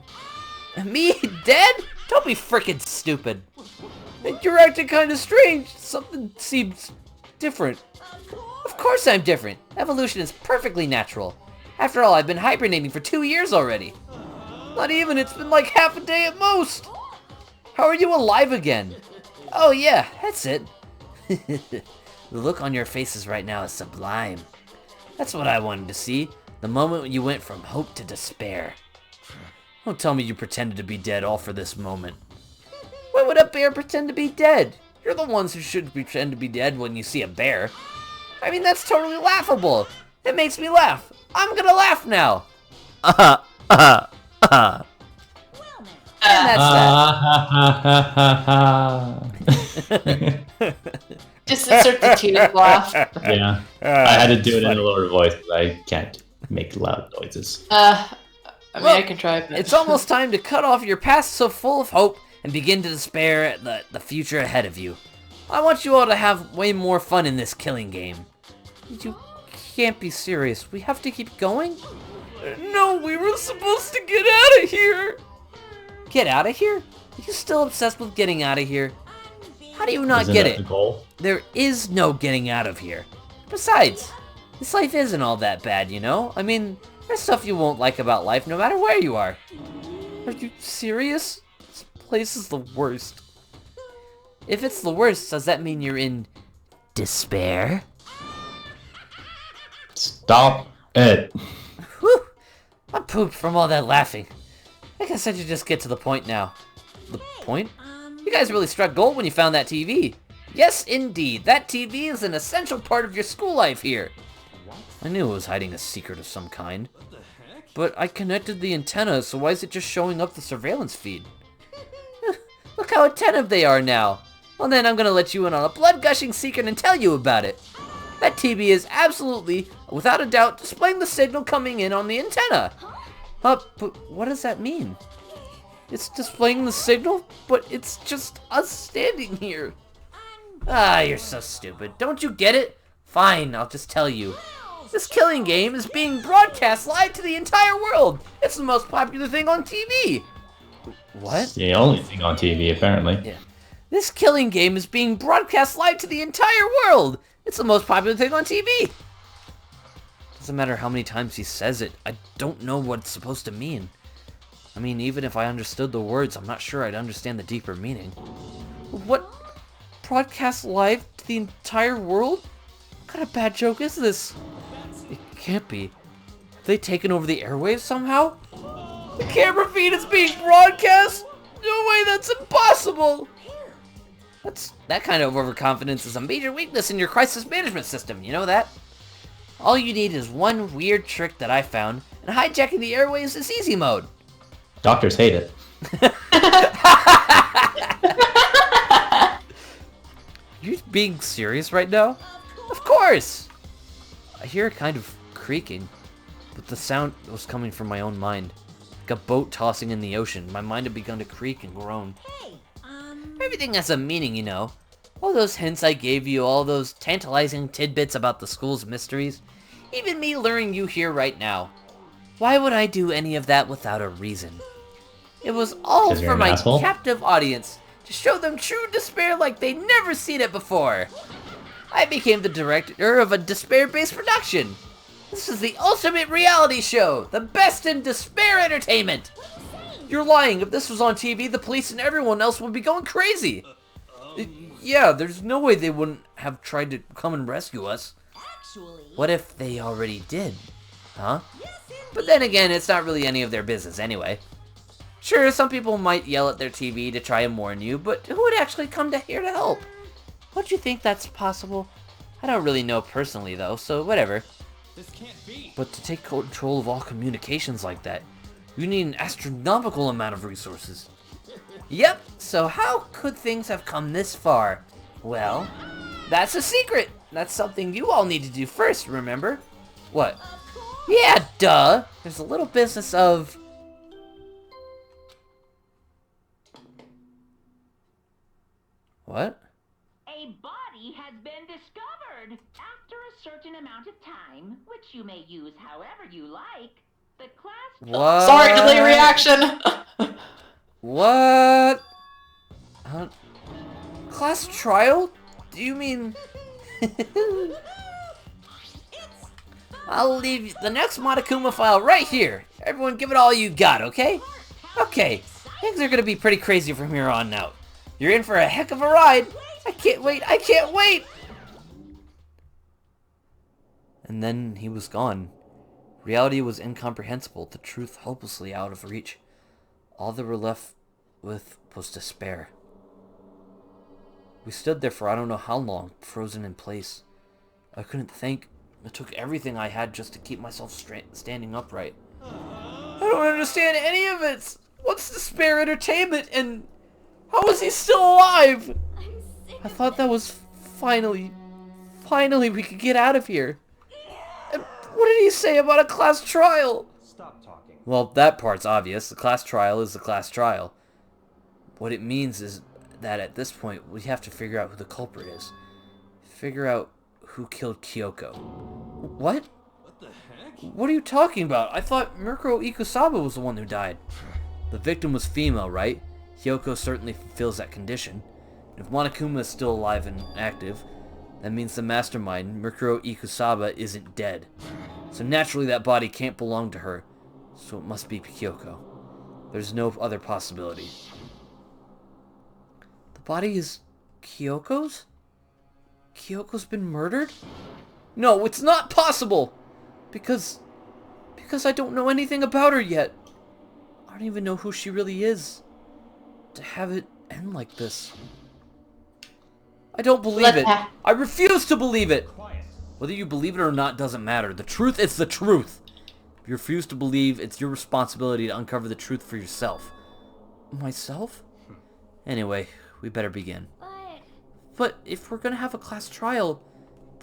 Me? Dead? Don't be frickin' stupid. You're acting kinda strange. Something seems different. Of course I'm different. Evolution is perfectly natural. After all, I've been hibernating for 2 years already. Not even, it's been like half a day at most. How are you alive again? Oh yeah, that's it. The look on your faces right now is sublime. That's what I wanted to see. The moment when you went from hope to despair. Don't tell me you pretended to be dead all for this moment. Why would a bear pretend to be dead? You're the ones who should pretend to be dead when you see a bear. I mean, that's totally laughable. It makes me laugh. I'm gonna laugh now. And that's that. Just insert the tears laugh. Yeah. I had to do it in a lower voice because I can't make loud noises. I mean, I can try, but... It's almost time to cut off your past so full of hope and begin to despair at the future ahead of you. I want you all to have way more fun in this killing game. You can't be serious. We have to keep going? No, we were supposed to get out of here. Get out of here? Are you still obsessed with getting out of here? How do you not Isn't get that it? the goal? There is no getting out of here. Besides, this life isn't all that bad, you know? I mean, there's stuff you won't like about life no matter where you are. Are you serious? This place is the worst. If it's the worst, does that mean you're in despair? Stop it. Whew! I'm pooped from all that laughing. I guess I should just get to the point now. The point? You guys really struck gold when you found that TV. Yes, indeed. That TV is an essential part of your school life here. I knew it was hiding a secret of some kind. But I connected the antenna, so why is it just showing up the surveillance feed? Look how attentive they are now. Well then, I'm gonna let you in on a blood-gushing secret and tell you about it. That TV is absolutely, without a doubt, displaying the signal coming in on the antenna. But what does that mean? It's displaying the signal, but it's just us standing here. Ah, you're so stupid. Don't you get it? Fine, I'll just tell you. This killing game is being broadcast live to the entire world. It's the most popular thing on TV. What? It's the only thing on TV, apparently. Yeah. This killing game is being broadcast live to the entire world. It's the most popular thing on TV. Doesn't matter how many times he says it. I don't know what it's supposed to mean. I mean, even if I understood the words, I'm not sure I'd understand the deeper meaning. What? Broadcast live to the entire world? What kind of bad joke is this? It can't be. Have they taken over the airwaves somehow? The camera feed is being broadcast? No way, that's impossible! That kind of overconfidence is a major weakness in your crisis management system, you know that? All you need is one weird trick that I found, and hijacking the airwaves is easy mode. Doctors hate it. You being serious right now? Of course! I hear a kind of creaking, but the sound was coming from my own mind. Like a boat tossing in the ocean, my mind had begun to creak and groan. Everything has a meaning, you know. All those hints I gave you, all those tantalizing tidbits about the school's mysteries, even me luring you here right now. Why would I do any of that without a reason? It was all 'Cause you're for an my asshole? captive audience, to show them true despair like they'd never seen it before. I became the director of a despair-based production. This is the ultimate reality show, the best in despair entertainment. You're lying. If this was on TV, the police and everyone else would be going crazy. Yeah, there's no way they wouldn't have tried to come and rescue us. What if they already did? Huh? But then again, it's not really any of their business anyway. Sure, some people might yell at their TV to try and warn you, but who would actually come here to help? Don't you think that's possible? I don't really know personally though, so whatever. This can't be. But to take control of all communications like that, you need an astronomical amount of resources. Yep, so how could things have come this far? Well, that's a secret. That's something you all need to do first, remember? What? Yeah, duh. There's a little business of... What? A body has been discovered. After a certain amount of time, which you may use however you like, the class... What? Sorry, delay reaction. What? Class trial? Do you mean... I'll leave the next Monokuma file right here. Everyone give it all you got, okay? Okay, things are gonna be pretty crazy from here on out. You're in for a heck of a ride. I can't wait, I can't wait! And then he was gone. Reality was incomprehensible, the truth hopelessly out of reach. All they were left with was despair. We stood there for I don't know how long, frozen in place. I couldn't think. It took everything I had just to keep myself standing upright. I don't understand any of it! What's despair entertainment, and how is he still alive? I thought that was finally we could get out of here. And what did he say about a class trial? Stop talking. Well, that part's obvious. The class trial is the class trial. What it means is that at this point, we have to figure out who the culprit is. Figure out who killed Kyoko. What? What the heck? What are you talking about? I thought Mikuro Ikusaba was the one who died. The victim was female, right? Kyoko certainly fulfills that condition. If Monokuma is still alive and active, that means the mastermind, Mikuro Ikusaba, isn't dead. So naturally that body can't belong to her, so it must be Kyoko. There's no other possibility. The body is Kyoko's? Kyoko's been murdered? No, it's not possible! Because I don't know anything about her yet. I don't even know who she really is. To have it end like this. I don't believe it. I refuse to believe it. Whether you believe it or not doesn't matter. The truth is the truth. If you refuse to believe, it's your responsibility to uncover the truth for yourself. Myself? Anyway, we better begin. But if we're gonna have a class trial,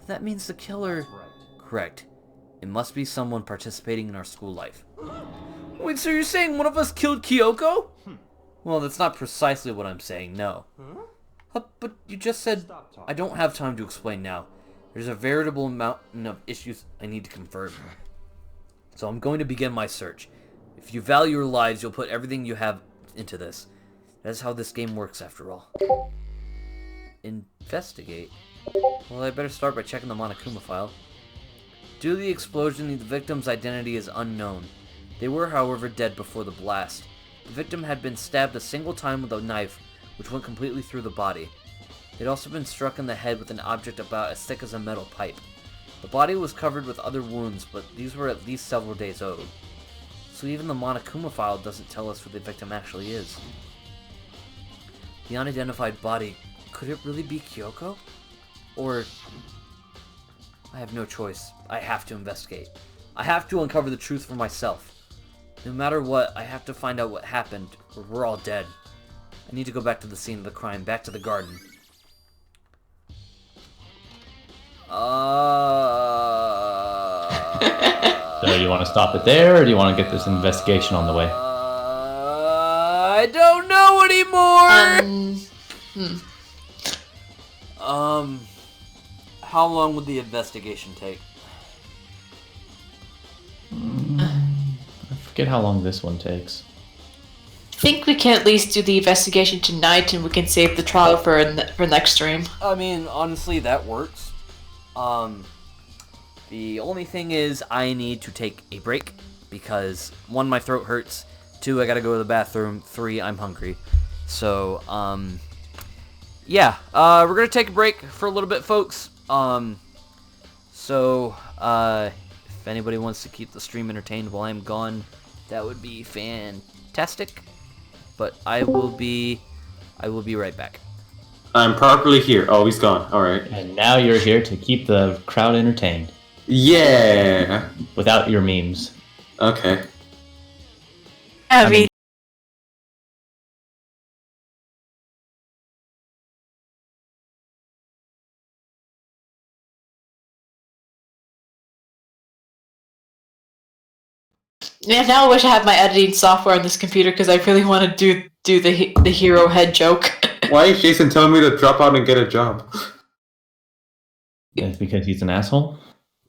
That means the killer... That's right. Correct. It must be someone participating in our school life. Wait, so you're saying one of us killed Kyoko? Well, that's not precisely what I'm saying, no. But you just said... Stop talking. I don't have time to explain now. There's a veritable mountain of issues I need to confirm. So I'm going to begin my search. If you value your lives, you'll put everything you have into this. That's how this game works, after all. Investigate? Well, I better start by checking the Monokuma file. Due to the explosion, the victim's identity is unknown. They were, however, dead before the blast. The victim had been stabbed a single time with a knife, which went completely through the body. They'd also been struck in the head with an object about as thick as a metal pipe. The body was covered with other wounds, but these were at least several days old. So even the Monokuma file doesn't tell us who the victim actually is. The unidentified body, could it really be Kyoko? Or... I have no choice. I have to investigate. I have to uncover the truth for myself. No matter what, I have to find out what happened, or we're all dead. I need to go back to the scene of the crime, back to the garden. So you want to stop it there, or do you want to get this investigation on the way? I don't know anymore! How long would the investigation take? I forget how long this one takes. I think we can at least do the investigation tonight, and we can save the trial for next stream. I mean, honestly, that works. The only thing is I need to take a break because 1, my throat hurts, 2, I gotta go to the bathroom, 3, I'm hungry. So, yeah, we're gonna take a break for a little bit, folks. If anybody wants to keep the stream entertained while I'm gone, that would be fantastic. But I will be right back. I'm properly here. Oh, he's gone. All right. And now you're here to keep the crowd entertained. Yeah. Without your memes. Okay. I mean, yeah, now I wish I had my editing software on this computer because I really want to do the hero head joke. Why is Jason telling me to drop out and get a job? It's because he's an asshole?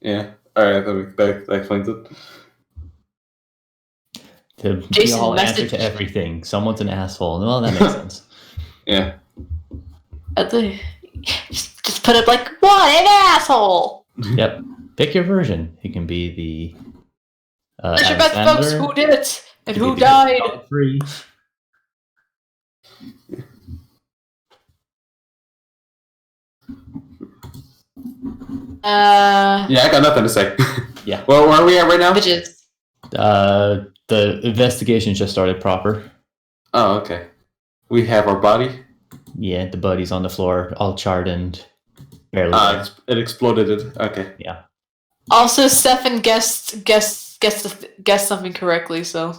Yeah. All right. That explains it. To be Jason, all answer message. to everything. Someone's an asshole. Well, that makes sense. Yeah. Just put up like, what an asshole! Yep. Pick your version. It can be the That's your best folks. Alexander. Who did it and It who can be died? Free. Yeah, I got nothing to say. Yeah. Well, where are we at right now? Bitches. The investigation just started proper. Oh, okay. We have our body. Yeah, the buddy's on the floor, all charred and barely. there. It exploded. Okay. Yeah. Also, Stefan guessed something correctly. So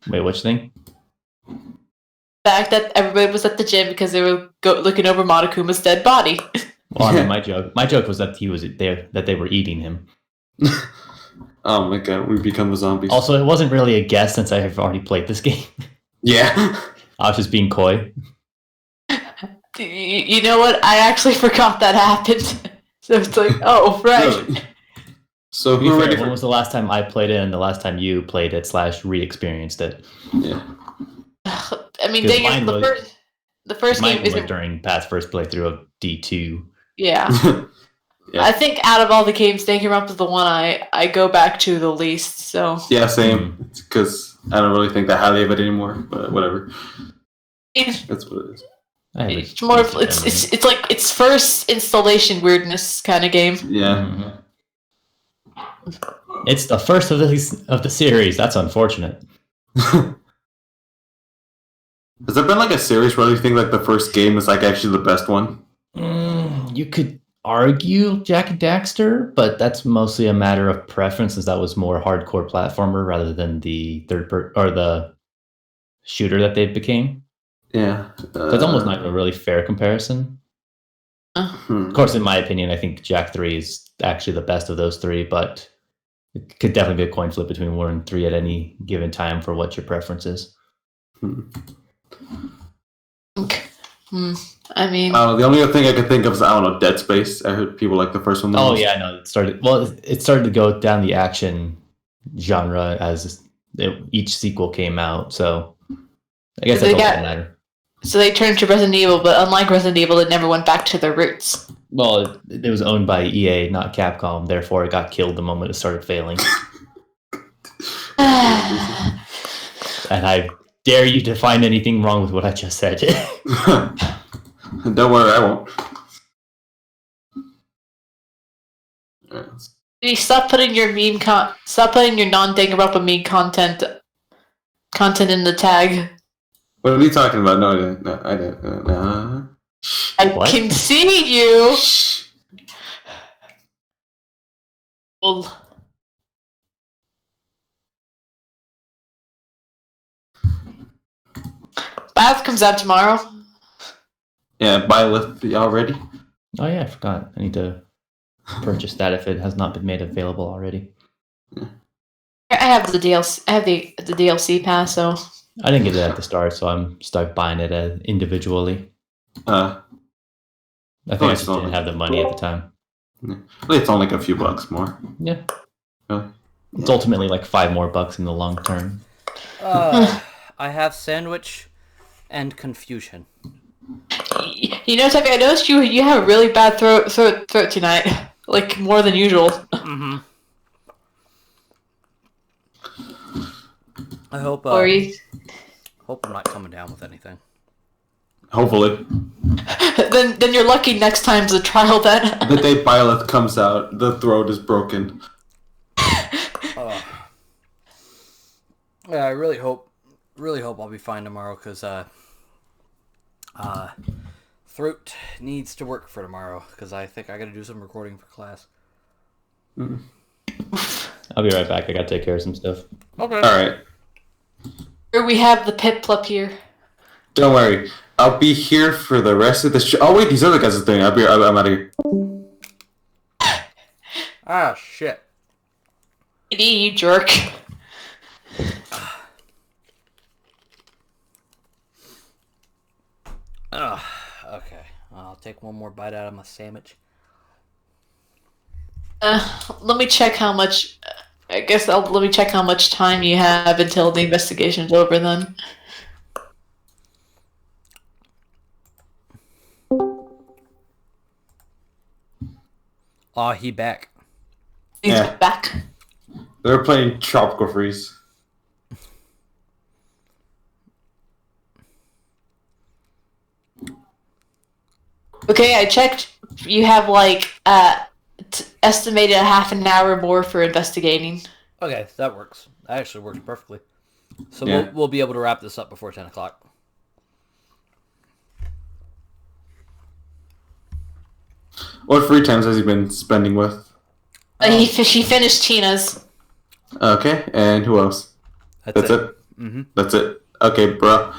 Wait, which thing? the fact that everybody was at the gym because they were looking over Monokuma's dead body. Well, I mean, my joke was that he was there, that they were eating him. Oh my god, we become the zombies. Also, it wasn't really a guess since I have already played this game. Yeah. I was just being coy. You know what? I actually forgot that happened. So it's like, oh right. Really? So To be who fair, ready when for? was the last time I played it and the last time you played it / re-experienced it? Yeah. I mean, 'Cause dang mine it, was- the first Mine game was isn't. during Pat's first playthrough of D2. Yeah. Yeah. I think out of all the games, Danganronpa is the one I go back to the least. So Yeah, same. Because I don't really think that highly of it anymore. But whatever. it's That's what it is. I have a more of decent memory. it's like it's first installation weirdness kind of game. Yeah. Mhm. It's the first of the series. That's unfortunate. Has there been like a series where you think like the first game is like actually the best one? You could argue Jack and Daxter, but that's mostly a matter of preference, since that was more hardcore platformer rather than the or the shooter that they became. Yeah. So it's almost not a really fair comparison. Of course, in my opinion, I think Jack 3 is actually the best of those three, but it could definitely be a coin flip between 1 and 3 at any given time for what your preference is. I mean, The only other thing I could think of is, I don't know, Dead Space. I heard people like the first one the Oh most. yeah, no, it started to go down the action genre as each sequel came out, so I guess They that doesn't got- matter. so they turned to Resident Evil, but unlike Resident Evil, it never went back to their roots. Well, it was owned by EA, not Capcom, therefore it got killed the moment it started failing. And I dare you to find anything wrong with what I just said. Don't worry, I won't. Alright, Hey, stop putting your stop putting your non-Danganronpa meme content in the tag. what are you talking about? No, I didn't. No, I didn't. No. I What? can see you. Well, Bath comes out tomorrow. Yeah, Byleth already. Oh yeah, I forgot. I need to purchase that if it has not been made available already. I have the DLC. I have the DLC pass, so I didn't get it at the start, so I'm start buying it individually. Uh, I think I just didn't have the money at the time. it's only like a few bucks more. Yeah. Really? It's ultimately like $5 more in the long term. I have sandwich and confusion. you know, Tucker, I noticed you have a really bad throat tonight, like more than usual. Mm-hmm. I hope. Hope I'm not coming down with anything. Hopefully. then you're lucky. Next time's a trial. Then The day Byleth comes out, the throat is broken. Yeah, I really hope I'll be fine tomorrow, because throat needs to work for tomorrow, because I think I got to do some recording for class. I'll be right back. I gotta take care of some stuff. Okay. Alright. here we have the Pip here. Don't worry. I'll be here for the rest of the show. Oh wait, these other guys are thing. I'm out of here. Ah, shit. You jerk. Okay. I'll take one more bite out of my sandwich. Let me check how much. Let me check how much time you have until the investigation's over. Then. Aw, he back. He's Yeah. back. They're playing Tropical Freeze. Okay, I checked. You have like estimated a half an hour more for investigating. Okay, that works. That actually works perfectly. So Yeah. we'll be able to wrap this up before 10 o'clock. What free times has he been spending with? She finished Tina's. Okay, and who else? That's it? Mm-hmm. That's it. Okay, bro.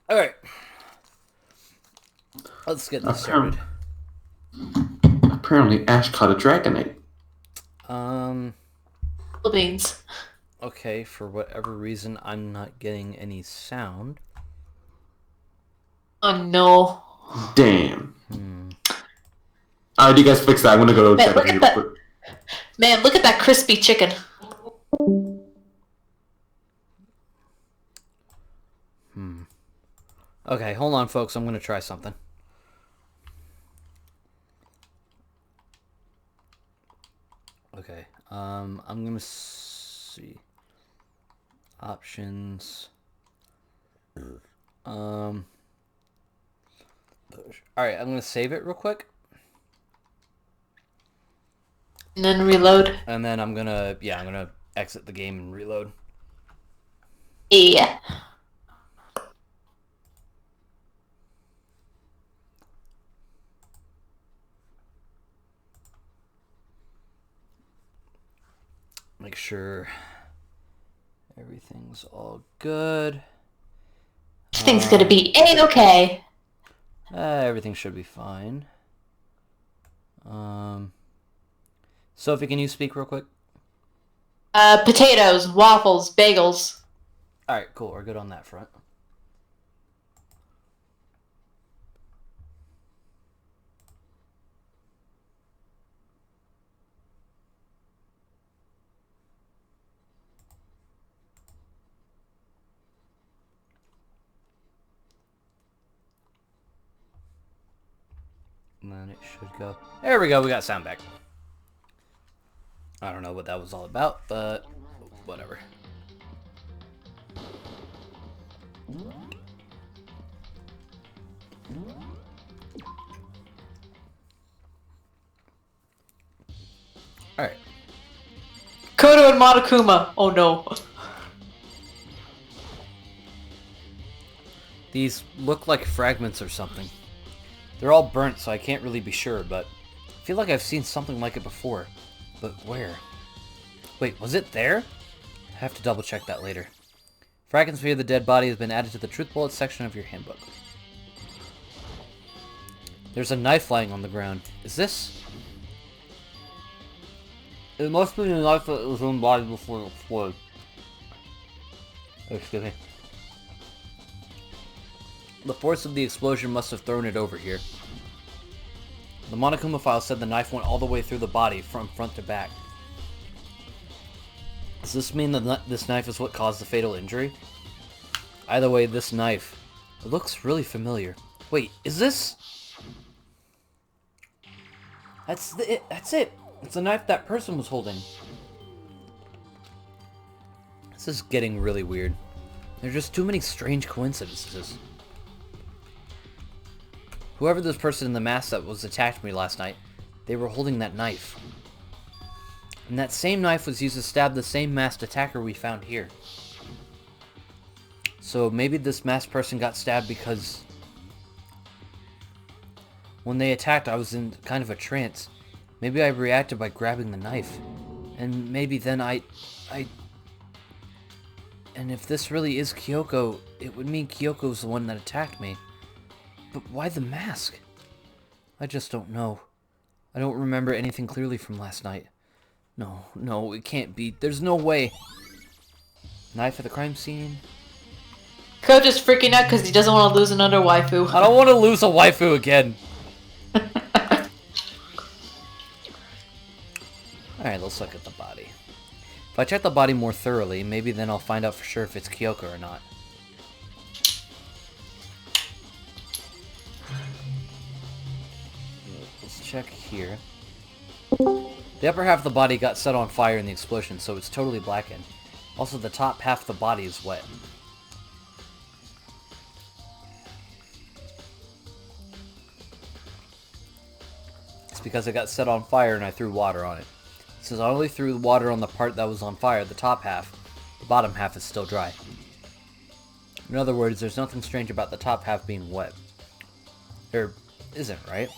Alright. Let's get this started. Apparently Ash caught a Dragonite. Beans. Okay, for whatever reason, I'm not getting any sound. Oh no. Damn. Alright, you guys fix that. I'm gonna go Man, check look it at that. Man, look at that crispy chicken. Okay, hold on, folks. I'm going to try something. Okay, I'm going to see. Options. Alright, I'm going to save it real quick. And then reload. And then I'm going to exit the game and reload. Yeah. Make sure Everything's all good. Everything's gonna be A-okay. Everything should be fine. Sophie, can you speak real quick? Potatoes, waffles, bagels. Alright, cool. We're good on that front. And then it should go. There we go. We got sound back. I don't know what that was all about, but whatever. Alright. Kodo and Monokuma. Oh no. These look like fragments or something. They're all burnt, so I can't really be sure, but I feel like I've seen something like it before. But where? Wait, was it there? I have to double check that later. Fragments via the dead body has been added to the truth bullet section of your handbook. There's a knife lying on the ground. Is this? It must be the knife that was in the body before it exploded. Excuse me. The force of the explosion must have thrown it over here. The Monokuma file said the knife went all the way through the body from front to back. Does this mean that this knife is what caused the fatal injury? Either way, this knife, it looks really familiar. Wait, is this? That's it. That's it. It's the knife that person was holding. This is getting really weird. There are just too many strange coincidences. Whoever this person in the mask that was attacked me last night, they were holding that knife. And that same knife was used to stab the same masked attacker we found here. So maybe this masked person got stabbed because when they attacked I was in kind of a trance. Maybe I reacted by grabbing the knife. And maybe then and if this really is Kyoko, it would mean Kyoko's the one that attacked me. But why the mask? I just don't know. I don't remember anything clearly from last night. No, it can't be. There's no way. Knife at the crime scene. Kodo's freaking out because he doesn't want to lose another waifu. I don't want to lose a waifu again. Alright, let's look at the body. If I check the body more thoroughly, maybe then I'll find out for sure if it's Kyoko or not. Let's check here. The upper half of the body got set on fire in the explosion, so it's totally blackened. Also, the top half of the body is wet. It's because it got set on fire and I threw water on it. Since I only threw water on the part that was on fire, the top half, the bottom half is still dry. In other words, there's nothing strange about the top half being wet. There isn't, right?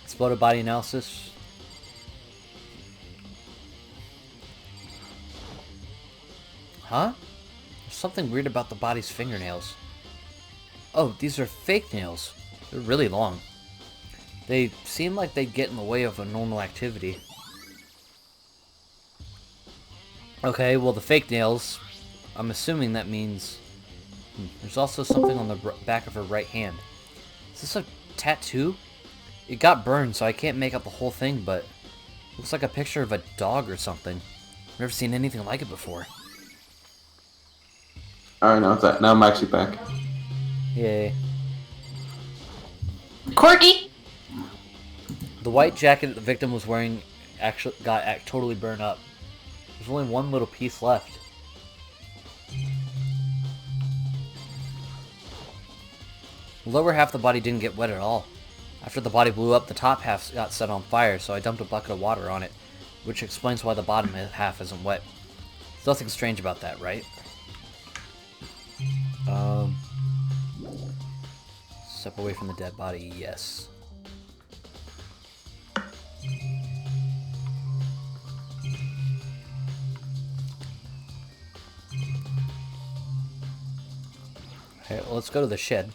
Exploded body analysis. Huh? There's something weird about the body's fingernails. Oh, these are fake nails. They're really long. They seem like they get in the way of a normal activity. Okay, well the fake nails, I'm assuming that means... There's also something on the back of her right hand. Is this a tattoo? It got burned, so I can't make out the whole thing, but... It looks like a picture of a dog or something. I've never seen anything like it before. Alright, now I'm actually back. Yay. Corgi! The white jacket that the victim was wearing actually got totally burned up. There's only one little piece left. The lower half of the body didn't get wet at all. After the body blew up, the top half got set on fire, so I dumped a bucket of water on it, which explains why the bottom half isn't wet. There's nothing strange about that, right? Step away from the dead body, yes. Alright, well, let's go to the shed.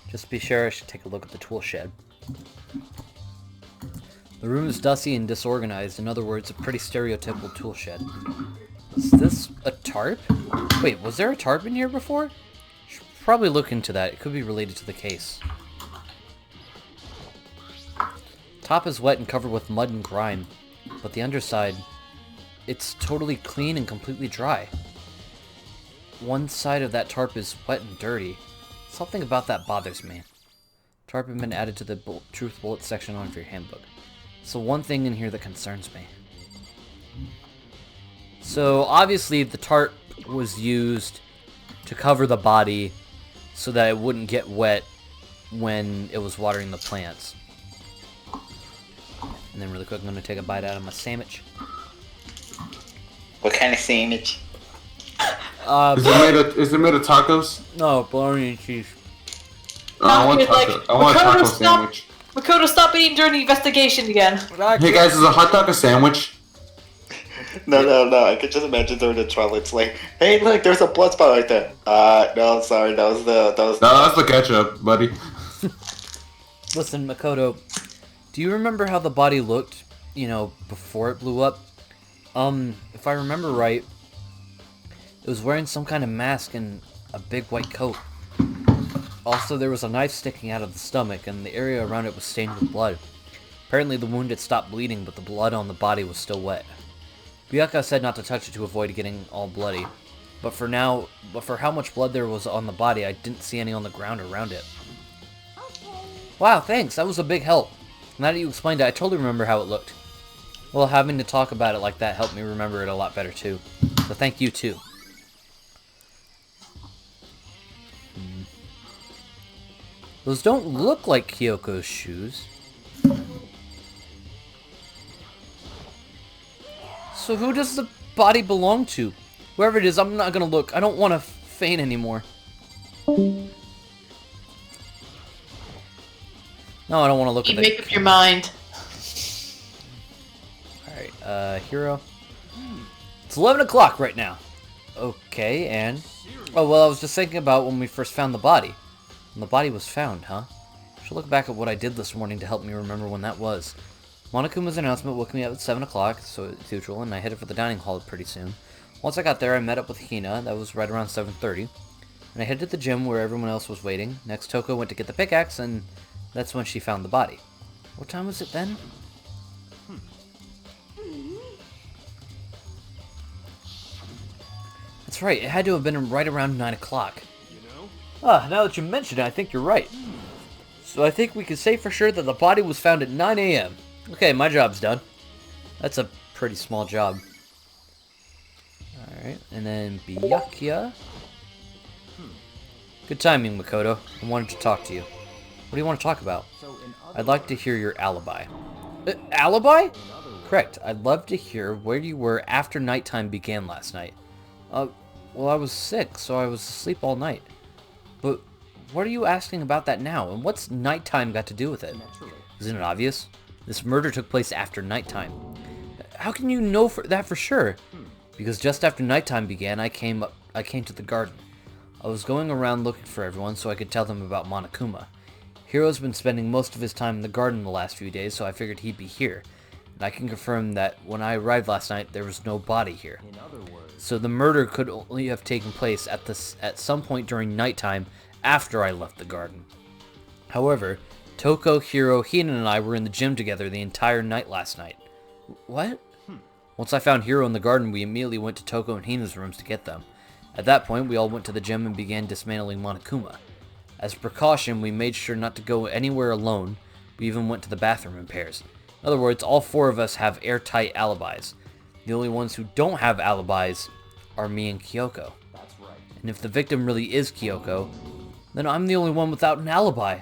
Just to be sure, I should take a look at the tool shed. The room is dusty and disorganized. In other words, a pretty stereotypical tool shed. Is this a tarp? Wait, was there a tarp in here before? Should probably look into that. It could be related to the case. Top is wet and covered with mud and grime, but the underside, it's totally clean and completely dry. One side of that tarp is wet and dirty. Something about that bothers me. Tarp had been added to the truth bullet section of your handbook. It's the one thing in here that concerns me. So obviously the tarp was used to cover the body so that it wouldn't get wet when it was watering the plants. And then really quick, I'm going to take a bite out of my sandwich. What kind of sandwich? Is it made of tacos? No, bologna and cheese. I want He's like, taco. I want a taco sandwich. Makoto, stop eating during the investigation again. Hey guys, is a hot dog a sandwich? No. I could just imagine during the trial, it's like, hey, look, there's a blood spot right there. No, sorry, that was No, that's the ketchup, buddy. Listen, Makoto, do you remember how the body looked, you know, before it blew up? If I remember right, it was wearing some kind of mask and a big white coat. Also, there was a knife sticking out of the stomach, and the area around it was stained with blood. Apparently, the wound had stopped bleeding, but the blood on the body was still wet. Byakuya said not to touch it to avoid getting all bloody. But for how much blood there was on the body, I didn't see any on the ground around it. Wow, thanks, that was a big help. Now that you explained it, I totally remember how it looked. Well, having to talk about it like that helped me remember it a lot better, too. So thank you, too. Those don't look like Kyoko's shoes. So who does the body belong to? Whoever it is, I'm not gonna look. I don't want to faint anymore. No, I don't want to look at You the... make up your mind. Alright, Hiro. It's 11 o'clock right now. Okay, and... Oh, well, I was just thinking about when we first found the body. When the body was found, huh? I should look back at what I did this morning to help me remember when that was. Monokuma's announcement woke me up at 7 o'clock, so it's usual, and I headed for the dining hall pretty soon. Once I got there, I met up with Hina. That was right around 7:30. And I headed to the gym where everyone else was waiting. Next, Toko went to get the pickaxe, and that's when she found the body. What time was it then? That's right, it had to have been right around 9 o'clock. Ah, now that you mention it, I think you're right. So I think we can say for sure that the body was found at 9 a.m. Okay, my job's done. That's a pretty small job. Alright, and then Byakuya. Good timing, Makoto. I wanted to talk to you. What do you want to talk about? I'd like to hear your alibi. Alibi? Correct. I'd love to hear where you were after nighttime began last night. Well, I was sick, so I was asleep all night. But what are you asking about that now? And what's nighttime got to do with it? Isn't it obvious? This murder took place after nighttime. How can you know that for sure? Because just after nighttime began, I came to the garden. I was going around looking for everyone so I could tell them about Monokuma. Hiro's been spending most of his time in the garden the last few days, so I figured he'd be here. And I can confirm that when I arrived last night, there was no body here. So the murder could only have taken place at some point during nighttime after I left the garden. However, Toko, Hiro, Hina, and I were in the gym together the entire night last night. What? Once I found Hiro in the garden, we immediately went to Toko and Hina's rooms to get them. At that point, we all went to the gym and began dismantling Monokuma. As a precaution, we made sure not to go anywhere alone. We even went to the bathroom in pairs. In other words, all four of us have airtight alibis. The only ones who don't have alibis are me and Kyoko. And if the victim really is Kyoko, then I'm the only one without an alibi.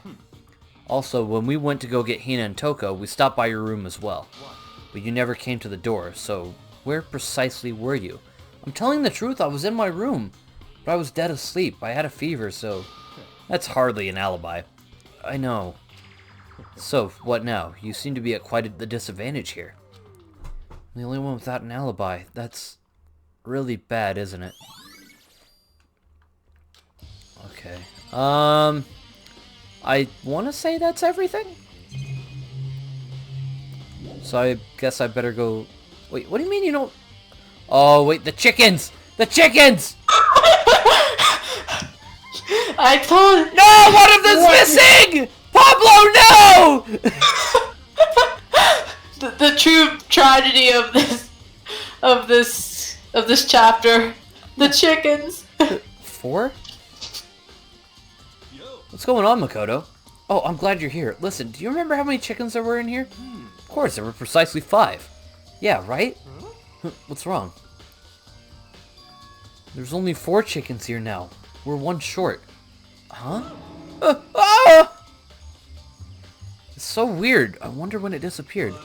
Also, when we went to go get Hina and Toko, we stopped by your room as well. But you never came to the door, so where precisely were you? I'm telling the truth, I was in my room. But I was dead asleep. I had a fever, so that's hardly an alibi. I know. So, what now? You seem to be at quite the disadvantage here. I'm the only one without an alibi. That's really bad, isn't it? Okay. I want to say that's everything. So I guess I better go... Wait, what do you mean you don't... Oh, wait, the chickens! The chickens! I told... No, one of them's missing! Pablo, no! The true tragedy of this chapter. The chickens. 4? What's going on, Makoto? Oh, I'm glad you're here. Listen, do you remember how many chickens there were in here? Of course, there were precisely 5. Yeah, right? What's wrong? There's only 4 chickens here now. We're 1 short. Huh? It's so weird. I wonder when it disappeared.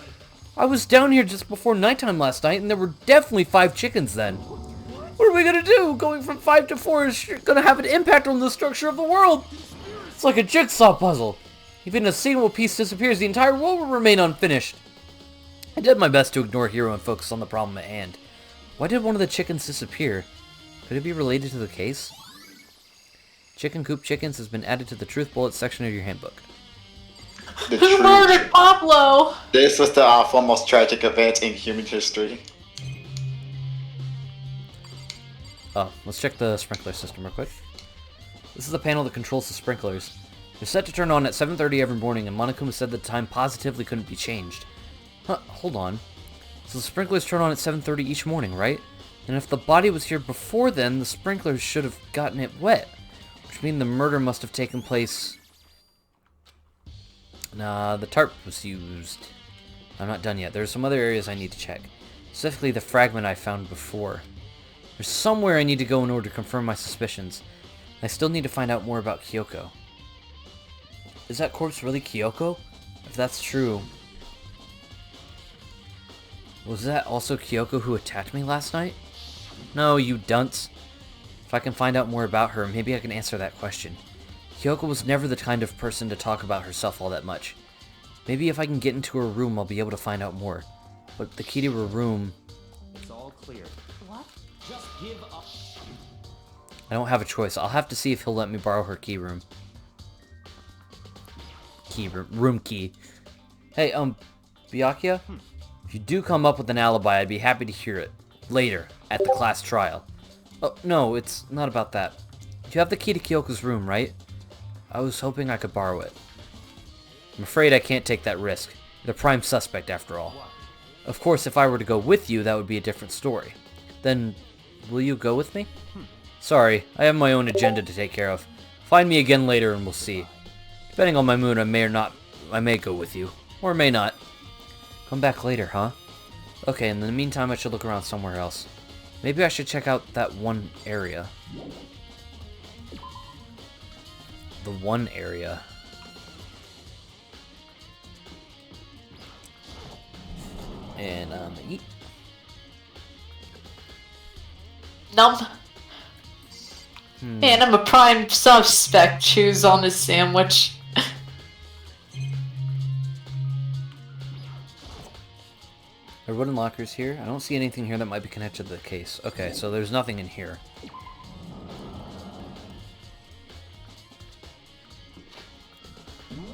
I was down here just before nighttime last night, and there were definitely 5 chickens then. What are we gonna do? Going from 5 to 4 is gonna have an impact on the structure of the world. It's like a jigsaw puzzle. Even a single piece disappears, the entire world will remain unfinished. I did my best to ignore Hero and focus on the problem at hand. Why did one of the chickens disappear? Could it be related to the case? Chicken coop chickens has been added to the truth bullet section of your handbook. Who murdered Pablo? This was the awful, most tragic event in human history. Oh, let's check the sprinkler system real quick. This is the panel that controls the sprinklers. They're set to turn on at 7:30 every morning, and Monokuma said the time positively couldn't be changed. Huh, hold on. So the sprinklers turn on at 7:30 each morning, right? And if the body was here before then, the sprinklers should have gotten it wet. Which means the murder must have taken place... Nah, the tarp was used. I'm not done yet. There's some other areas I need to check. Specifically the fragment I found before. There's somewhere I need to go in order to confirm my suspicions. I still need to find out more about Kyoko. Is that corpse really Kyoko? If that's true... Was that also Kyoko who attacked me last night? No, you dunce. If I can find out more about her, maybe I can answer that question. Kyoko was never the kind of person to talk about herself all that much. Maybe if I can get into her room, I'll be able to find out more. But the key to her room... It's all clear. What? Just give up. I don't have a choice. I'll have to see if he'll let me borrow her key room. Room key. Hey, Byakuya? If you do come up with an alibi, I'd be happy to hear it. Later, at the class trial. Oh, no, it's not about that. You have the key to Kyoko's room, right? I was hoping I could borrow it. I'm afraid I can't take that risk. You're the prime suspect, after all. Of course, if I were to go with you, that would be a different story. Then, will you go with me? Sorry, I have my own agenda to take care of. Find me again later and we'll see. Depending on my mood, I may go with you. Or may not. Come back later, huh? Okay, in the meantime, I should look around somewhere else. Maybe I should check out that one area. The one area. And, eat. Numb. Man, I'm a prime suspect. Choose on this sandwich. There are wooden lockers here. I don't see anything here that might be connected to the case. Okay, so there's nothing in here.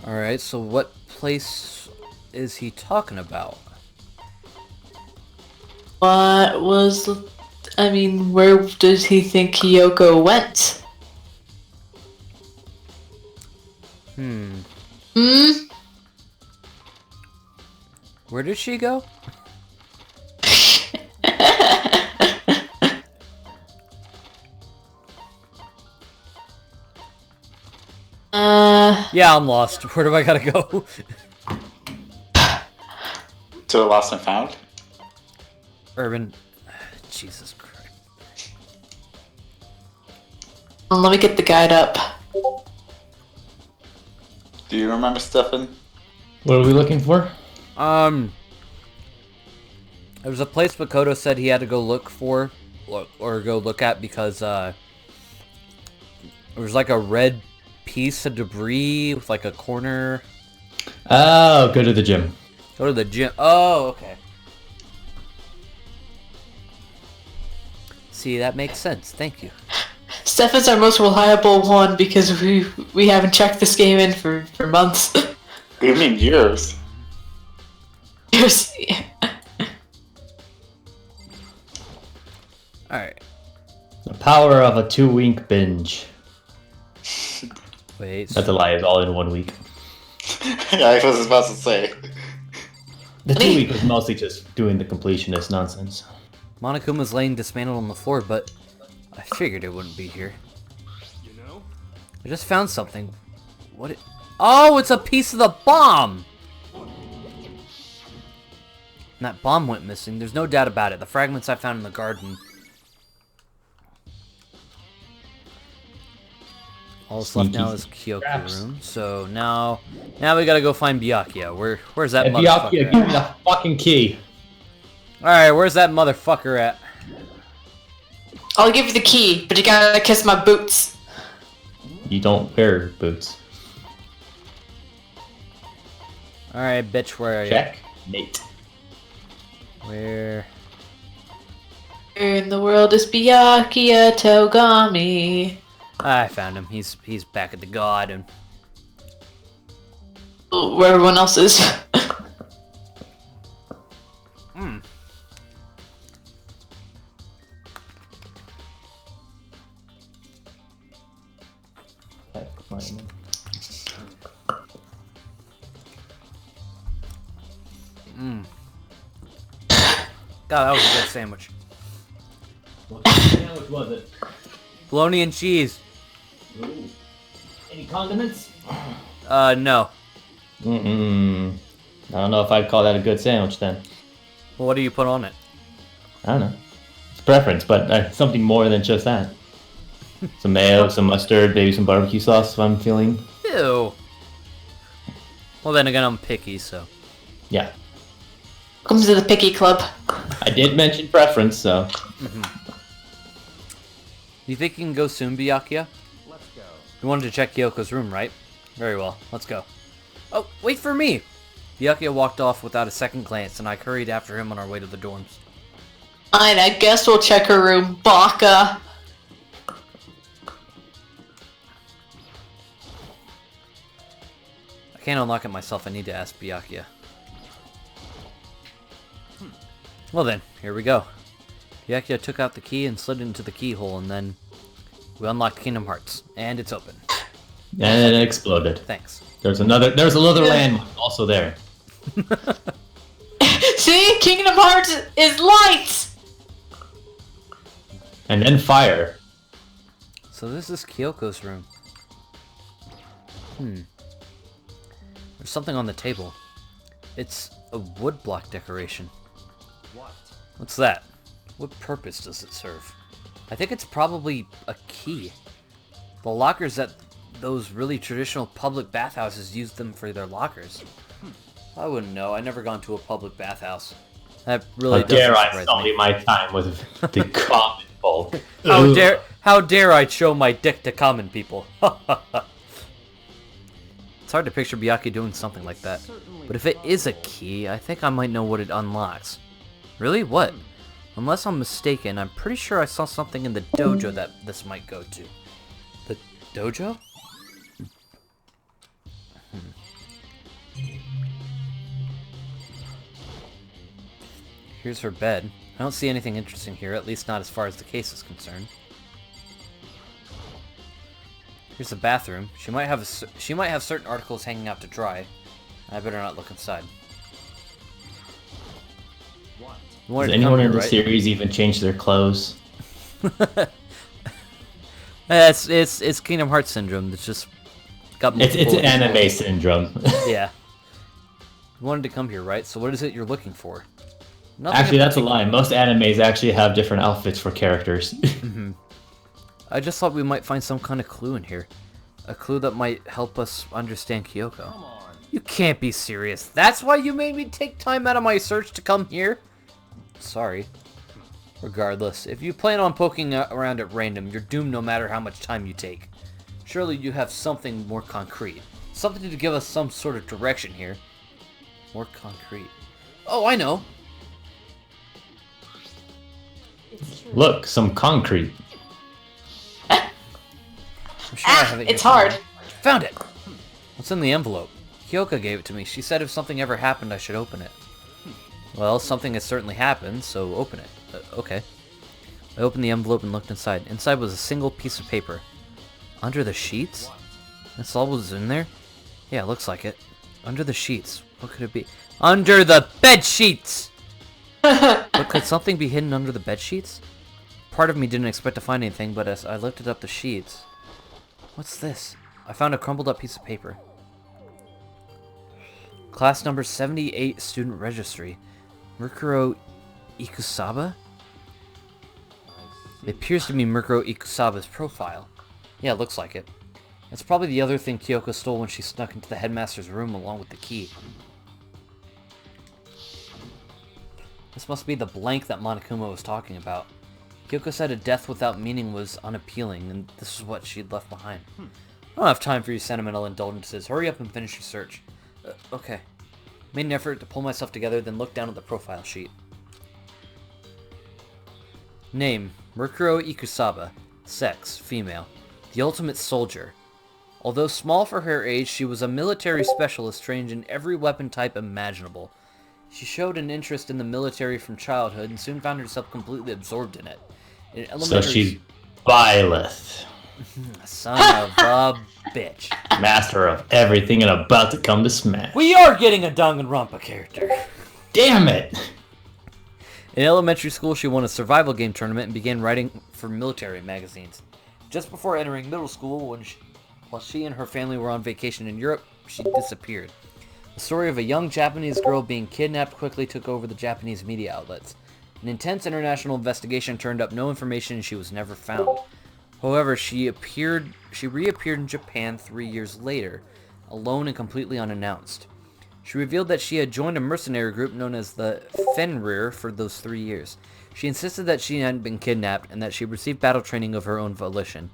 Alright, so what place is he talking about? What was... I mean, where does he think Kyoko went? Where did she go? Yeah, I'm lost. Where do I gotta go? To the lost and found? Urban. Jesus Christ. Let me get the guide up. Do you remember, Stefan? What are we looking for? There was a place Makoto said he had to go look for, or go look at because, there was like a red piece of debris with like a corner. Oh, go to the gym. Go to the gym. Oh, okay. See, that makes sense. Thank you. Stefan's our most reliable one because we haven't checked this game in for months. You mean years? There's- Alright. The power of a 2-week binge. Wait. That's a lie. It's all in 1 week. Yeah, I was about to say. The 2 week was mostly just doing the completionist nonsense. Monokuma's laying dismantled on the floor, but I figured it wouldn't be here. I just found something. What it... Oh, it's a piece of the bomb! And that bomb went missing. There's no doubt about it. The fragments I found in the garden. All that's left now is Kyoko's room. So now we gotta go find Byakuya. Where's that motherfucker Byakuya, at? give me the fucking key. Alright, where's that motherfucker at? I'll give you the key, but you gotta kiss my boots. You don't wear boots. Alright, bitch, where are you? Check. Mate. Where? Where in the world is Byakuya Togami? I found him. He's back at the god and Where everyone else is. Hmm. God, that was a good sandwich. What sandwich was it? Bologna and cheese. Ooh. Any condiments? No. I don't know if I'd call that a good sandwich then. Well, what do you put on it? I don't know. It's preference, but something more than just that. Some mayo, some mustard, maybe some barbecue sauce if I'm feeling. Ew. Well, then again, I'm picky, so. Yeah. Comes to the picky club. I did mention preference, so. You think you can go soon, Byakuya? Let's go. You wanted to check Kyoko's room, right? Very well. Let's go. Oh, wait for me! Byakuya walked off without a second glance, and I hurried after him on our way to the dorms. Fine, I guess we'll check her room, Baka. I can't unlock it myself. I need to ask Byakuya. Well then, here we go. Byakuya took out the key and slid it into the keyhole, and then we unlocked Kingdom Hearts, and it's open. And it exploded. Thanks. There's another landmark also there. See? Kingdom Hearts is light! And then fire. So this is Kyoko's room. There's something on the table. It's a woodblock decoration. What? What's that? What purpose does it serve? I think it's probably a key. The lockers that those really traditional public bathhouses use them for their lockers. I wouldn't know. I never gone to a public bathhouse. That really How doesn't dare I surprise sully me. my time with the common folk. How dare I show my dick to common people? It's hard to picture Byakuya doing something like that. But if it is a key, I think I might know what it unlocks. Really? What? Unless I'm mistaken, I'm pretty sure I saw something in the dojo that this might go to. The dojo? Here's her bed. I don't see anything interesting here, at least not as far as the case is concerned. Here's the bathroom. She might have certain articles hanging out to dry. I better not look inside. What? You wanted Does to come anyone in here, the right? series even change their clothes? It's Kingdom Hearts syndrome. It's just got It's multiple- anime syndrome. Yeah. You wanted to come here, right? So what is it you're looking for? Nothing Actually, in that's a particular. lie. Most animes actually have different outfits for characters. I just thought we might find some kind of clue in here. A clue that might help us understand Kyoko. Come on. You can't be serious. That's why you made me take time out of my search to come here? Sorry. Regardless, if you plan on poking around at random, you're doomed no matter how much time you take. Surely you have something more concrete. Something to give us some sort of direction here. More concrete. Oh, I know. It's true. Look, some concrete. I'm sure I have it here It's hard. somewhere. Found it! What's in the envelope? Kyoka gave it to me. She said if something ever happened, I should open it. Well, something has certainly happened, so open it. Okay. I opened the envelope and looked inside. Inside was a single piece of paper. Under the sheets? That's all was in there? Yeah, it looks like it. Under the sheets. What could it be? Under the bed sheets! But could something be hidden under the bed sheets? Part of me didn't expect to find anything, but as I lifted up the sheets... What's this? I found a crumpled up piece of paper. Class number 78 student registry. Murkuro Ikusaba? It appears to be Murkuro Ikusaba's profile. Yeah, it looks like it. It's probably the other thing Kyoko stole when she snuck into the headmaster's room along with the key. This must be the blank that Monokuma was talking about. Kyoko said a death without meaning was unappealing, and this is what she'd left behind. I don't have time for your sentimental indulgences. Hurry up and finish your search. Okay. Made an effort to pull myself together, then looked down at the profile sheet. Name, Murkuro Ikusaba. Sex, female. The ultimate soldier. Although small for her age, she was a military specialist trained in every weapon type imaginable. She showed an interest in the military from childhood and soon found herself completely absorbed in it. So she's Byleth. Son of a bitch. Master of everything and about to come to smash. We are getting a Danganronpa character. Damn it! In elementary school, she won a survival game tournament and began writing for military magazines. Just before entering middle school, while she and her family were on vacation in Europe, she disappeared. The story of a young Japanese girl being kidnapped quickly took over the Japanese media outlets. An intense international investigation turned up no information and she was never found. However, she reappeared in Japan 3 years later, alone and completely unannounced. She revealed that she had joined a mercenary group known as the Fenrir for those 3 years. She insisted that she hadn't been kidnapped and that she received battle training of her own volition.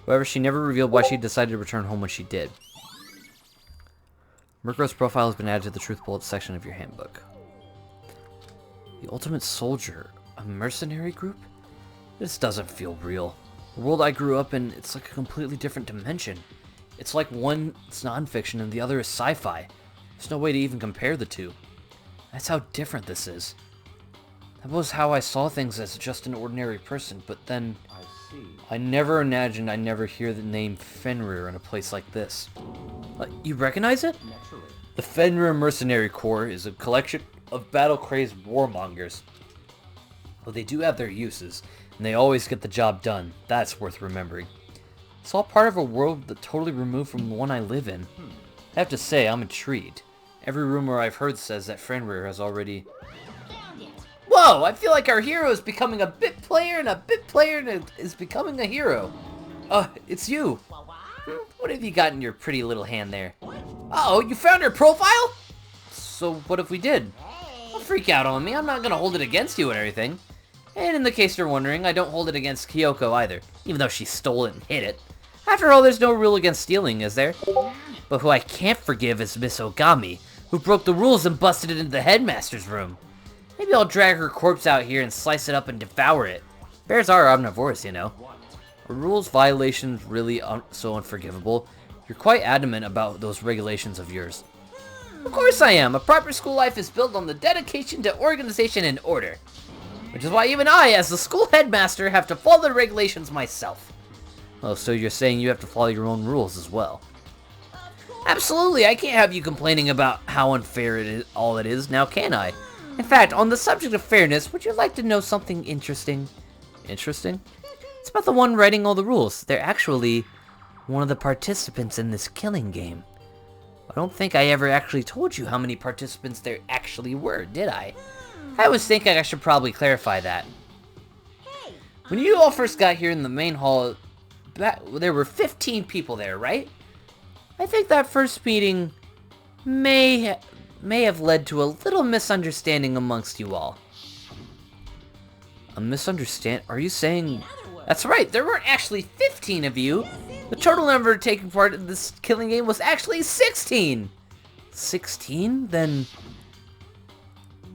However, she never revealed why she decided to return home when she did. Murkuro's profile has been added to the Truth Bullets section of your handbook. The Ultimate Soldier, a mercenary group? This doesn't feel real. The world I grew up in, it's like a completely different dimension. It's like one is nonfiction and the other is sci-fi. There's no way to even compare the two. That's how different this is. That was how I saw things as just an ordinary person, but then I never imagined I'd never hear the name Fenrir in a place like this. You recognize it? Naturally. The Fenrir Mercenary Corps is a collection of battle-crazed warmongers. Well, they do have their uses, and they always get the job done. That's worth remembering. It's all part of a world that's totally removed from the one I live in. I have to say, I'm intrigued. Every rumor I've heard says that Fenrir has already... Whoa! I feel like our hero is becoming a bit player, and a bit player is becoming a hero. It's you. What have you got in your pretty little hand there? Uh-oh, you found her profile? So what if we did? Don't freak out on me. I'm not gonna hold it against you and everything. And in the case you're wondering, I don't hold it against Kyoko either, even though she stole it and hid it. After all, there's no rule against stealing, is there? But who I can't forgive is Miss Ogami, who broke the rules and busted it into the headmaster's room. Maybe I'll drag her corpse out here and slice it up and devour it. Bears are omnivores, you know. Are rules violations really so unforgivable? You're quite adamant about those regulations of yours. Of course I am. A proper school life is built on the dedication to organization and order. Which is why even I, as the school headmaster, have to follow the regulations myself. Oh, so you're saying you have to follow your own rules as well? Absolutely, I can't have you complaining about how unfair it is, all it is, now can I? In fact, on the subject of fairness, would you like to know something interesting? Interesting? It's about the one writing all the rules. They're actually one of the participants in this killing game. I don't think I ever actually told you how many participants there actually were, did I? I was thinking I should probably clarify that. When you all first got here in the main hall, there were 15 people there, right? I think that first meeting may have led to a little misunderstanding amongst you all. A misunderstand? Are you saying... That's right, there weren't actually 15 of you. The total number taking part in this killing game was actually 16. 16? Then...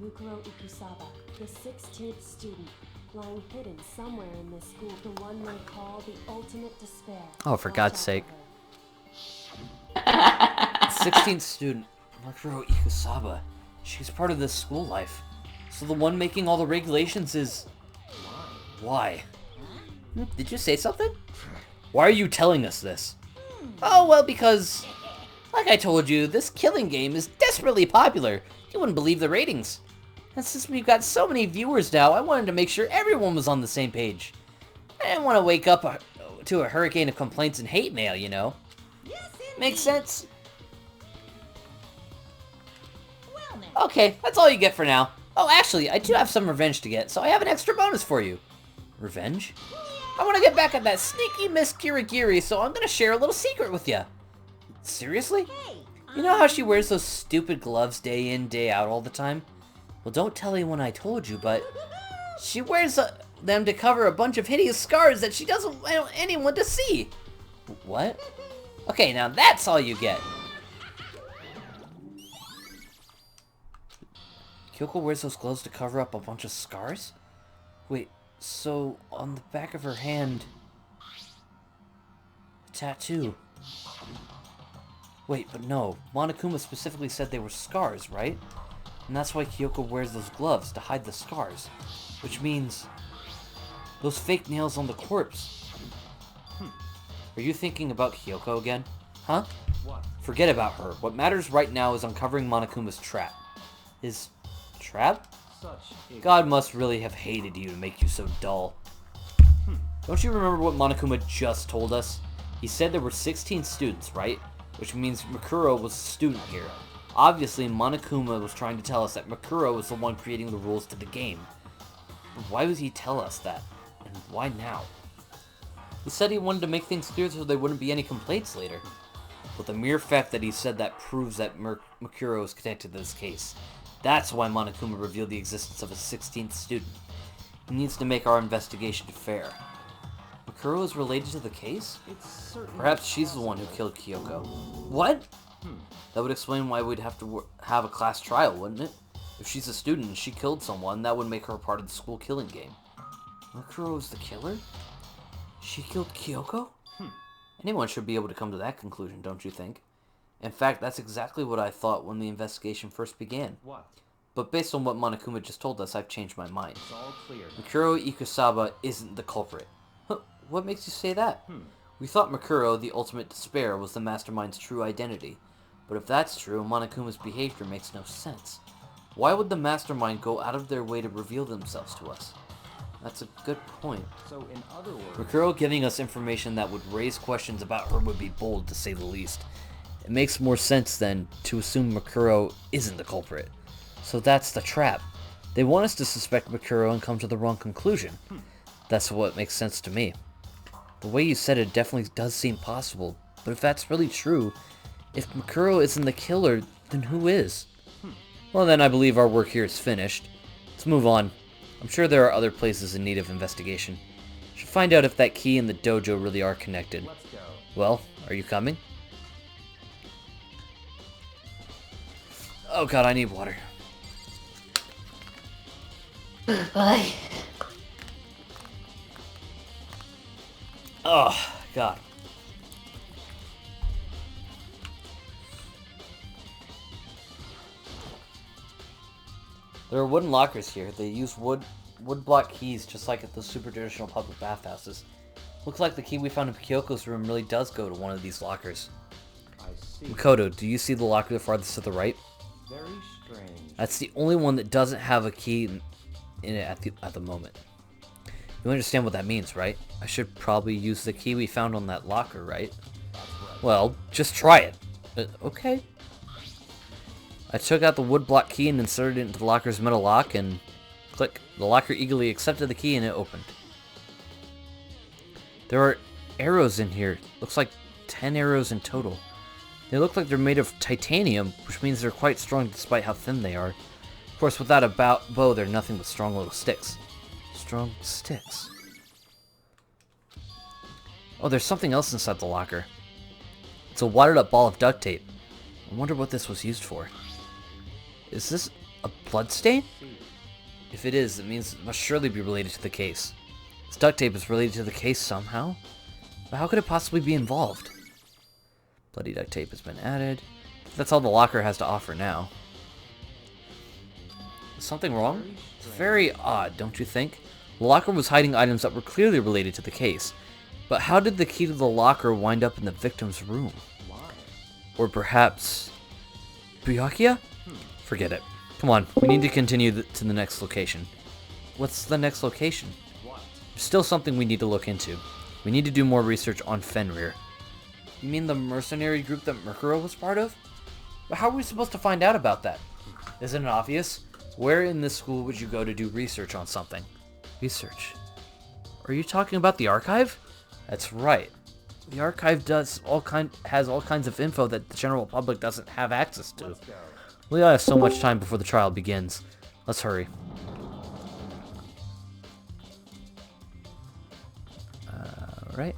Mukuro Ikusaba, the 16th student, lying hidden somewhere in this school, the one they call the ultimate despair. Oh, for Watch God's out sake. for her. 16th student, Makuro Ikusaba. She's part of this school life. So the one making all the regulations is... Why? Did you say something? Why are you telling us this? Oh, well, because... Like I told you, this killing game is desperately popular. You wouldn't believe the ratings. And since we've got so many viewers now, I wanted to make sure everyone was on the same page. I didn't want to wake up to a hurricane of complaints and hate mail, you know? Makes sense? Well, then. Okay, that's all you get for now. Oh, actually, I do have some revenge to get, so I have an extra bonus for you. Revenge? I want to get back at that sneaky Miss Kirigiri, so I'm going to share a little secret with you. Seriously? You know how she wears those stupid gloves day in, day out all the time? Well, don't tell anyone I told you, but she wears them to cover a bunch of hideous scars that she doesn't want anyone to see. What? Okay, now that's all you get. Kyoko wears those gloves to cover up a bunch of scars? Wait, so on the back of her hand... a tattoo. Wait, but no. Monokuma specifically said they were scars, right? And that's why Kyoko wears those gloves, to hide the scars. Which means... those fake nails on the corpse. Are you thinking about Kyoko again? Huh? What? Forget about her. What matters right now is uncovering Monokuma's trap. His... trap? Such ignorance. God must really have hated you to make you so dull. Don't you remember what Monokuma just told us? He said there were 16 students, right? Which means Makuro was a student here. Obviously, Monokuma was trying to tell us that Makuro was the one creating the rules to the game. But why would he tell us that? And why now? He said he wanted to make things clear so there wouldn't be any complaints later. But the mere fact that he said that proves that Makuro is connected to this case. That's why Monokuma revealed the existence of a 16th student. He needs to make our investigation fair. Makuro is related to the case? It's certainly Perhaps she's the one who killed Kyoko. What? That would explain why we'd have to have a class trial, wouldn't it? If she's a student and she killed someone, that would make her part of the school killing game. Makuro is the killer? She killed Kyoko? Anyone should be able to come to that conclusion, don't you think? In fact, that's exactly what I thought when the investigation first began. what? But based on what Monokuma just told us, I've changed my mind. It's all clear. Makuro Ikusaba isn't the culprit. Huh, what makes you say that? We thought Makuro, the ultimate despair, was the mastermind's true identity. But if that's true, Monokuma's behavior makes no sense. Why would the mastermind go out of their way to reveal themselves to us? That's a good point. So in other words, Makuro giving us information that would raise questions about her would be bold, to say the least. It makes more sense, then, to assume Makuro isn't the culprit. So that's the trap. They want us to suspect Makuro and come to the wrong conclusion. That's what makes sense to me. The way you said it definitely does seem possible, but if that's really true, if Makuro isn't the killer, then who is? Well then, I believe our work here is finished. Let's move on. I'm sure there are other places in need of investigation. Should find out if that key and the dojo really are connected. let's go. Well, are you coming? Oh god, I need water. Bye. Oh, god. There are wooden lockers here. They use wood block keys just like at the super traditional public bathhouses. Looks like the key we found in Kyoko's room really does go to one of these lockers. I see. Makoto, do you see the locker the farthest to the right? Very strange. That's the only one that doesn't have a key in it at the moment. You understand what that means, right? I should probably use the key we found on that locker, right? Well, just try it. Okay. I took out the wood block key and inserted it into the locker's metal lock, and click. The locker eagerly accepted the key and it opened. There are arrows in here. Looks like 10 arrows in total. They look like they're made of titanium, which means they're quite strong despite how thin they are. Of course, without a bow, they're nothing but strong little sticks. Strong sticks. Oh, there's something else inside the locker. It's a wadded up ball of duct tape. I wonder what this was used for. Is this a blood stain? If it is, it means it must surely be related to the case. This duct tape is related to the case somehow? But how could it possibly be involved? Bloody duct tape has been added. That's all the locker has to offer now. Is something wrong? It's very odd, don't you think? The locker was hiding items that were clearly related to the case. But how did the key to the locker wind up in the victim's room? Or perhaps... Byakuya? Forget it. Come on, we need to continue to the next location. What's the next location? There's still something we need to look into. We need to do more research on Fenrir. You mean the mercenary group that Murkuro was part of? But how are we supposed to find out about that? Isn't it obvious? Where in this school would you go to do research on something? Research? Are you talking about the archive? That's right. The archive has all kinds of info that the general public doesn't have access to. We only have so much time before the trial begins. Let's hurry. Alright.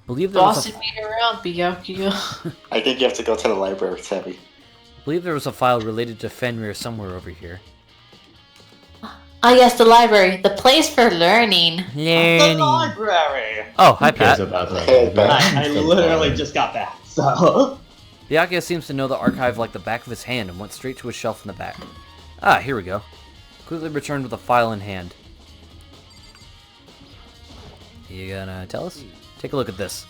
Believe there was Bossing me around, Byakuya. I think you have to go to the library, Tabby. believe there was a file related to Fenrir somewhere over here. Ah, yes, the library. The place for learning. The library. Oh, hi, Who cares Pat. about that? Hey, Pat. I literally just got back, so. Byakuya seems to know the archive like the back of his hand and went straight to a shelf in the back. Ah, here we go. Quickly returned with a file in hand. You gonna tell us? Take a look at this.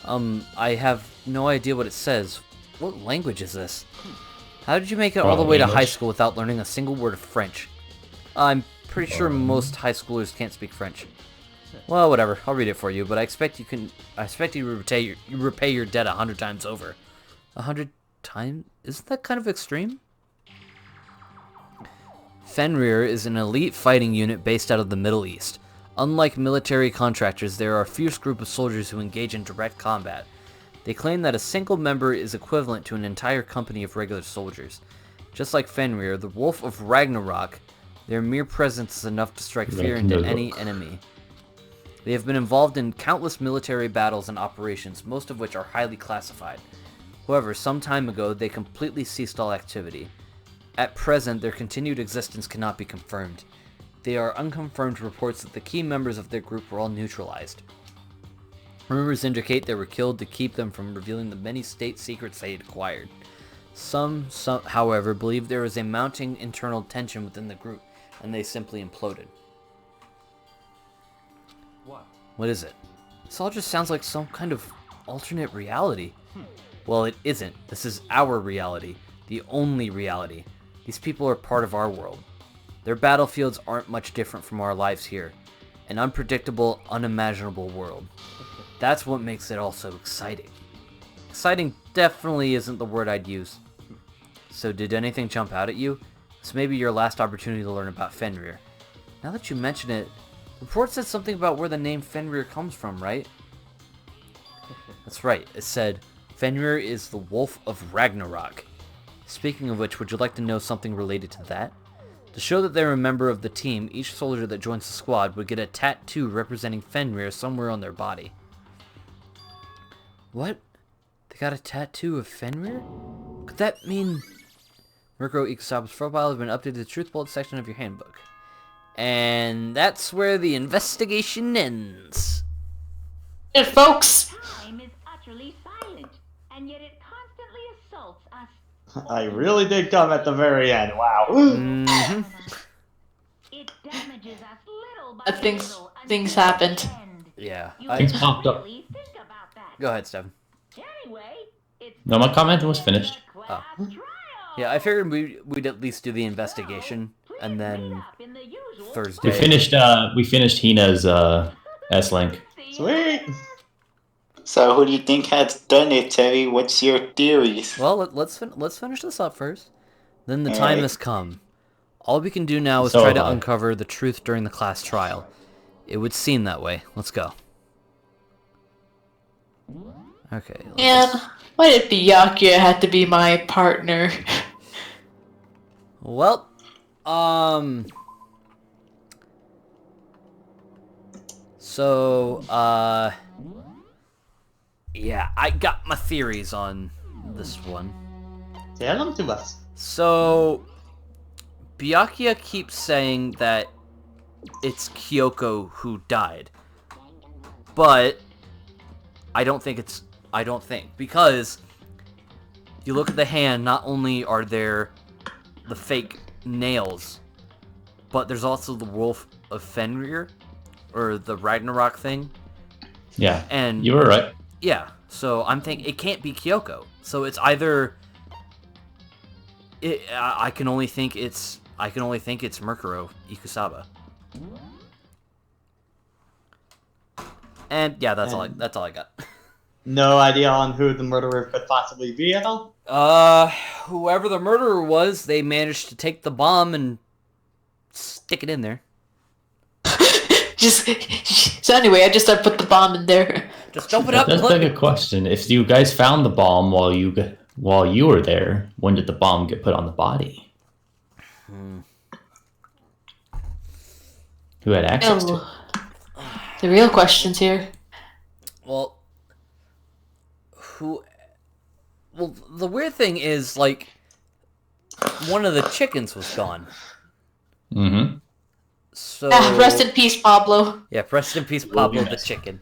I have no idea what it says. What language is this? How did you make it all the way to high school without learning a single word of French? I'm pretty sure most high schoolers can't speak French. Well, whatever. I'll read it for you, but I expect you repay your debt 100 times over. 100 times? Isn't that kind of extreme? Fenrir is an elite fighting unit based out of the Middle East. Unlike military contractors, there are a fierce group of soldiers who engage in direct combat. They claim that a single member is equivalent to an entire company of regular soldiers. Just like Fenrir, the Wolf of Ragnarok, their mere presence is enough to strike fear into any enemy. They have been involved in countless military battles and operations, most of which are highly classified. However, some time ago, they completely ceased all activity. At present, their continued existence cannot be confirmed. They are unconfirmed reports that the key members of their group were all neutralized. Rumors indicate they were killed to keep them from revealing the many state secrets they had acquired. Some, however, believe there is a mounting internal tension within the group, and they simply imploded. What is it? This all just sounds like some kind of alternate reality. Well, it isn't. This is our reality. The only reality. These people are part of our world. Their battlefields aren't much different from our lives here. An unpredictable, unimaginable world. That's what makes it all so exciting. Exciting definitely isn't the word I'd use. So did anything jump out at you? This may be your last opportunity to learn about Fenrir. Now that you mention it, report said something about where the name Fenrir comes from, right? That's right, it said, Fenrir is the Wolf of Ragnarok. Speaking of which, would you like to know something related to that? To show that they're a member of the team, each soldier that joins the squad would get a tattoo representing Fenrir somewhere on their body. What? They got a tattoo of Fenrir? Could that mean... Murkuro Ikusaba's profile has been updated to the truth bullet section of your handbook. And that's where the investigation ends. Hey, folks! Time is utterly silent, and yet it constantly assaults us. I really did come at the very end. Wow. Mm-hmm. It damages us little by Things little happened. until the end. Yeah. You Things must popped up. really think about that. Go ahead, Stephen. Anyway, it's No, my comment was finished. the class trial. Yeah, I figured we'd at least do the investigation, and then Thursday. We finished Hina's S-Link. Sweet. So who do you think has done it, Terry? What's your theories? Well, let's finish this up first. Then the time has come. All we can do now is So try to have I. uncover the truth during the class trial. It would seem that way. Let's go. Okay. Man, why did Byakuya have to be my partner? Well, so, yeah, I got my theories on this one. Tell them to us. So, Byakuya keeps saying that it's Kyoko who died. But I don't think because you look at the hand, not only are there the fake nails, but there's also the Wolf of Fenrir, or the Ragnarok thing. Yeah, and you were right. Yeah, so I'm thinking it can't be Kyoko. So it's either I can only think it's Murkuro Ikusaba. And yeah, that's all I got. No idea on who the murderer could possibly be at all? Whoever the murderer was, they managed to take the bomb and stick it in there. So anyway, I just put the bomb in there. Just open it up. That's like a question. If you guys found the bomb while you were there, when did the bomb get put on the body? Who had access to it? The real questions here. Well, the weird thing is, like, one of the chickens was gone. Mm-hmm. So Rest in peace, Pablo. Yeah, rest in peace, Pablo the chicken.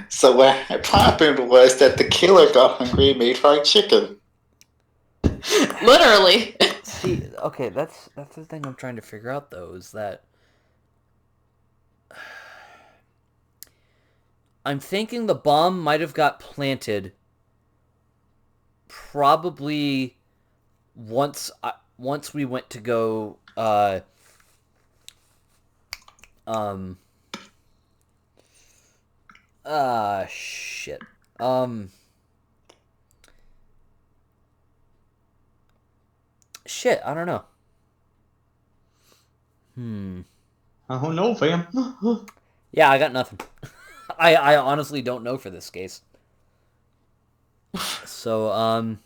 So what happened was that the killer got hungry and made fried chicken. Literally. See, okay, that's the thing I'm trying to figure out, though, is that I'm thinking the bomb might have got planted probably once we went to go shit. Shit, I don't know. Oh no, fam. Yeah, I got nothing. I honestly don't know for this case. So,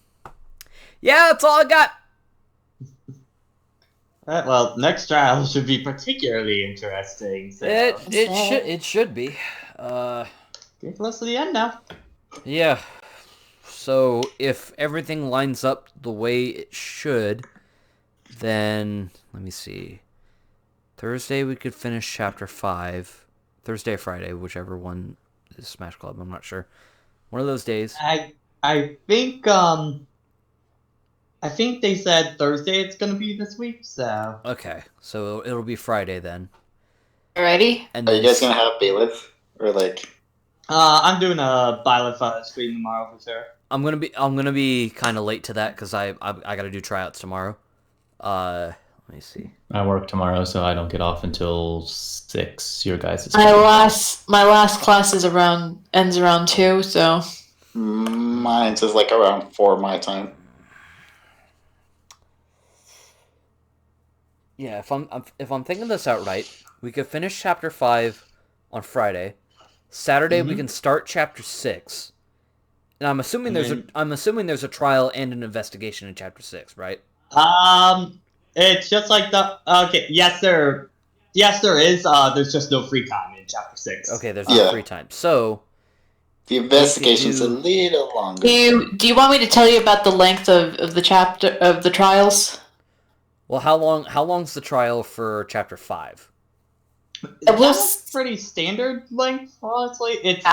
yeah, that's all I got. Well, next trial should be particularly interesting. So. It should be. Get close to the end now. Yeah. So if everything lines up the way it should, then let me see. Thursday we could finish chapter 5. Thursday or Friday, whichever one is Smash Club. I'm not sure. One of those days. I think they said Thursday it's gonna be this week, so. Okay, so it'll be Friday then. Alrighty. And Are you guys gonna have bailiff or like? I'm doing a bailiff stream tomorrow for sure. I'm gonna be kind of late to that because I gotta do tryouts tomorrow. Let me see. I work tomorrow, so I don't get off until 6. Your guys' My last class ends around 2, so. Mine's is like around 4 my time. Yeah, if I'm thinking this out right, we could finish chapter 5 on Friday. Saturday we can start chapter 6. And I'm assuming there's a trial and an investigation in chapter 6, right? It's just like the okay. Yes, there is. There's just no free time in chapter 6. Okay, there's no free time. So the investigation's a little longer. Do you want me to tell you about the length of the chapter of the trials? Well, how long's the trial for chapter 5? It was pretty standard length, honestly. It's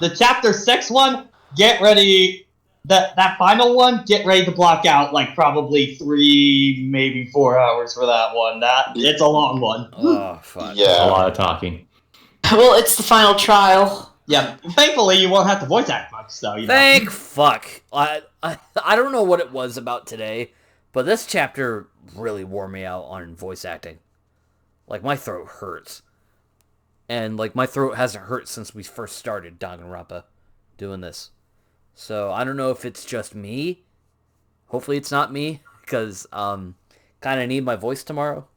the chapter 6 one. Get ready. That final one, get ready to block out like probably 3, maybe 4 hours for that one. It's a long one. Oh, fuck. Yeah. That's a lot of talking. Well, it's the final trial. Yeah, thankfully you won't have to voice act much, so you know. Thank fuck. I don't know what it was about today, but this chapter really wore me out on voice acting. Like, my throat hurts. And, like, my throat hasn't hurt since we first started Danganronpa doing this. So, I don't know if it's just me. Hopefully it's not me, because, kind of need my voice tomorrow.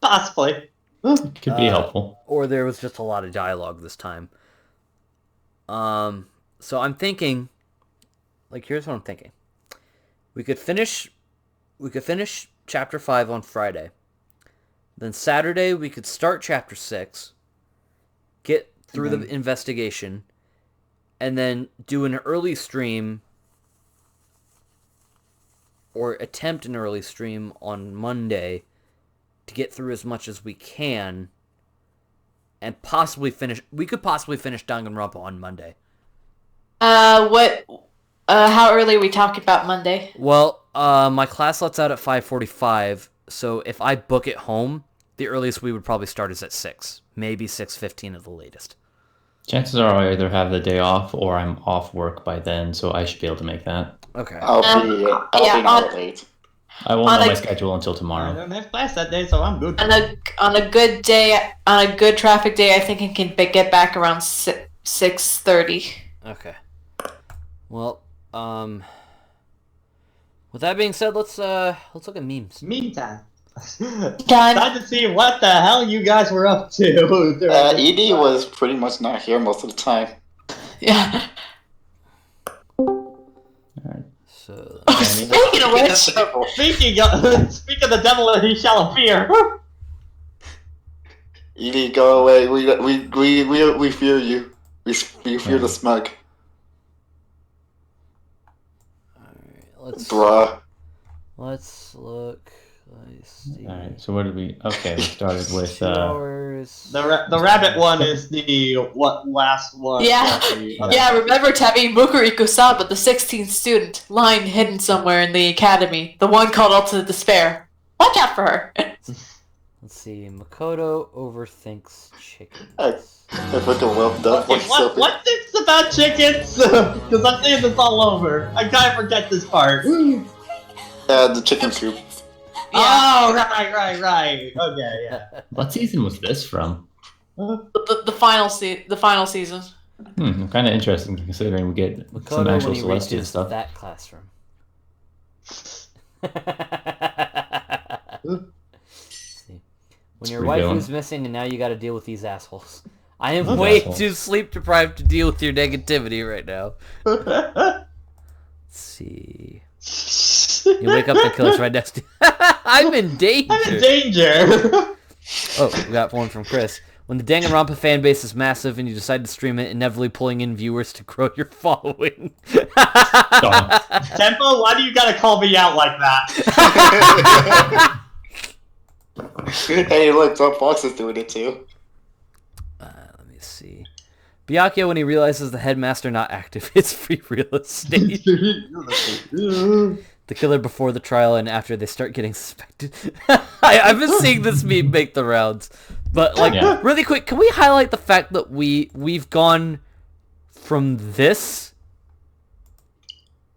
Possibly. Could be helpful. Or there was just a lot of dialogue this time. So I'm thinking, like, here's what I'm thinking. We could finish chapter 5 on Friday. Then Saturday we could start chapter 6, get through the investigation, and then do an early stream or attempt an early stream on Monday to get through as much as we can, and possibly finish. We could possibly finish Danganronpa on Monday. How early are we talking about Monday? Well, my class lets out at 5:45, so if I book it home, the earliest we would probably start is at 6, maybe 6:15 at the latest. Chances are I either have the day off or I'm off work by then, so I should be able to make that. Okay. I'll be an hour late. I won't know my schedule until I tomorrow. don't have class that day, so I'm good. On a good day, on a good traffic day, I think I can get back around 6:30. Okay. Well, with that being said, let's look at memes. Meantime. Time to see what the hell you guys were up to. Edie was pretty much not here most of the time. Yeah. So. Speaking of which, speaking of the devil, he shall appear. Edie, go away. We fear you. We fear the smug. Bruh. Let's look. Let's see. Alright, so what did we... Okay, we started with... The rabbit one is the last one. Yeah, remember Tabi Mukuri Kusaba, the 16th student, lying hidden somewhere in the academy. The one called Ultimate Despair. Watch out for her. Let's see. Makoto overthinks chickens. I fucking love that one. What thinks about chickens? Because I'm seeing this all over. I kind of forget this part. The chicken soup. Yeah. Oh, right. Okay, yeah. What season was this from? The final season. Kind of interesting considering we get Makoto some actual when he Celestia reaches stuff. that classroom. See. When your wife is missing and now you gotta deal with these assholes. I am way too sleep deprived to deal with your negativity right now. Let's see. You wake up, the killer's right next to you. I'm in danger. I'm in danger. Oh, we got one from Chris. When the Danganronpa fan base is massive and you decide to stream it, inevitably pulling in viewers to grow your following. Tempo, why do you gotta call me out like that? Hey, look, Tom Fox is doing it too. Let me see. Byakuya, when he realizes the headmaster not active, hits free real estate. The killer before the trial and after they start getting suspected. I've been seeing this meme make the rounds. But, really quick, can we highlight the fact that we've gone from this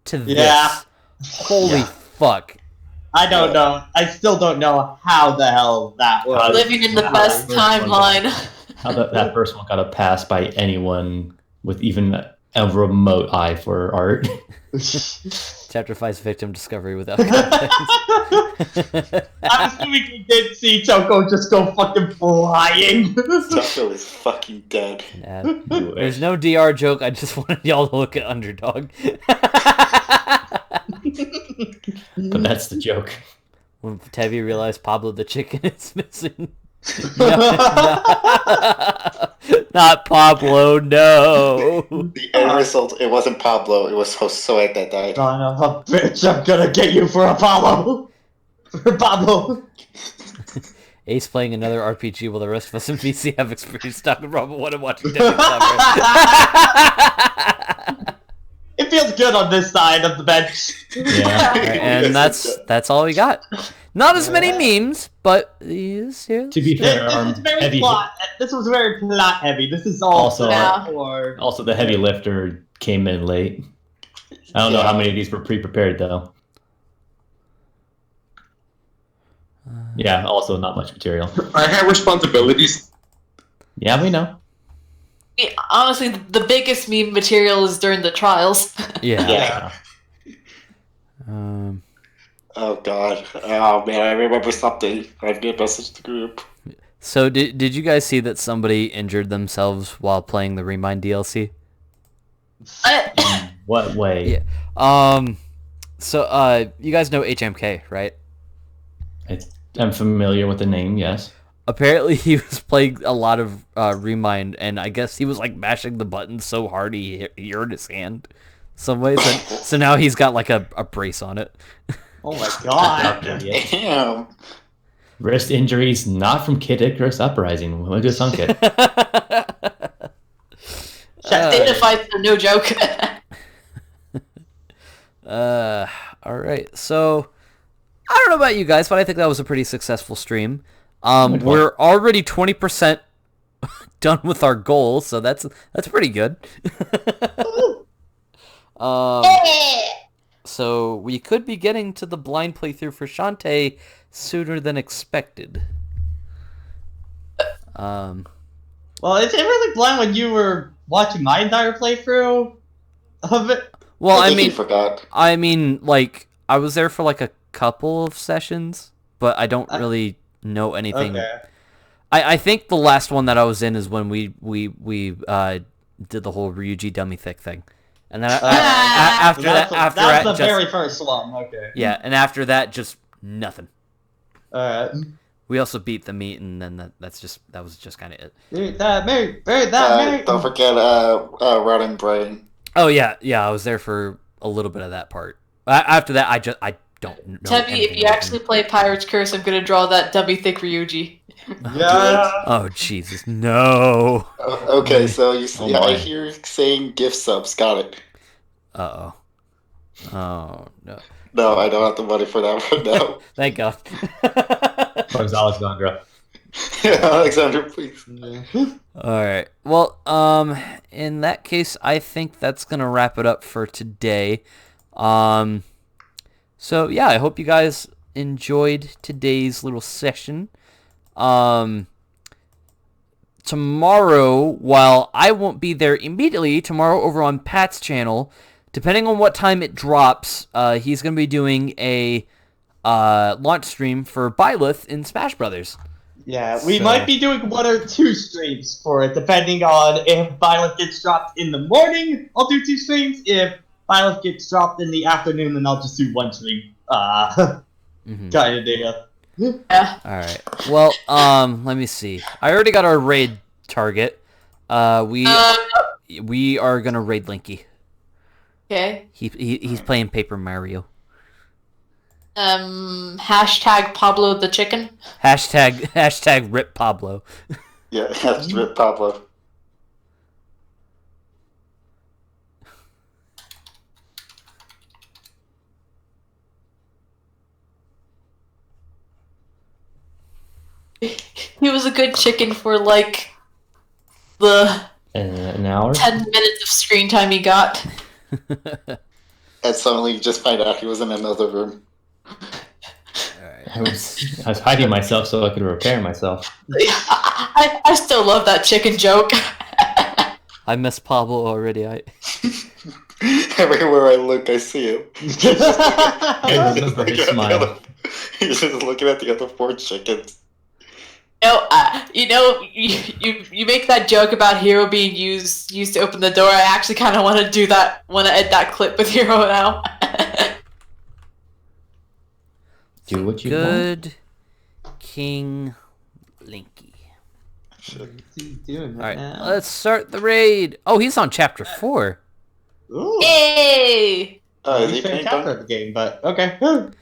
to this? Holy fuck. I don't know. I still don't know how the hell that was. Living in the best timeline. How that first one got a pass by anyone with even a remote eye for art. Chapter 5's victim discovery without context. I'm assuming we did see Choco just go fucking flying. Choco is fucking dead. There's no DR joke, I just wanted y'all to look at Underdog. But that's the joke. When Tevi realized Pablo the chicken is missing. Not Pablo, no. The end result, it wasn't Pablo, it was Josue that died. Son of a bitch, I'm gonna get you for Apollo. For Pablo. Ace playing another RPG while the rest of us in VC have experienced Danganronpa 1 and watching Deadly Summer. It feels good on this side of the bench. Yeah. And that's all we got. Not as many memes, but these here. To be fair, This is very plot. This was very plot heavy. This is all Also, for... Also, the heavy lifter came in late. I don't know how many of these were pre-prepared, though. Yeah, also not much material. I have responsibilities. Yeah, we know. Yeah, honestly, the biggest meme material is during the trials. Yeah. Oh god. Oh man, I remember something. I did message the group. So did you guys see that somebody injured themselves while playing the Remind DLC? In what way? Yeah. So you guys know HMK, right? I'm familiar with the name, yes. Apparently he was playing a lot of Remind, and I guess he was like mashing the button so hard he hurt his hand some ways. So now he's got like a brace on it. Oh my god. Damn. Wrist injuries not from Kid Icarus Uprising. We'll do a song kid. Data fights are no joke. All right. So I don't know about you guys, but I think that was a pretty successful stream. We're already 20% done with our goal, so that's pretty good. So we could be getting to the blind playthrough for Shantae sooner than expected. Well, is it really blind when you were watching my entire playthrough of it? Well, I think he forgot. I mean, like, I was there for like a couple of sessions, but I don't really know anything. Okay. I think the last one that I was in is when we did the whole Ryuji dummy thick thing, and then after that, that's the very first one. Okay. Yeah, and after that, just nothing. Alright. We also beat the meat, and then that was just kind of it. Bury that Mary. Don't forget Running Brain. Oh yeah, I was there for a little bit of that part. After that, I don't know. Tebby, if you actually play Pirate's Curse, I'm gonna draw that Dubby Thick Ryuji. Yeah. Oh Jesus, no. Okay, so you see, Oh, I my. hear you saying gift subs. Got it. Uh-oh. Oh no. No, I don't have the money for that right now. Thank God. Where's Alexandra? Yeah, Alexander, please. All right. Well, in that case, I think that's gonna wrap it up for today. So yeah, I hope you guys enjoyed today's little session. Tomorrow, while I won't be there immediately, tomorrow over on Pat's channel, depending on what time it drops, he's gonna be doing a launch stream for Byleth in Smash Brothers. Yeah, we So- might be doing 1 or 2 streams for it, depending on if Violet gets dropped in the morning. I'll do 2 streams. If Violet gets dropped in the afternoon, then I'll just do 1 stream. Kind of deal. Yeah. All right. Well, let me see. I already got our raid target. We are gonna raid Linky. Okay. He's playing Paper Mario. Hashtag Pablo the chicken. Hashtag rip Pablo. Yeah, that's Rip Pablo. He was a good chicken for like the An hour? 10 minutes of screen time he got. And suddenly you just find out he was in another room. I was hiding myself so I could repair myself. I still love that chicken joke. I miss Pablo already. Everywhere I look, I see him. I remember his smile. He's just looking at the other 4 chickens. You make that joke about Hero being used to open the door. I actually kind of want to do that. Want to edit that clip with Hero now. Do what you want. Good King Linky. Doing All right, let's start the raid. Oh, he's on chapter 4. Ooh. Yay! Oh, is He's he playing chapter Dunk? of the game, but okay. All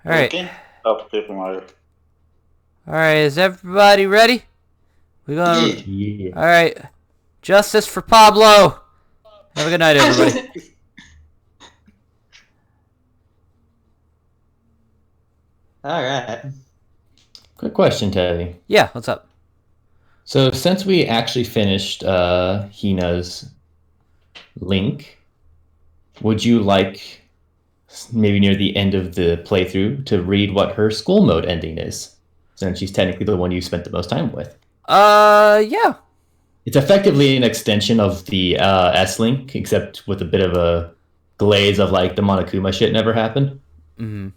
right. Okay. Oh, Paper Mario. All right, is everybody ready? We gonna. Yeah. All right, justice for Pablo. Have a good night, everybody. Alright. Quick question, Teddy. Yeah, what's up? So since we actually finished Hina's Link, would you like, maybe near the end of the playthrough, to read what her school mode ending is? Since she's technically the one you spent the most time with. Yeah. It's effectively an extension of the S-Link, except with a bit of a glaze of like the Monokuma shit never happened. Mm-hmm.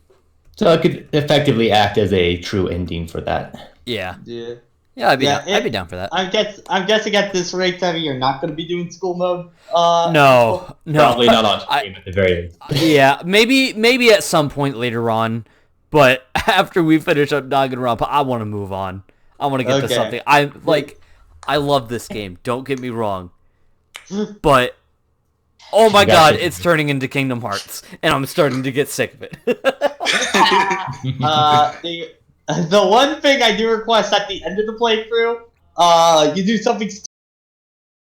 So it could effectively act as a true ending for that. Yeah. Yeah. Yeah, I'd be Yeah, down. I'd be down for that. I'm guessing at this rate, Teddy, you're not going to be doing school mode. No. Probably not on stream at the very end. Yeah, maybe at some point later on, but after we finish up Danganronpa, I want to move on. I want to get to Okay. something. I love this game. Don't get me wrong, but Oh my I got god, you. it's turning into Kingdom Hearts, and I'm starting to get sick of it. The one thing I do request at the end of the playthrough, you do something